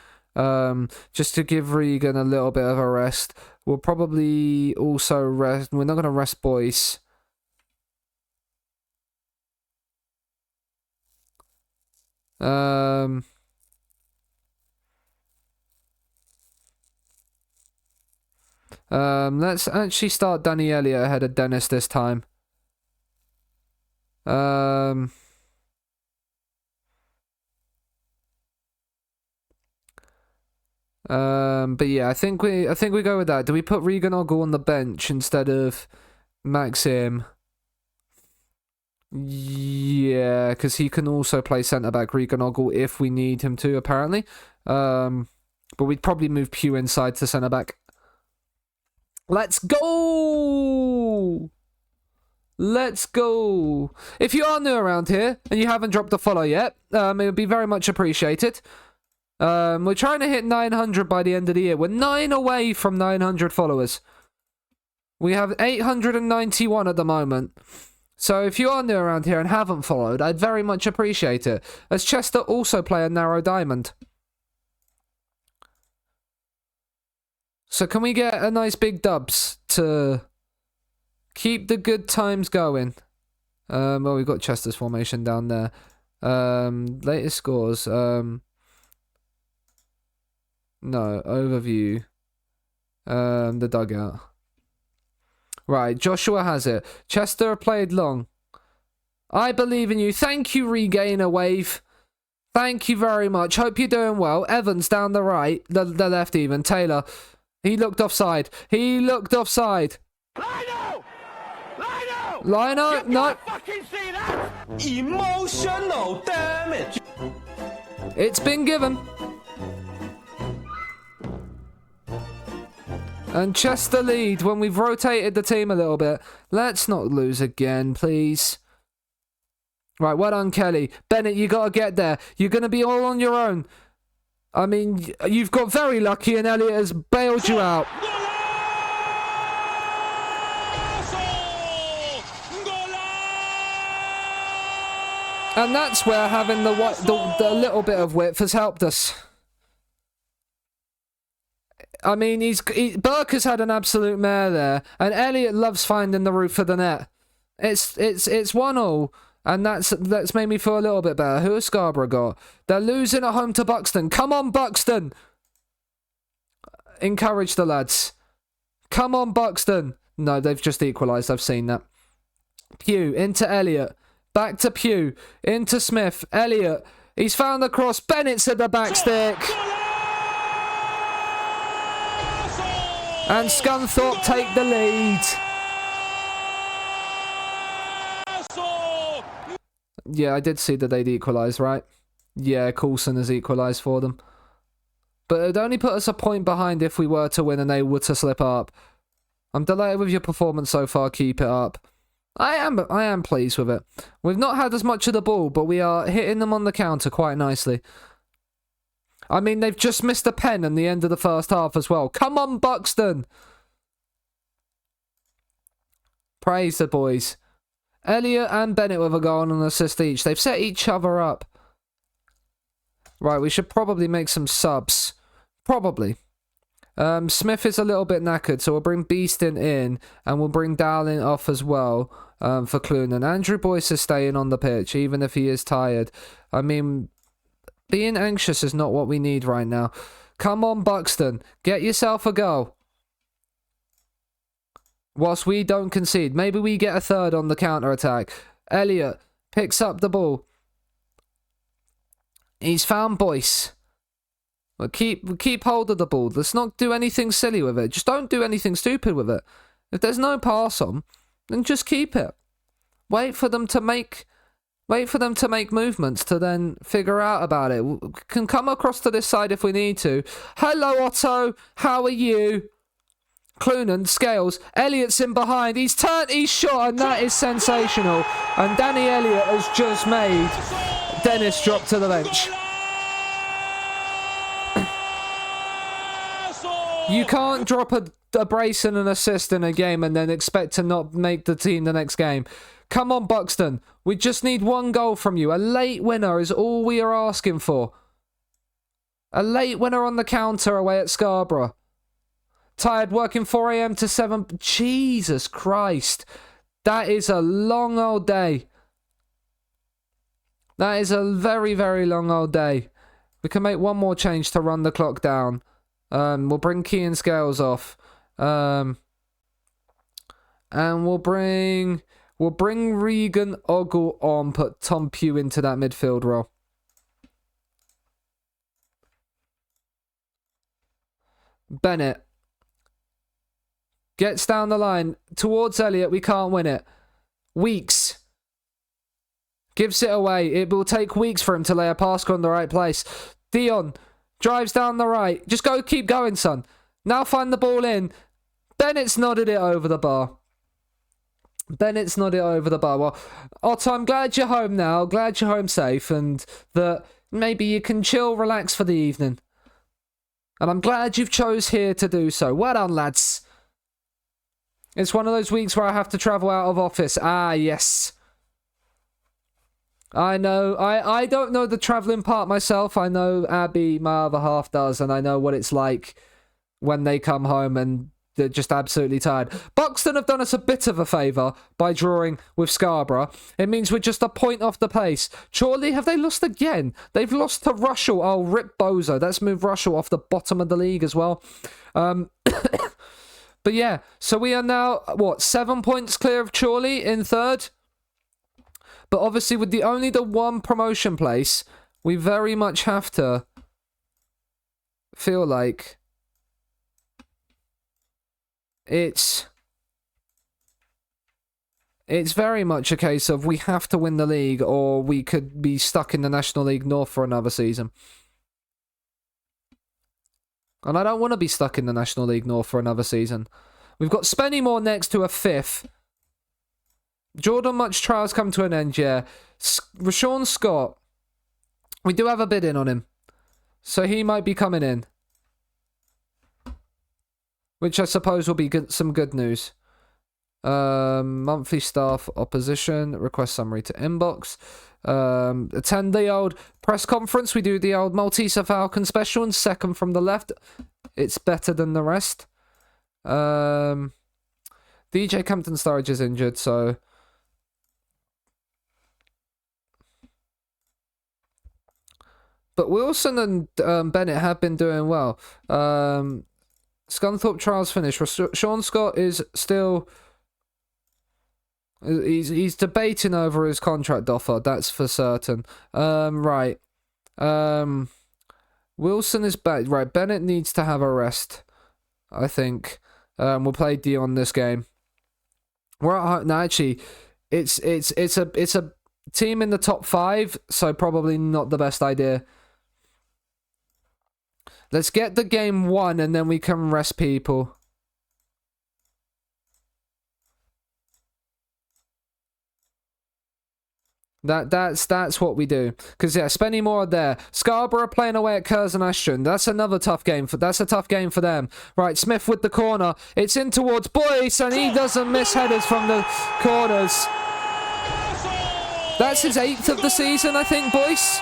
Just to give Regan a little bit of a rest. We'll probably also rest... We're not going to rest Boyce. Let's actually start Danny Elliott ahead of Dennis this time. But yeah, I think we go with that. Do we put Regan Ogle on the bench instead of Maxim? Yeah, because he can also play centre back, Regan Ogle, if we need him to, apparently. But we'd probably move Pugh inside to centre back. Let's go! Let's go! If you are new around here and you haven't dropped a follow yet, it would be very much appreciated. We're trying to hit 900 by the end of the year. We're 9 away from 900 followers. We have 891 at the moment. So if you are new around here and haven't followed, I'd very much appreciate it. As Chester also play a narrow diamond. So can we get a nice big dubs to keep the good times going? Well, we've got Chester's formation down there. Latest scores. No, overview. The dugout. Right, Joshua has it. Chester played long. I believe in you. Thank you, Regainer Wave. Thank you very much. Hope you're doing well. Evans down the right. The left even. Taylor. He looked offside. He looked offside. Lino! Lino! Lino? No. Fucking see that? Emotional damage. It's been given. And Chester lead when we've rotated the team a little bit. Let's not lose again, please. Right, well done, Kelly. Bennett, you got to get there. You're going to be all on your own. I mean, you've got very lucky and Elliot has bailed you out. And that's where having the little bit of width has helped us. I mean, Burke has had an absolute mare there, and Elliot loves finding the roof of the net. It's 1-0, and that's made me feel a little bit better. Who has Scarborough got? They're losing at home to Buxton. Come on, Buxton! Encourage the lads. Come on, Buxton! No, they've just equalised. I've seen that. Pugh into Elliot. Back to Pugh. Into Smith. Elliot. He's found the cross. Bennett's at the back stick. And Scunthorpe take the lead. Yeah, I did see that they'd equalised, right? Yeah, Coulson has equalised for them. But it'd only put us a point behind if we were to win and they were to slip up. I'm delighted with your performance so far. Keep it up. I am pleased with it. We've not had as much of the ball, but we are hitting them on the counter quite nicely. I mean, they've just missed a pen in the end of the first half as well. Come on, Buxton! Praise the boys. Elliot and Bennett with a goal and an assist each. They've set each other up. Right, we should probably make some subs. Probably. Smith is a little bit knackered, so we'll bring Beeston in, and we'll bring Dowling off as well for Clunan. Andrew Boyce is staying on the pitch, even if he is tired. I mean, being anxious is not what we need right now. Come on, Buxton. Get yourself a goal. Whilst we don't concede. Maybe we get a third on the counter-attack. Elliot picks up the ball. He's found Boyce. We'll keep hold of the ball. Let's not do anything silly with it. Just don't do anything stupid with it. If there's no pass on, then just keep it. Wait for them to make movements to then figure out about it. We can come across to this side if we need to. Hello, Otto. How are you? Clunan, Scales, Elliott's in behind. He's turned, he's shot, and that is sensational. And Danny Elliott has just made Dennis drop to the bench. You can't drop a brace and an assist in a game and then expect to not make the team the next game. Come on, Buxton. We just need one goal from you. A late winner is all we are asking for. A late winner on the counter away at Scarborough. Tired, working 4 a.m. to 7. Jesus Christ. That is a long old day. That is a very, very long old day. We can make one more change to run the clock down. We'll bring Kean Scales off. And we'll bring Regan Ogle on, put Tom Pugh into that midfield role. Bennett gets down the line towards Elliott. We can't win it. Weeks gives it away. It will take weeks for him to lay a pass on the right place. Dion drives down the right. Just keep going, son. Now find the ball in. Bennett's nodded it over the bar. Well, Otto, I'm glad you're home now. Glad you're home safe and that maybe you can chill, relax for the evening. And I'm glad you've chose here to do so. Well done, lads. It's one of those weeks where I have to travel out of office. Ah, yes. I know. I don't know the travelling part myself. I know Abby, my other half, does. And I know what it's like when they come home and they're just absolutely tired. Buxton have done us a bit of a favour by drawing with Scarborough. It means we're just a point off the pace. Chorley, have they lost again? They've lost to Russell. Oh, rip Bozo. That's moved Russell off the bottom of the league as well. But yeah, so we are now, 7 points clear of Chorley in third? But obviously with the one promotion place, we very much have to feel like it's very much a case of we have to win the league or we could be stuck in the National League North for another season. And I don't want to be stuck in the National League North for another season. We've got Spennymoor next to a 5th. Jordan Much trials come to an end, yeah. Rashawn Scott, we do have a bid in on him. So he might be coming in. Which I suppose will be some good news. Monthly staff opposition. Request summary to inbox. Attend the old press conference. We do the old Malteser Falcon special and second from the left. It's better than the rest. DJ Campton Sturridge is injured, so but Wilson and Bennett have been doing well. Scunthorpe trials finished. Sean Scott is still he's debating over his contract offer, that's for certain. Right. Wilson is back. Right, Bennett needs to have a rest, I think. We'll play Dion this game. We're at home. No, actually, it's a team in the top 5, so probably not the best idea. Let's get the game won and then we can rest people. That's what we do. Because yeah, Spennymoor are there. Scarborough playing away at Curzon Ashton. That's another tough game for them. Right, Smith with the corner. It's in towards Boyce and he doesn't miss headers from the corners. That's his 8th of the season, I think, Boyce.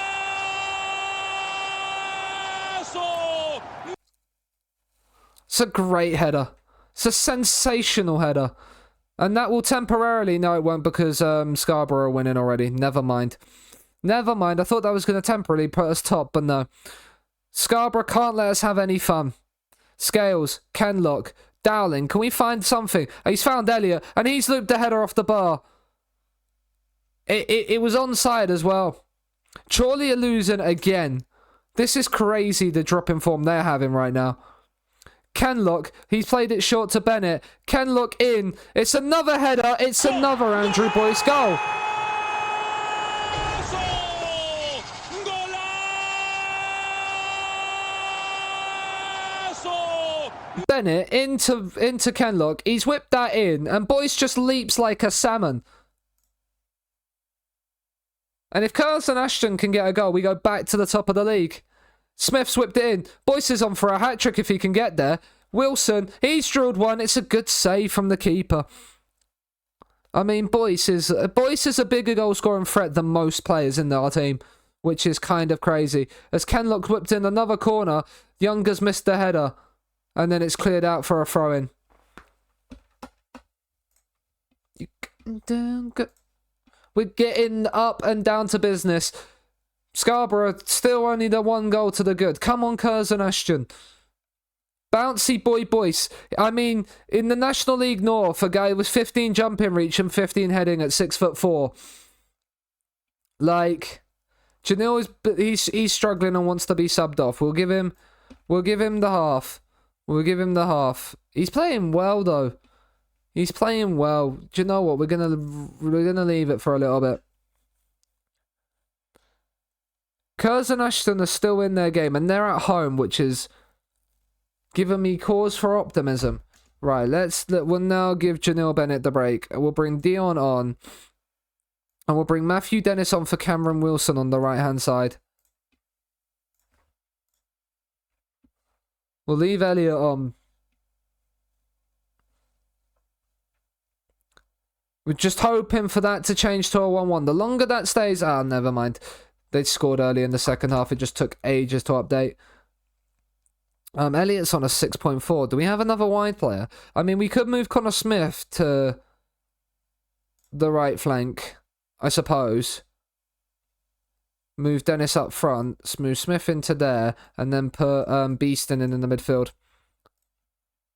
It's a great header. It's a sensational header. And that will temporarily... No, it won't because Scarborough are winning already. Never mind. Never mind. I thought that was going to temporarily put us top, but no. Scarborough can't let us have any fun. Scales, Kenlock, Dowling. Can we find something? He's found Elliott, and he's looped the header off the bar. It was onside as well. Chorley are losing again. This is crazy, the drop in form they're having right now. Kenlock, he's played it short to Bennett. Kenlock in. It's another header. It's another Andrew Boyce goal. Bennett into Kenlock. He's whipped that in, and Boyce just leaps like a salmon. And if Curzon Ashton can get a goal, we go back to the top of the league. Smith's whipped it in. Boyce is on for a hat-trick if he can get there. Wilson, he's drilled one. It's a good save from the keeper. I mean, Boyce is a bigger goal-scoring threat than most players in our team, which is kind of crazy. As Kenlock whipped in another corner, Younger's missed the header, and then it's cleared out for a throw-in. We're getting up and down to business. Scarborough still only the one goal to the good. Come on, Curzon Ashton. Bouncy boy Boyce. I mean, in the National League North, a guy with 15 jumping reach and 15 heading at 6'4". Like, Janil he's struggling and wants to be subbed off. We'll give him the half. We'll give him the half. He's playing well though. He's playing well. Do you know what? We're gonna leave it for a little bit. Curzon Ashton are still in their game, and they're at home, which is giving me cause for optimism. Right, we'll now give Janil Bennett the break. We'll bring Dion on, and we'll bring Matthew Dennis on for Cameron Wilson on the right hand side. We'll leave Elliot on. We're just hoping for that to change to a 1-1. The longer that stays... never mind. They scored early in the second half. It just took ages to update. Elliott's on a 6.4. Do we have another wide player? I mean, we could move Connor Smith to the right flank, I suppose. Move Dennis up front. Move Smith into there. And then put Beeston in the midfield.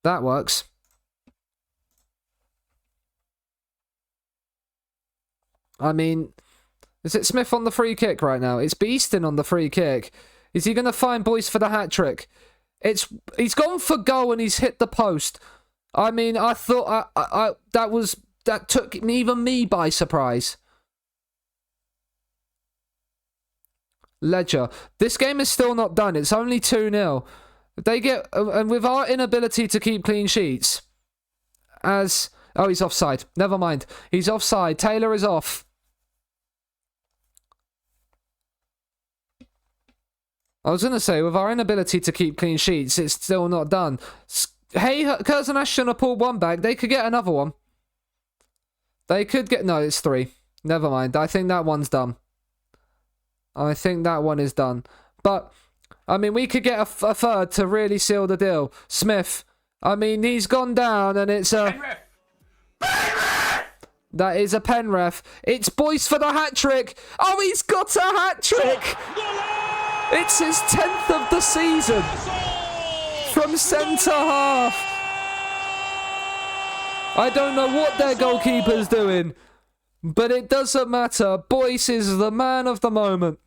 That works. I mean, is it Smith on the free kick right now? It's Beeston on the free kick. Is he going to find Boyce for the hat-trick? He's gone for goal and he's hit the post. I mean, I thought that took even me by surprise. Ledger. This game is still not done. It's only 2-0. They get, and with our inability to keep clean sheets, as... Oh, he's offside. Never mind. He's offside. Taylor is off. I was going to say, with our inability to keep clean sheets, it's still not done. Hey, Curzon Ashton have pulled one back. They could get another one. They could get... No, it's 3. Never mind. I think that one's done. I think that one is done. But, I mean, we could get a third to really seal the deal. Smith. I mean, he's gone down and it's a... That is a pen ref. It's Boyce for the hat-trick. Oh, he's got a hat-trick. It's his 10th of the season. From centre-half. I don't know what their goalkeeper's doing, but it doesn't matter. Boyce is the man of the moment.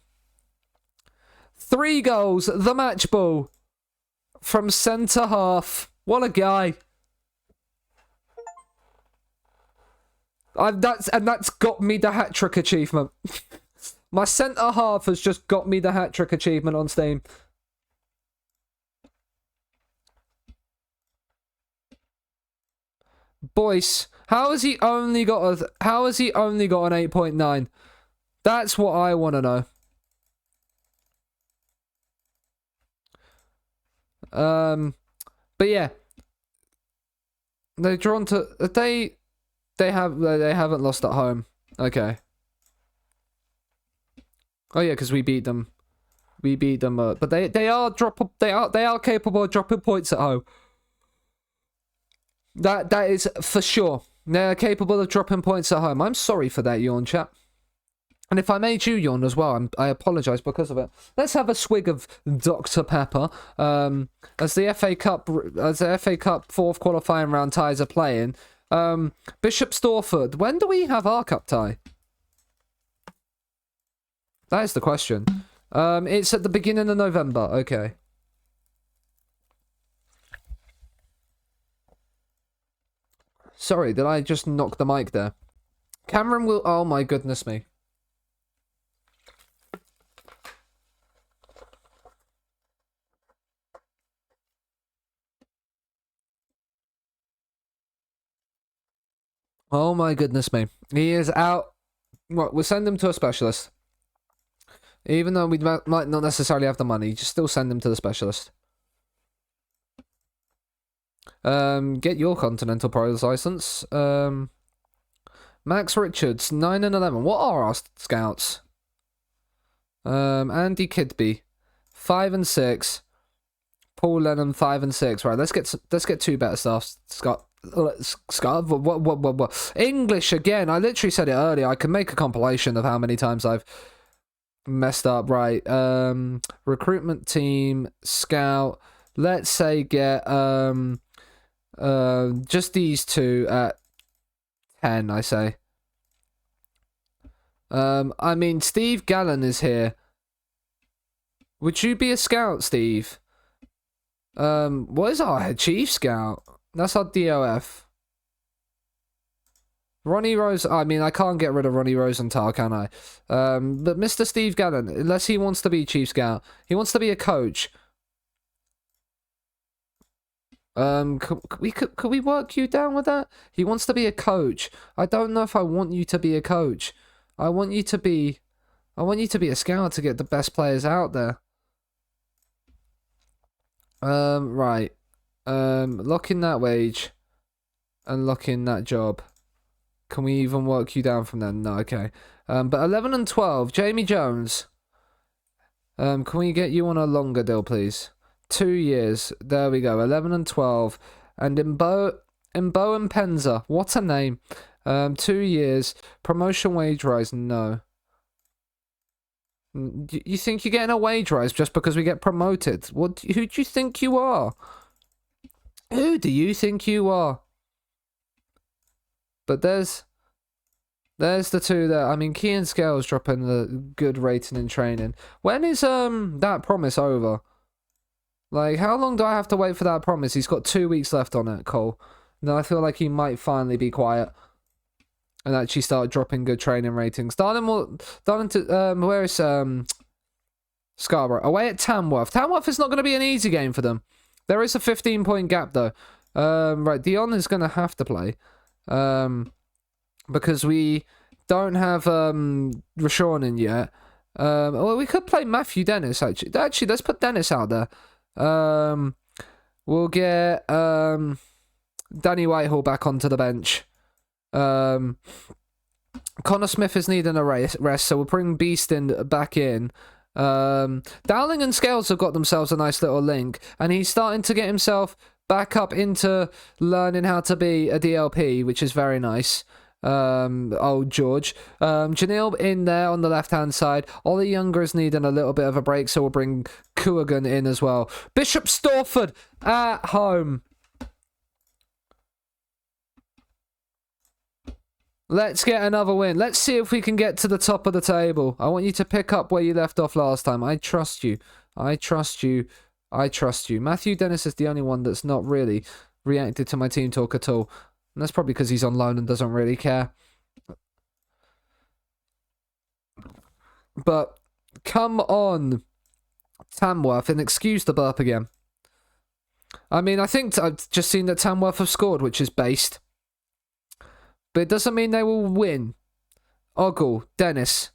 3 goals, the match ball. From centre-half. What a guy. That's got me the hat-trick achievement. My centre-half has just got me the hat-trick achievement on Steam. Boyce, how has he only got an 8.9? That's what I want to know. But yeah. They're drawn to... They haven't lost at home. Okay. Oh yeah, because we beat them. We beat them, but they are capable of dropping points at home. That is for sure. They are capable of dropping points at home. I'm sorry for that yawn, chat. And if I made you yawn as well, I apologise because of it. Let's have a swig of Dr Pepper. As the FA Cup fourth qualifying round ties are playing. Bishop Stortford. When do we have our cup tie? That is the question. It's at the beginning of November. Okay. Sorry, did I just knock the mic there? Cameron will... Oh my goodness me. Oh my goodness me. He is out. Well, we'll send him to a specialist. Even though we might not necessarily have the money, just still send him to the specialist. Get your Continental Pro's license. Max Richards, 9 and 11. What are our scouts? Andy Kidby, 5 and 6. Paul Lennon, 5 and 6. Right, let's get two better staff. Scott, what? English again. I literally said it earlier. I can make a compilation of how many times I've messed up. Right. Recruitment team, scout. Let's say get just these two at 10, I say. I mean, Steve Gallen is here. Would you be a scout, Steve? What is our head chief scout? That's our DOF. Ronnie Rose. I mean, I can't get rid of Ronnie Rosenthal, can I? But Mr. Steve Gallen, unless he wants to be chief scout, he wants to be a coach. Could we work you down with that? He wants to be a coach. I don't know if I want you to be a coach. I want you to be a scout to get the best players out there. Right. Lock in that wage and lock in that job. Can we even work you down from then? No, okay. But 11 and 12, Jamie Jones. Can we get you on a longer deal, please? 2 years. There we go. 11 and 12. And Imbo and Penza. What a name. 2 years. Promotion wage rise. No. You think you're getting a wage rise just because we get promoted? Who do you think you are? Who do you think you are? But there's the two there. I mean, Kean Scales dropping the good rating in training. When is that promise over? Like, how long do I have to wait for that promise? He's got 2 weeks left on it, Cole. No, I feel like he might finally be quiet and actually start dropping good training ratings. Where is Scarborough? Away at Tamworth. Tamworth is not going to be an easy game for them. There is a 15-point gap, though. Right, Dion is going to have to play. Because we don't have Rashawn in yet. Well, we could play Matthew Dennis, actually. Actually, let's put Dennis out there. We'll get Danny Whitehall back onto the bench. Connor Smith is needing a rest, so we'll bring Beeston back in. Dowling and Scales have got themselves a nice little link, and he's starting to get himself back up into learning how to be a DLP, which is very nice. Old George. Janelle in there on the left-hand side. Ollie Younger is needing a little bit of a break, so we'll bring Coogan in as well. Bishop Stortford at home. Let's get another win. Let's see if we can get to the top of the table. I want you to pick up where you left off last time. I trust you. I trust you. I trust you. Matthew Dennis is the only one that's not really reacted to my team talk at all. And that's probably because he's on loan and doesn't really care. But come on, Tamworth, and excuse the burp again. I mean, I think I've just seen that Tamworth have scored, which is based. But it doesn't mean they will win. Ogle, Dennis,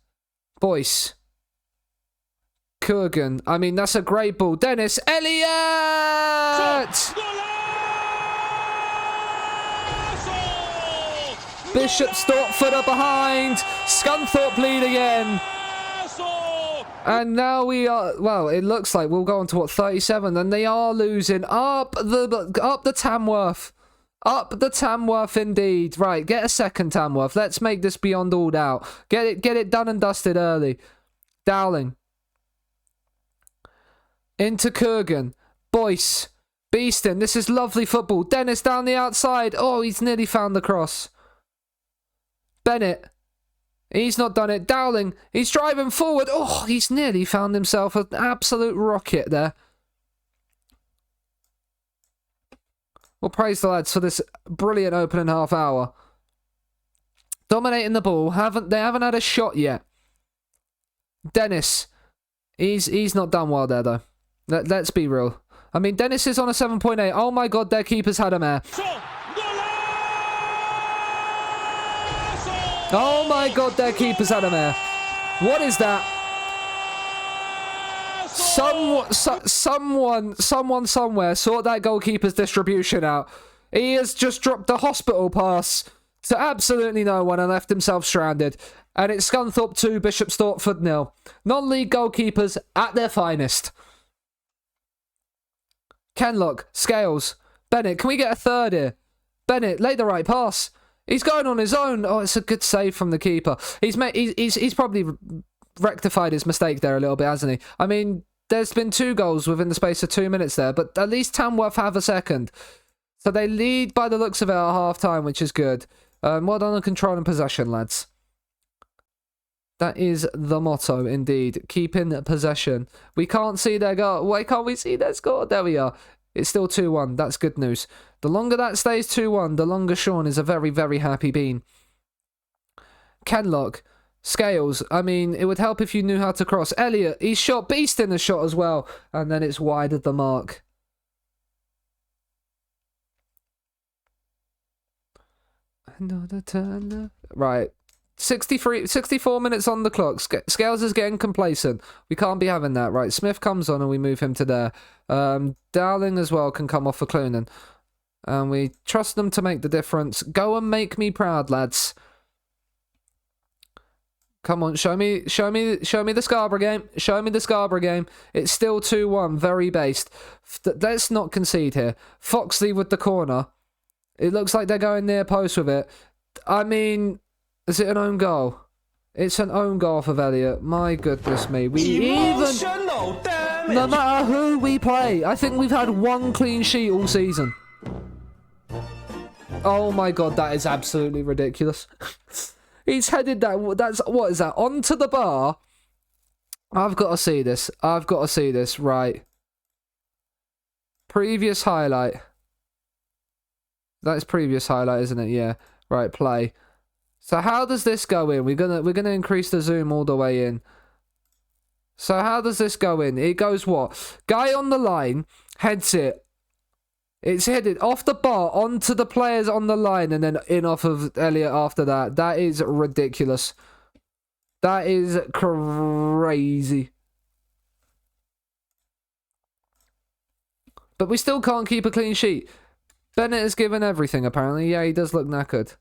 Boyce, Kurgan. I mean, that's a great ball. Dennis, Elliott! Bishop Stortford are behind. Scunthorpe lead again. And now we are, well, it looks like we'll go on to, what, 37? And they are losing. Up the Tamworth. Up the Tamworth indeed. Right, get a second, Tamworth. Let's make this beyond all doubt. Get it done and dusted early. Dowling. Into Kurgan. Boyce. Beeston. This is lovely football. Dennis down the outside. Oh, he's nearly found the cross. Bennett. He's not done it. Dowling. He's driving forward. Oh, he's nearly found himself an absolute rocket there. Well, praise the lads for this brilliant opening half hour. Dominating the ball. They haven't had a shot yet. Dennis, he's not done well there though. Let's be real. I mean, Dennis is on a 7.8. Oh my god, their keeper's had a mare. Oh my god, their keeper's had a mare. What is that? Someone somewhere sort that goalkeeper's distribution out. He has just dropped a hospital pass to absolutely no one and left himself stranded. And it's Scunthorpe 2, Bishop Stortford 0. Non-league goalkeepers at their finest. Kenlock, Scales, Bennett, can we get a third here? Bennett, lay the right pass. He's going on his own. Oh, it's a good save from the keeper. He's probably rectified his mistake there a little bit, hasn't he? I mean, there's been 2 goals within the space of 2 minutes there, but at least Tamworth have a second. So they lead by the looks of it at half-time, which is good. Well done on control and possession, lads. That is the motto, indeed. Keeping possession. We can't see their goal. Why can't we see their score? There we are. It's still 2-1. That's good news. The longer that stays 2-1, the longer Sean is a very, very happy bean. Kenlock. Scales. I mean, it would help if you knew how to cross. Elliot. He's shot. Beast in the shot as well. And then it's wide of the mark. Another turn. Right. 64 minutes on the clock. Scales is getting complacent. We can't be having that. Right, Smith comes on and we move him to there. Dowling as well can come off for Clunan. And we trust them to make the difference. Go and make me proud, lads. Come on, show me the Scarborough game. Show me the Scarborough game. It's still 2-1, very based. Let's not concede here. Foxley with the corner. It looks like they're going near post with it. I mean, is it an own goal? It's an own goal for Elliot. My goodness me. No matter who we play, I think we've had 1 clean sheet all season. Oh my god, that is absolutely ridiculous. He's headed that. What is that? Onto the bar. I've got to see this. Right. Previous highlight. That's previous highlight, isn't it? Yeah. Right, play. So how does this go in? We're gonna increase the zoom all the way in. So how does this go in? It goes what? Guy on the line heads it. It's headed off the bar onto the players on the line and then in off of Elliot after that. That is ridiculous. That is crazy. But we still can't keep a clean sheet. Bennett has given everything apparently. Yeah, he does look knackered.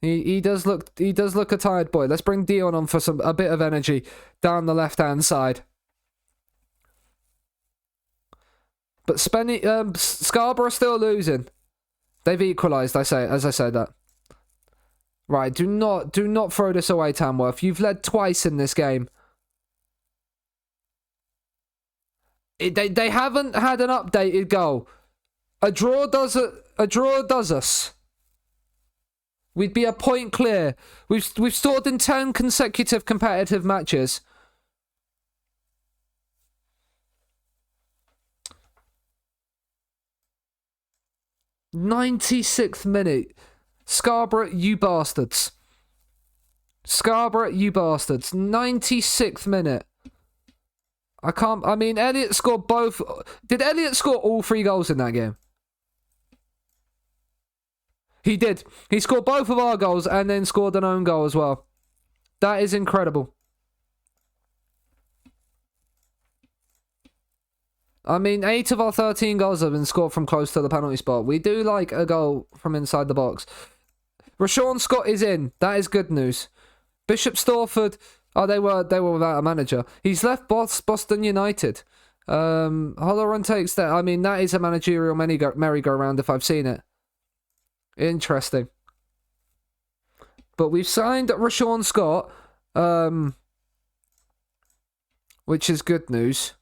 He does look a tired boy. Let's bring Dion on for a bit of energy down the left-hand side. But Scarborough still losing. They've equalised, as I say that. Right, do not throw this away, Tamworth. You've led twice in this game. They haven't had an updated goal. A draw does us. We'd be a point clear. We've scored in 10 consecutive competitive matches. '96th minute. Scarborough, you bastards. 96th minute. I mean, Elliot scored both. Did Elliot score all 3 goals in that game? He did. He scored both of our goals and then scored an own goal as well. That is incredible. I mean, 8 of our 13 goals have been scored from close to the penalty spot. We do like a goal from inside the box. Rashawn Scott is in. That is good news. Bishop Stortford. Oh, they were without a manager. He's left Boston United. Holloran takes that. I mean, that is a managerial merry-go-round if I've seen it. Interesting. But we've signed Rashawn Scott, which is good news.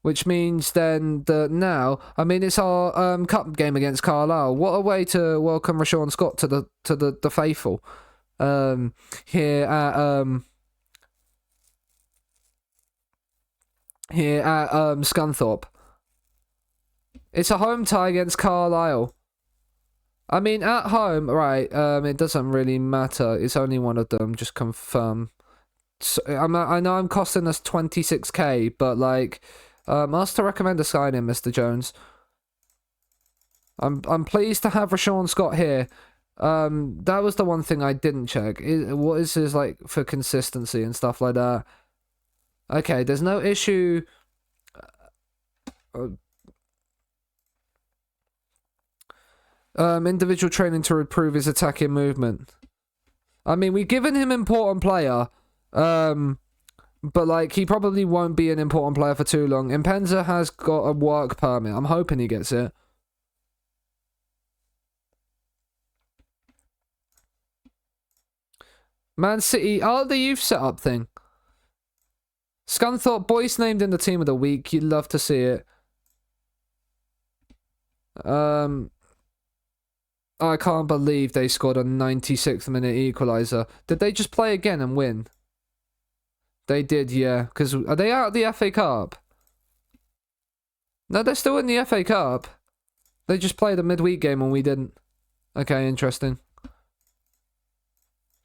Which means then that now, I mean, it's our cup game against Carlisle. What a way to welcome Rashawn Scott to the faithful here at Scunthorpe. It's a home tie against Carlisle. I mean, at home, right, it doesn't really matter. It's only one of them, just confirm. So, I know I'm costing us 26k, but, like, ask to recommend a signing, Mr. Jones. I'm pleased to have Rashawn Scott here. That was the one thing I didn't check. What is his, like, for consistency and stuff like that? Okay, there's no issue. Individual training to improve his attacking movement. I mean, we've given him important player. But, like, he probably won't be an important player for too long. Impenza has got a work permit. I'm hoping he gets it. Man City, the youth setup thing. Scunthorpe, boys named in the team of the week. You'd love to see it. I can't believe they scored a 96th minute equaliser. Did they just play again and win? They did, yeah. Because are they out of the FA Cup? No, they're still in the FA Cup. They just played a midweek game and we didn't. Okay, interesting.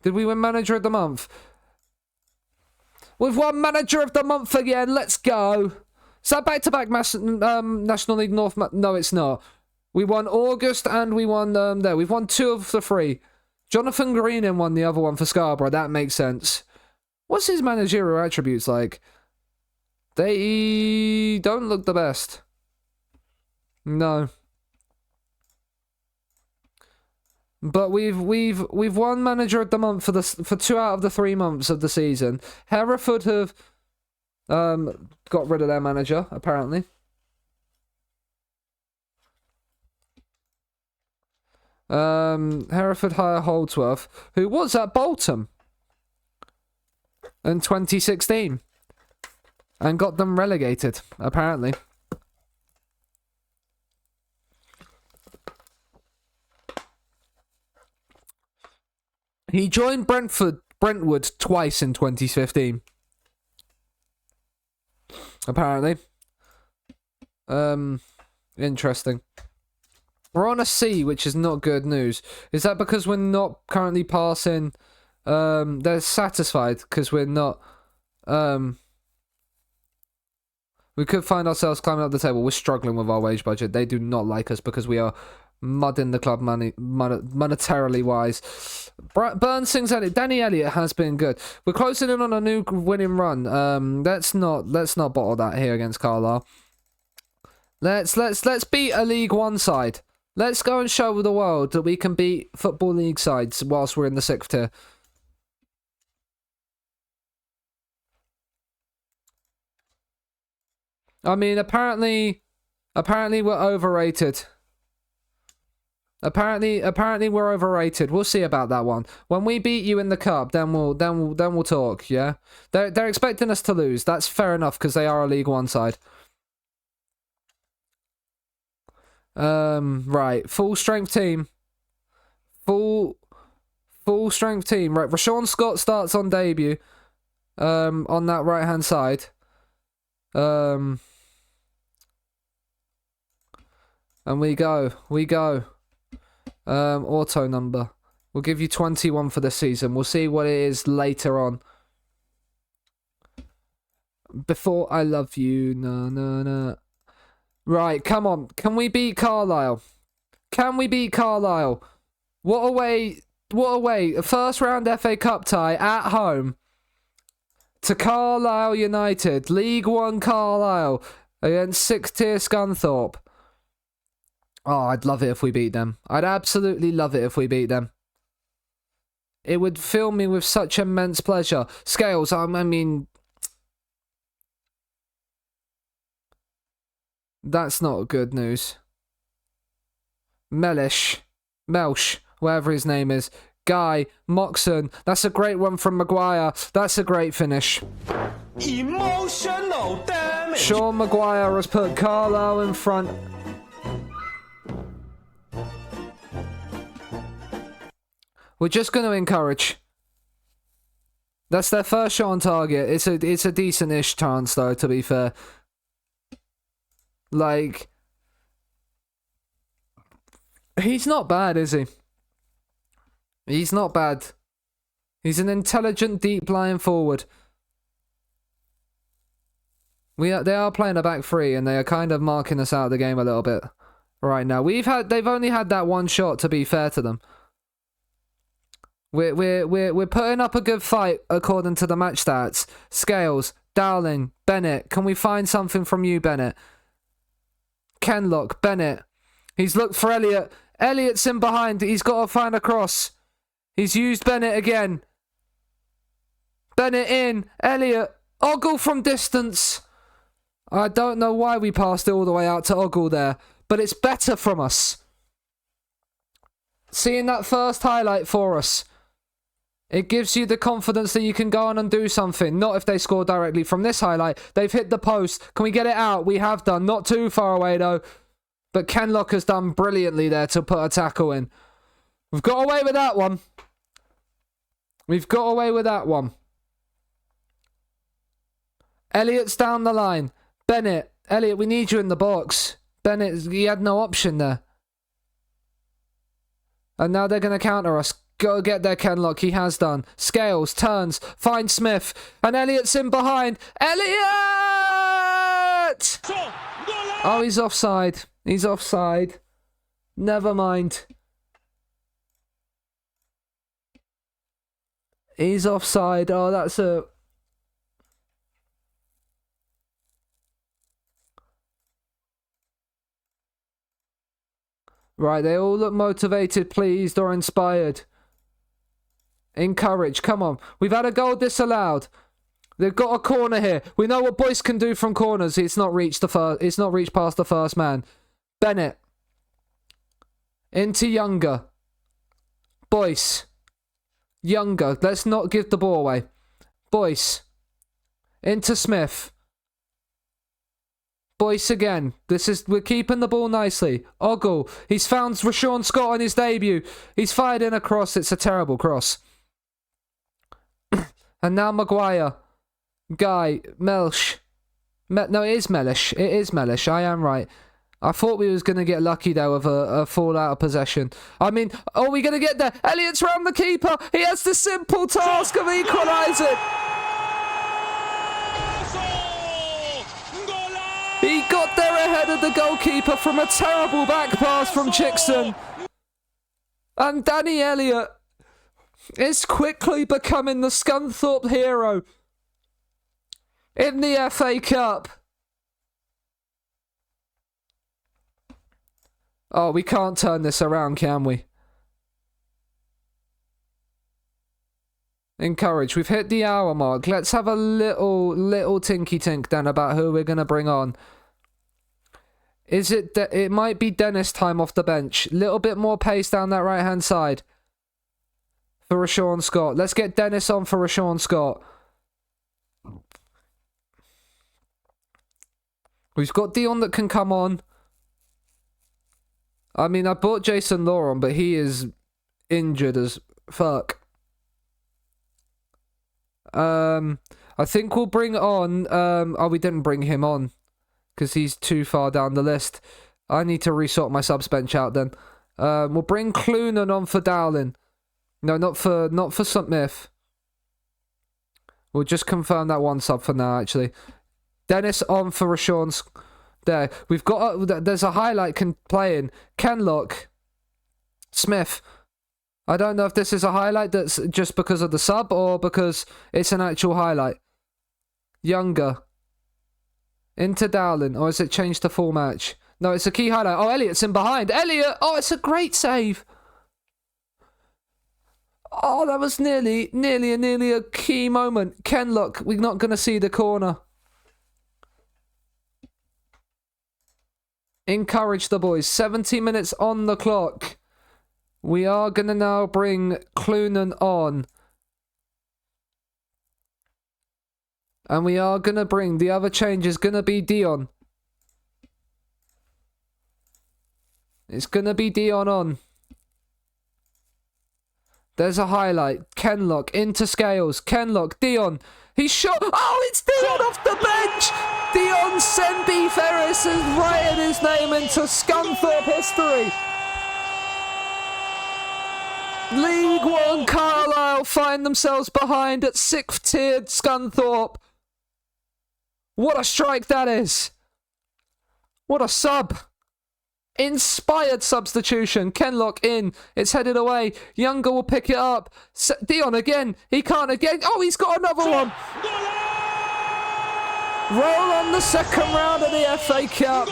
Did we win Manager of the Month? We've won Manager of the Month again. Let's go. Is that back-to-back National League North? No, it's not. We won August and we won there. We've won 2 of the 3. Jonathan Greenan won the other one for Scarborough. That makes sense. What's his managerial attributes like? They don't look the best. No. But we've won Manager of the Month for 2 out of the 3 months of the season. Hereford have got rid of their manager apparently. Hereford hire Holdsworth, who was at Bolton in 2016 and got them relegated apparently. He joined Brentwood twice in 2015. Apparently. Interesting. We're on a C, which is not good news. Is that because we're not currently passing? They're satisfied because we're not. We could find ourselves climbing up the table. We're struggling with our wage budget. They do not like us because we are mudding the club monetarily wise. Burns sings at it. Danny Elliott has been good. We're closing in on a new winning run. Let's not bottle that here against Carlisle. Let's beat a League One side. Let's go and show the world that we can beat Football League sides whilst we're in the 6th tier. I mean, apparently we're overrated. Apparently we're overrated. We'll see about that one. When we beat you in the cup, then we'll talk. Yeah, they're expecting us to lose. That's fair enough because they are a League One side. Right, full strength team. Full strength team. Right, Rashawn Scott starts on debut. On that right hand side. And we go. Auto number. We'll give you 21 for the season. We'll see what it is later on. Before I love you. No. Right, come on. Can we beat Carlisle? What a way. A first round FA Cup tie at home to Carlisle United. League One Carlisle against 6th tier Scunthorpe. Oh, I'd love it if we beat them. I'd absolutely love it if we beat them. It would fill me with such immense pleasure. Scales, I mean... That's not good news. Melsh, whatever his name is. Guy, Moxon. That's a great one from Maguire. That's a great finish. Emotional damage. Sean Maguire has put Carlisle in front. We're just going to encourage. That's their first shot on target. It's a decent-ish chance, though, to be fair. Like, He's not bad, is he? He's not bad. He's an intelligent, deep-lying forward. They are playing a back three, and they are kind of marking us out of the game a little bit right now. They've only had that one shot, to be fair to them. We're putting up a good fight according to the match stats. Scales, Dowling, Bennett. Can we find something from you, Bennett? Kenlock, Bennett. He's looked for Elliot. Elliot's in behind. He's got to find a cross. He's used Bennett again. Bennett in. Elliot. Ogle from distance. I don't know why we passed it all the way out to Ogle there, but it's better from us. Seeing that first highlight for us, it gives you the confidence that you can go on and do something. Not if they score directly from this highlight. They've hit the post. Can we get it out? We have done. Not too far away though. But Kenlock has done brilliantly there to put a tackle in. We've got away with that one. We've got away with that one. Elliot's down the line. Bennett. Elliot, we need you in the box. Bennett, he had no option there. And now they're going to counter us. Go get there, Kenlock. He has done. Scales, turns, finds Smith. And Elliot's in behind. Elliot! Oh, he's offside. He's offside. Never mind. He's offside. Oh, that's a... Right, they all look motivated, pleased, or inspired. Encouraged. Come on. We've had a goal disallowed. They've got a corner here. We know what Boyce can do from corners. It's not reached past the first man. Bennett. Into Younger. Boyce. Younger. Let's not give the ball away. Boyce. Into Smith. Boyce again. We're keeping the ball nicely. Ogle. He's found Rashawn Scott on his debut. He's fired in a cross. It's a terrible cross. And now Maguire. Guy. Melsh. No, it is Mellish. It is Mellish. I am right. I thought we was going to get lucky there with a fall out of possession. I mean, are we going to get there? Elliot's round the keeper. He has the simple task of equalising. He got there ahead of the goalkeeper from a terrible back pass from Chickson. And Danny Elliott is quickly becoming the Scunthorpe hero in the FA Cup. Oh, we can't turn this around, can we? Encourage. We've hit the hour mark. Let's have a little tinky tink then about who we're going to bring on. Is it... it might be Dennis time off the bench. Little bit more pace down that right-hand side. For Rashawn Scott. Let's get Dennis on for Rashawn Scott. We've got Dion that can come on. I mean, I bought Jason Law on, but he is injured as fuck. I think we'll bring on... oh, we didn't bring him on. Because he's too far down the list. I need to resort my subs bench out then. We'll bring Clunan on for Dowling. No, not for Smith. We'll just confirm that one sub for now, actually. Dennis on for Rashawn's... There. We've got... there's a highlight playing. Kenlock. Smith. I don't know if this is a highlight that's just because of the sub or because it's an actual highlight. Younger. Into Dowling. Or is it changed to full match? No, it's a key highlight. Oh, Elliott's in behind. Elliott! Oh, it's a great save. Oh, that was nearly a key moment. Kenlock, we're not going to see the corner. Encourage the boys. 70 minutes on the clock. We are going to now bring Clunan on. And we are going to bring... the other change is going to be Dion. It's going to be Dion on. There's a highlight. Kenlock into Scales. Kenlock. Dion. He's shot. Oh, it's Dion off the bench. Dion Senbi Ferris has written his name into Scunthorpe history. League One Carlisle find themselves behind at 6th tiered Scunthorpe. What a strike that is. What a sub. Inspired substitution. Kenlock in. It's headed away. Younger will pick it up. Dion again. He can't again. Oh, he's got another one. Roll on the second round of the FA Cup.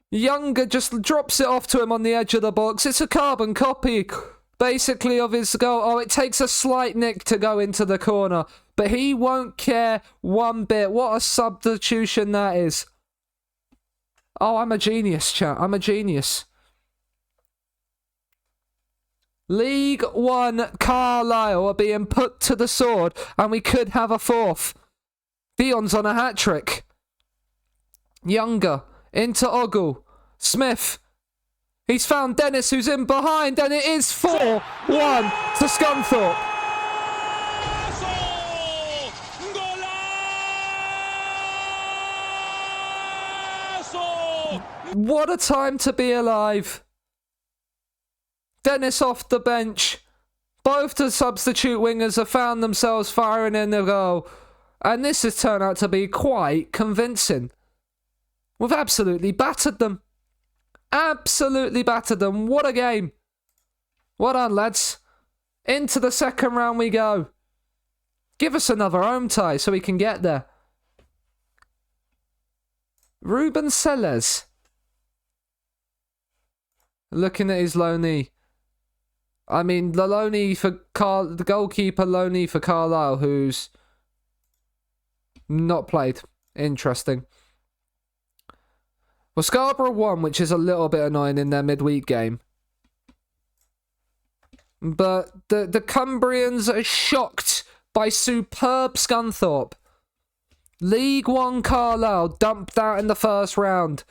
Younger just drops it off to him on the edge of the box. It's a carbon copy, basically, of his goal. Oh, it takes a slight nick to go into the corner, but he won't care one bit. What a substitution that is. Oh, I'm a genius, chat. I'm a genius. League One Carlisle are being put to the sword, and we could have a fourth. Dion's on a hat-trick. Younger. Into Ogle. Smith. He's found Dennis, who's in behind, and it is 4-1 to Scunthorpe. What a time to be alive. Dennis off the bench. Both the substitute wingers have found themselves firing in the goal. And this has turned out to be quite convincing. We've absolutely battered them. Absolutely battered them. What a game. Well done, lads. Into the second round we go. Give us another home tie so we can get there. Ruben Sellers. Looking at his low knee. I mean, the low knee for the goalkeeper low knee for Carlisle, who's not played. Interesting. Well, Scarborough won, which is a little bit annoying in their midweek game. But the Cumbrians are shocked by superb Scunthorpe. League One Carlisle dumped out in the first round.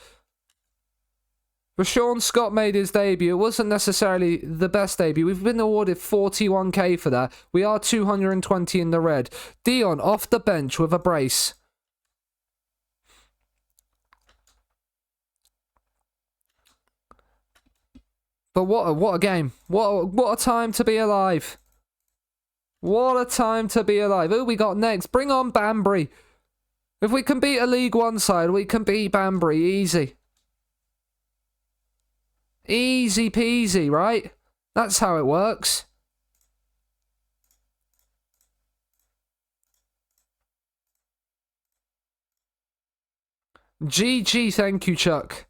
Rashawn Scott made his debut. It wasn't necessarily the best debut. We've been awarded 41k for that. We are 220 in the red. Dion off the bench with a brace. But what a game. What a time to be alive. What a time to be alive. Who we got next? Bring on Banbury. If we can beat a League One side, we can beat Banbury. Easy. Easy peasy, right? That's how it works. GG, thank you, Chuck.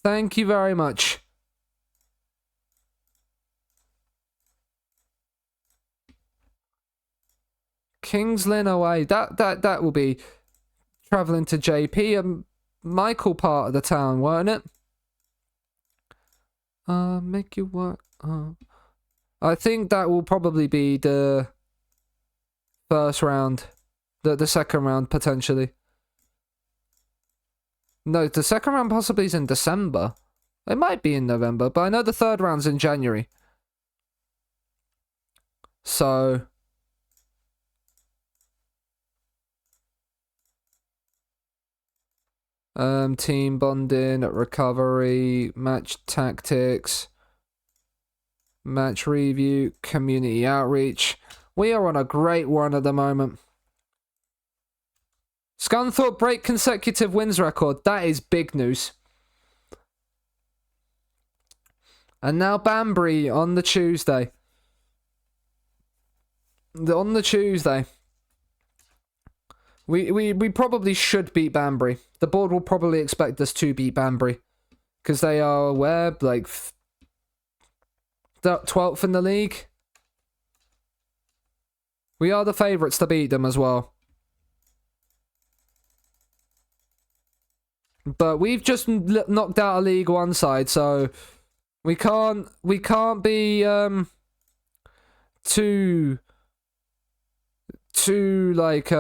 Thank you very much. Kings Lynn away. That will be travelling to JP and Michael part of the town, weren't it? Make you work. I think that will probably be the first round. The second round, potentially. No, the second round possibly is in December. It might be in November, but I know the third round's in January. So... team bonding, recovery, match tactics, match review, community outreach. We are on a great one at the moment. Scunthorpe break consecutive wins record. That is big news. And now Banbury on the Tuesday. On the Tuesday. We probably should beat Banbury. The board will probably expect us to beat Banbury. Because they are, where? Like, 12th in the league? We are the favourites to beat them as well. But we've just knocked out a League One side, so... We can't be, too, like,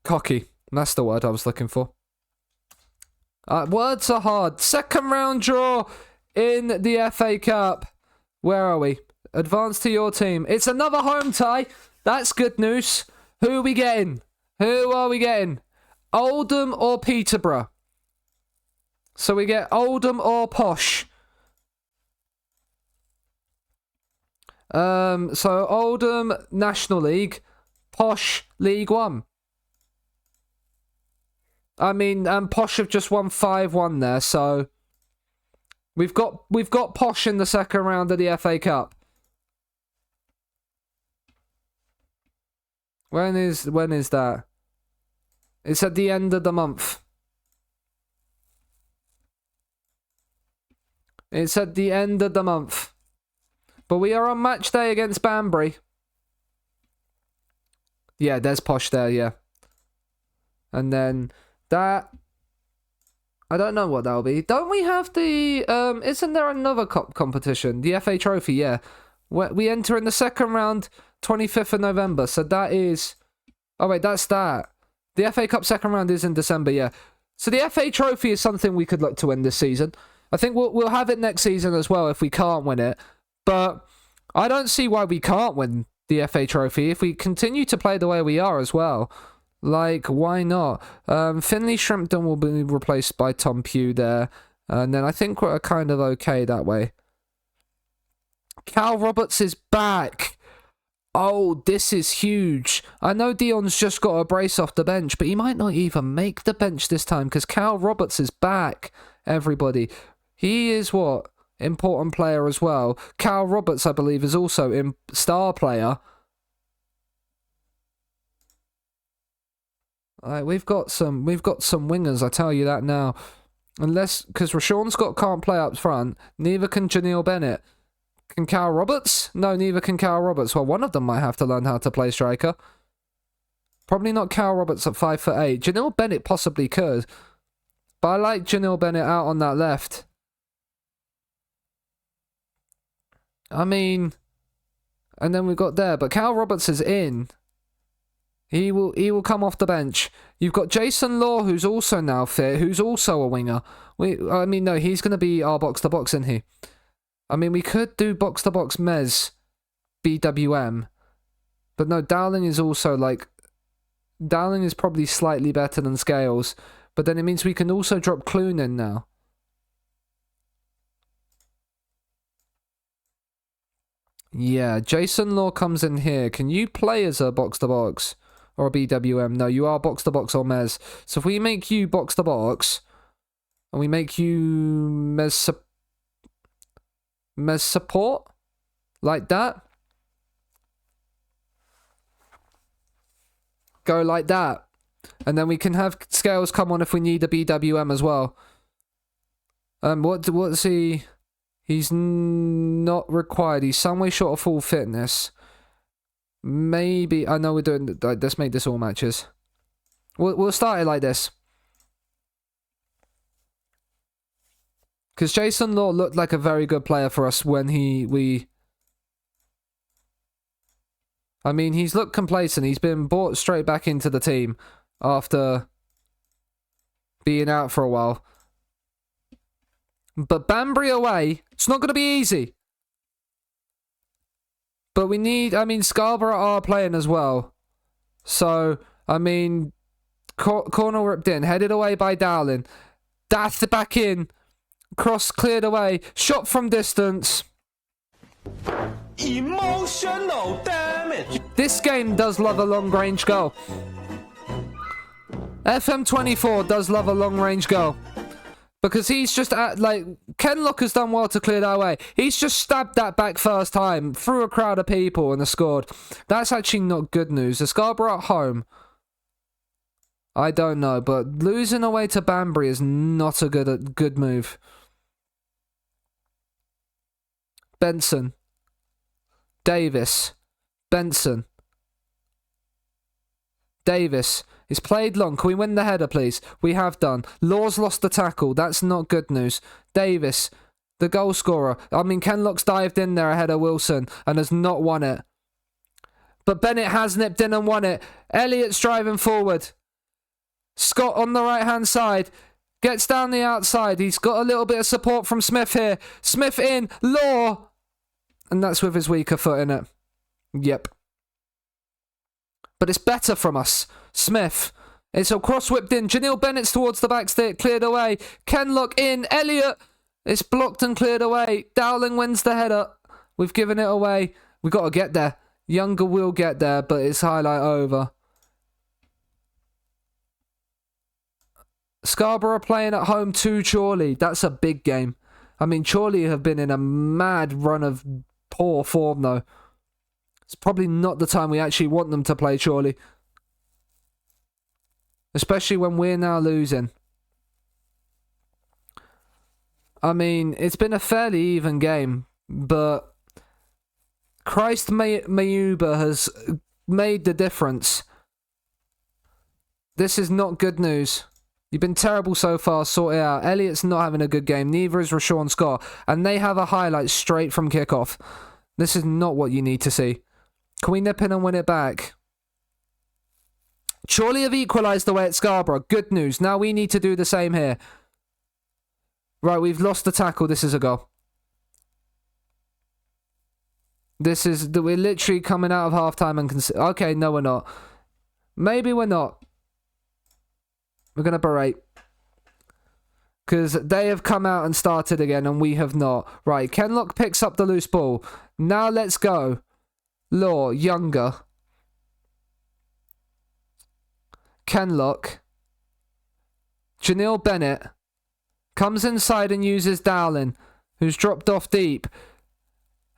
cocky. That's the word I was looking for. Words are hard. Second round draw in the FA Cup. Where are we? Advance to your team. It's another home tie. That's good news. Who are we getting? Who are we getting? Oldham or Peterborough? So we get Oldham or Posh. So Oldham National League, Posh League One. I mean, Posh have just won 5-1 there, so we've got Posh in the second round of the FA Cup. When is that? It's at the end of the month. It's at the end of the month. But we are on match day against Banbury. Yeah, there's Posh there, yeah. And then that... I don't know what that'll be. Don't we have the... isn't there another competition? The FA Trophy, yeah. We enter in the second round, 25th of November. So that is... Oh, wait, that's that. The FA Cup second round is in December, yeah. So the FA Trophy is something we could look to win this season. I think we'll have it next season as well if we can't win it. But I don't see why we can't win the FA Trophy if we continue to play the way we are as well. Like, why not? Finley Shrimpton will be replaced by Tom Pugh there. And then I think we're kind of okay that way. Cal Roberts is back. Oh, this is huge. I know Dion's just got a brace off the bench, but he might not even make the bench this time because Cal Roberts is back, everybody. He is what? Important player as well. Cal Roberts, I believe, is also a star player. We've got some wingers, I tell you that now. Unless, because Rashawn Scott can't play up front, neither can Janelle Bennett. Can Cal Roberts? No, neither can Cal Roberts. Well, one of them might have to learn how to play striker. Probably not Cal Roberts at 5'8". Janelle Bennett possibly could. But I like Janelle Bennett out on that left. I mean, and then we've got there, but Cal Roberts is in. He will come off the bench. You've got Jason Law, who's also now fit, who's also a winger. I mean, no, he's going to be our box-to-box, isn't he? I mean, we could do box-to-box Mez, BWM. But no, Dowling is also, like... Dowling is probably slightly better than Scales. But then it means we can also drop Clune in now. Yeah, Jason Law comes in here. Can you play as a box-to-box? Or a BWM? No, you are box-to-box or Mez. So if we make you box-to-box... And we make you Mez support? Like that? Go like that. And then we can have Scales come on if we need a BWM as well. What's he... He's not required. He's some way short of full fitness. Maybe... I know we're doing... Let's make this all matches. We'll start it like this. Because Jason Law looked like a very good player for us when I mean, he's looked complacent. He's been brought straight back into the team after being out for a while. But Banbury away, it's not going to be easy. But we need... I mean, Scarborough are playing as well. So, I mean, corner ripped in, headed away by Dowling. Dath back in. Cross cleared away. Shot from distance. Emotional damage. This game does love a long-range goal. FM24 does love a long-range goal. Because he's just Kenlock has done well to clear that away. He's just stabbed that back first time through a crowd of people and has scored. That's actually not good news. The Scarborough at home, I don't know, but losing away to Banbury is not a good move. Benson. Davis. Benson. Davis. It's played long. Can we win the header, please? We have done. Law's lost the tackle. That's not good news. Davis, the goal scorer. I mean, Kenlock's dived in there ahead of Wilson and has not won it. But Bennett has nipped in and won it. Elliott's driving forward. Scott on the right-hand side. Gets down the outside. He's got a little bit of support from Smith here. Smith in. Law. And that's with his weaker foot in it. Yep. But it's better from us. Smith. It's a cross whipped in. Janelle Bennett's towards the back stick. Cleared away. Kenlock in. Elliott. It's blocked and cleared away. Dowling wins the header. We've given it away. We've got to get there. Younger will get there, but it's highlight over. Scarborough playing at home to Chorley. That's a big game. I mean, Chorley have been in a mad run of poor form, though. It's probably not the time we actually want them to play Chorley. Especially when we're now losing. I mean, it's been a fairly even game, but Christ Mayuba has made the difference. This is not good news. You've been terrible so far, sort it out. Elliott's not having a good game, neither is Rashawn Scott, and they have a highlight straight from kickoff. This is not what you need to see. Can we nip in and win it back? Chorley have equalised away at Scarborough. Good news. Now we need to do the same here. Right, we've lost the tackle. This is a goal. We're literally coming out of half-time and... Okay, no, we're not. Maybe we're not. We're going to berate. Because they have come out and started again and we have not. Right, Kenlock picks up the loose ball. Now let's go. Law, Younger. Kenlock. Janelle Bennett. Comes inside and uses Dowling, who's dropped off deep.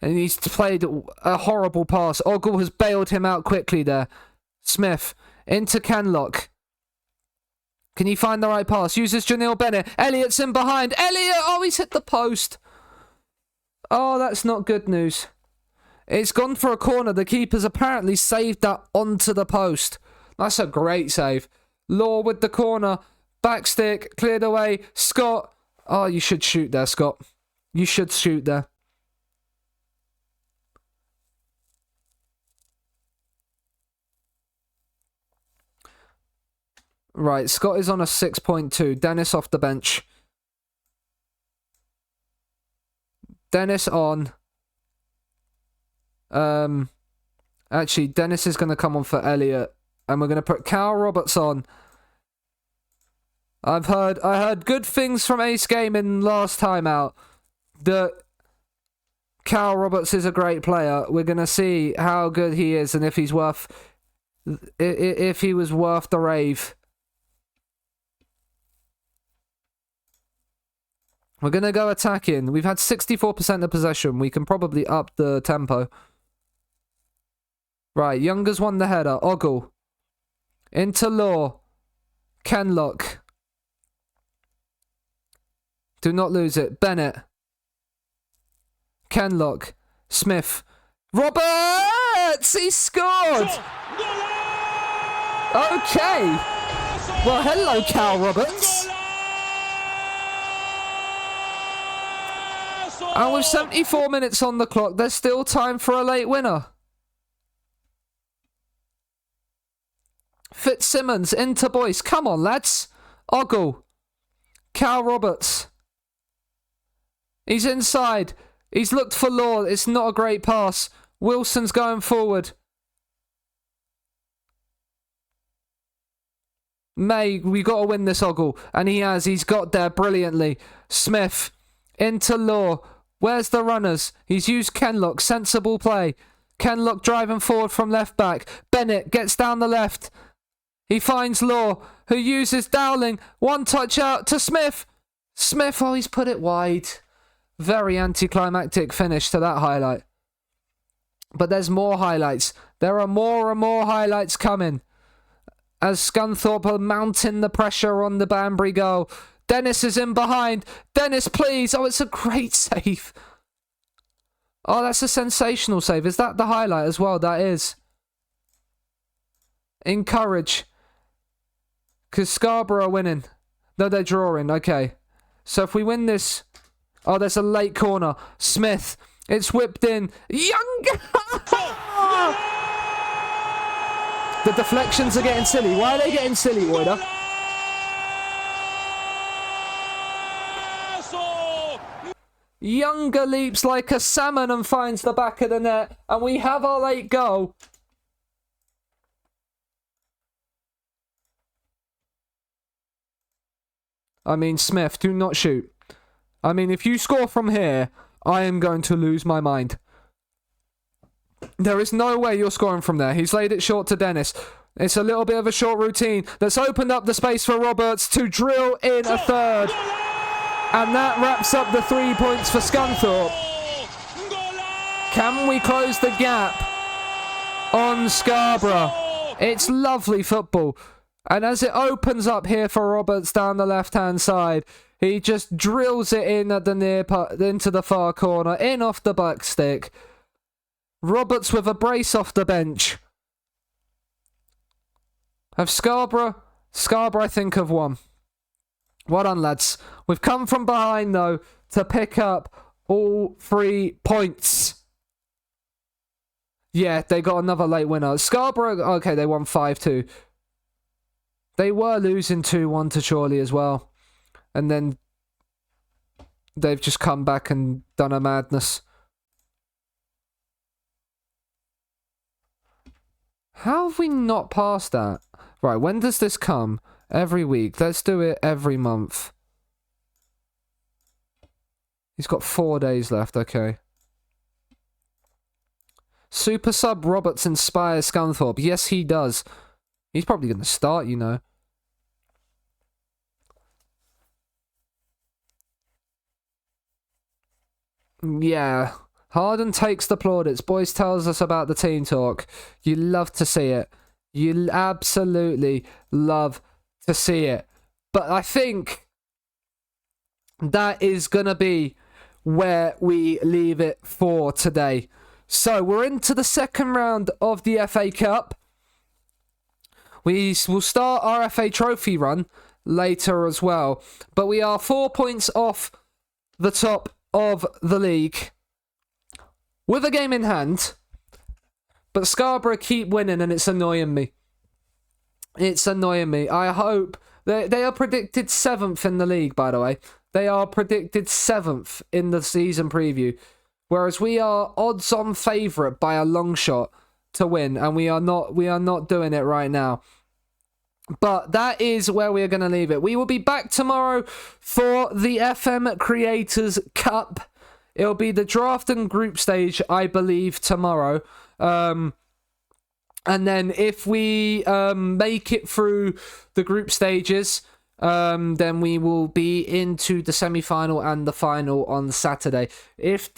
And he's played a horrible pass. Ogle has bailed him out quickly there. Smith into Kenlock. Can he find the right pass? Uses Janelle Bennett. Elliott's in behind. Elliott! Oh, he's hit the post. Oh, that's not good news. It's gone for a corner. The keeper's apparently saved that onto the post. That's a great save. Law with the corner. Back stick. Cleared away. Scott. Oh, you should shoot there, Scott. You should shoot there. Right, Scott is on a 6.2. Dennis off the bench. Dennis on. Actually, Dennis is going to come on for Elliott. And we're going to put Cal Roberts on. I heard good things from Ace Gaming last time out. That Cal Roberts is a great player. We're going to see how good he is and if he's worth... If he was worth the rave. We're going to go attacking. We've had 64% of possession. We can probably up the tempo. Right, Younger's won the header. Ogle. Into Law. Kenlock. Do not lose it. Bennett. Kenlock. Smith. Roberts! He scored! Okay. Well, hello, Cal Roberts. And with 74 minutes on the clock, there's still time for a late winner. Fitzsimmons into Boyce. Come on, lads. Ogle. Cal Roberts. He's inside. He's looked for Law. It's not a great pass. Wilson's going forward. May, we got to win this, Ogle. And he has. He's got there brilliantly. Smith. Into Law. Where's the runners? He's used Kenlock. Sensible play. Kenlock driving forward from left back. Bennett gets down the left. He finds Law, who uses Dowling. One touch out to Smith. Smith, oh, he's put it wide. Very anticlimactic finish to that highlight. But there's more highlights. There are more and more highlights coming. As Scunthorpe are mounting the pressure on the Banbury goal. Dennis is in behind. Dennis, please. Oh, it's a great save. Oh, that's a sensational save. Is that the highlight as well? That is. Encourage. Because Scarborough are winning. No, they're drawing. Okay. So if we win this... Oh, there's a late corner. Smith. It's whipped in. Young! The deflections are getting silly. Why are they getting silly, Woider? Younger leaps like a salmon and finds the back of the net. And we have our late goal. I mean, Smith, do not shoot. I mean, if you score from here, I am going to lose my mind. There is no way you're scoring from there. He's laid it short to Dennis. It's a little bit of a short routine that's opened up the space for Roberts to drill in a third. And that wraps up the 3 points for Scunthorpe. Can we close the gap on Scarborough? It's lovely football. And as it opens up here for Roberts down the left-hand side, he just drills it in at the near part, into the far corner, in off the back stick. Roberts with a brace off the bench. Have Scarborough, I think, have won. Well done, lads. We've come from behind, though, to pick up all 3 points. Yeah, they got another late winner. Scarborough, okay, they won 5-2. They were losing 2-1 to Chorley as well. And then they've just come back and done a madness. How have we not passed that? Right, when does this come? Every week. Let's do it every month. He's got 4 days left, okay. Super sub Roberts inspires Scunthorpe. Yes, he does. He's probably going to start, you know. Yeah. Harden takes the plaudits. Boys tells us about the team talk. You love to see it. You absolutely love to see it. But I think that is going to be where we leave it for today. So we're into the second round of the FA Cup. We will start our FA Trophy run later as well. But we are 4 points off the top of the league with a game in hand. But Scarborough keep winning and it's annoying me. It's annoying me. I hope... They are predicted 7th in the league, by the way. They are predicted 7th in the season preview. Whereas we are odds-on favourite by a long shot to win. And we are not doing it right now. But that is where we are going to leave it. We will be back tomorrow for the FM Creators Cup. It'll be the draft and group stage, I believe, tomorrow. And then if we make it through the group stages, then we will be into the semi-final and the final on Saturday. If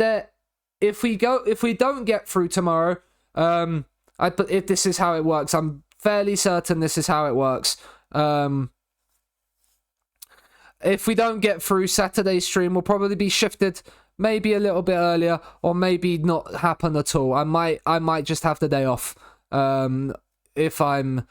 we don't get through tomorrow, if this is how it works, I'm fairly certain this is how it works. If we don't get through Saturday's stream, we'll probably be shifted maybe a little bit earlier, or maybe not happen at all. I might just have the day off. If I'm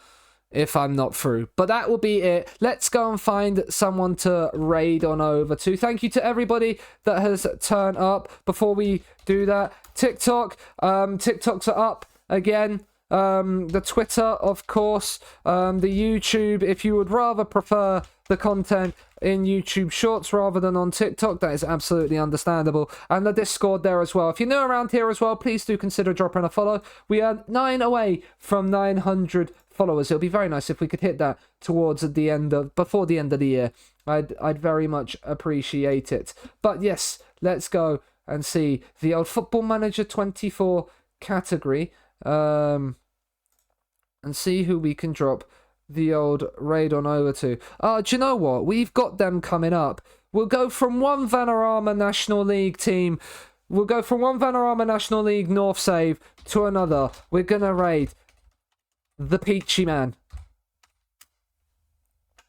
not through. But that will be it. Let's go and find someone to raid on over to. Thank you to everybody that has turned up. Before we do that, TikToks are up again. The Twitter, of course, the YouTube. If you would rather prefer the content in YouTube Shorts rather than on TikTok, that is absolutely understandable. And the Discord there as well. If you're new around here as well, please do consider dropping a follow. We are 9 away from 900 followers. It'll be very nice if we could hit that before the end of the year. I'd very much appreciate it. But yes, let's go and see the old Football Manager 24 category. And see who we can drop the old raid on over to. Do you know what? We've got them coming up. We'll go from one Vanarama National League team. We'll go from one Vanarama National League North save to another. We're going to raid the Peachy Man.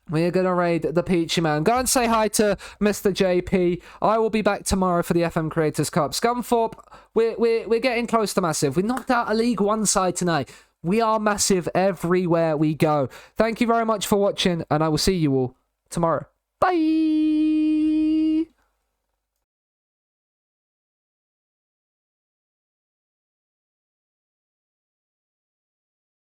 We're going to raid the Peachy Man. Go and say hi to Mr. JP. I will be back tomorrow for the FM Creators Cup. Scunthorpe, we're getting close to massive. We knocked out a League One side tonight. We are massive everywhere we go. Thank you very much for watching, and I will see you all tomorrow. Bye!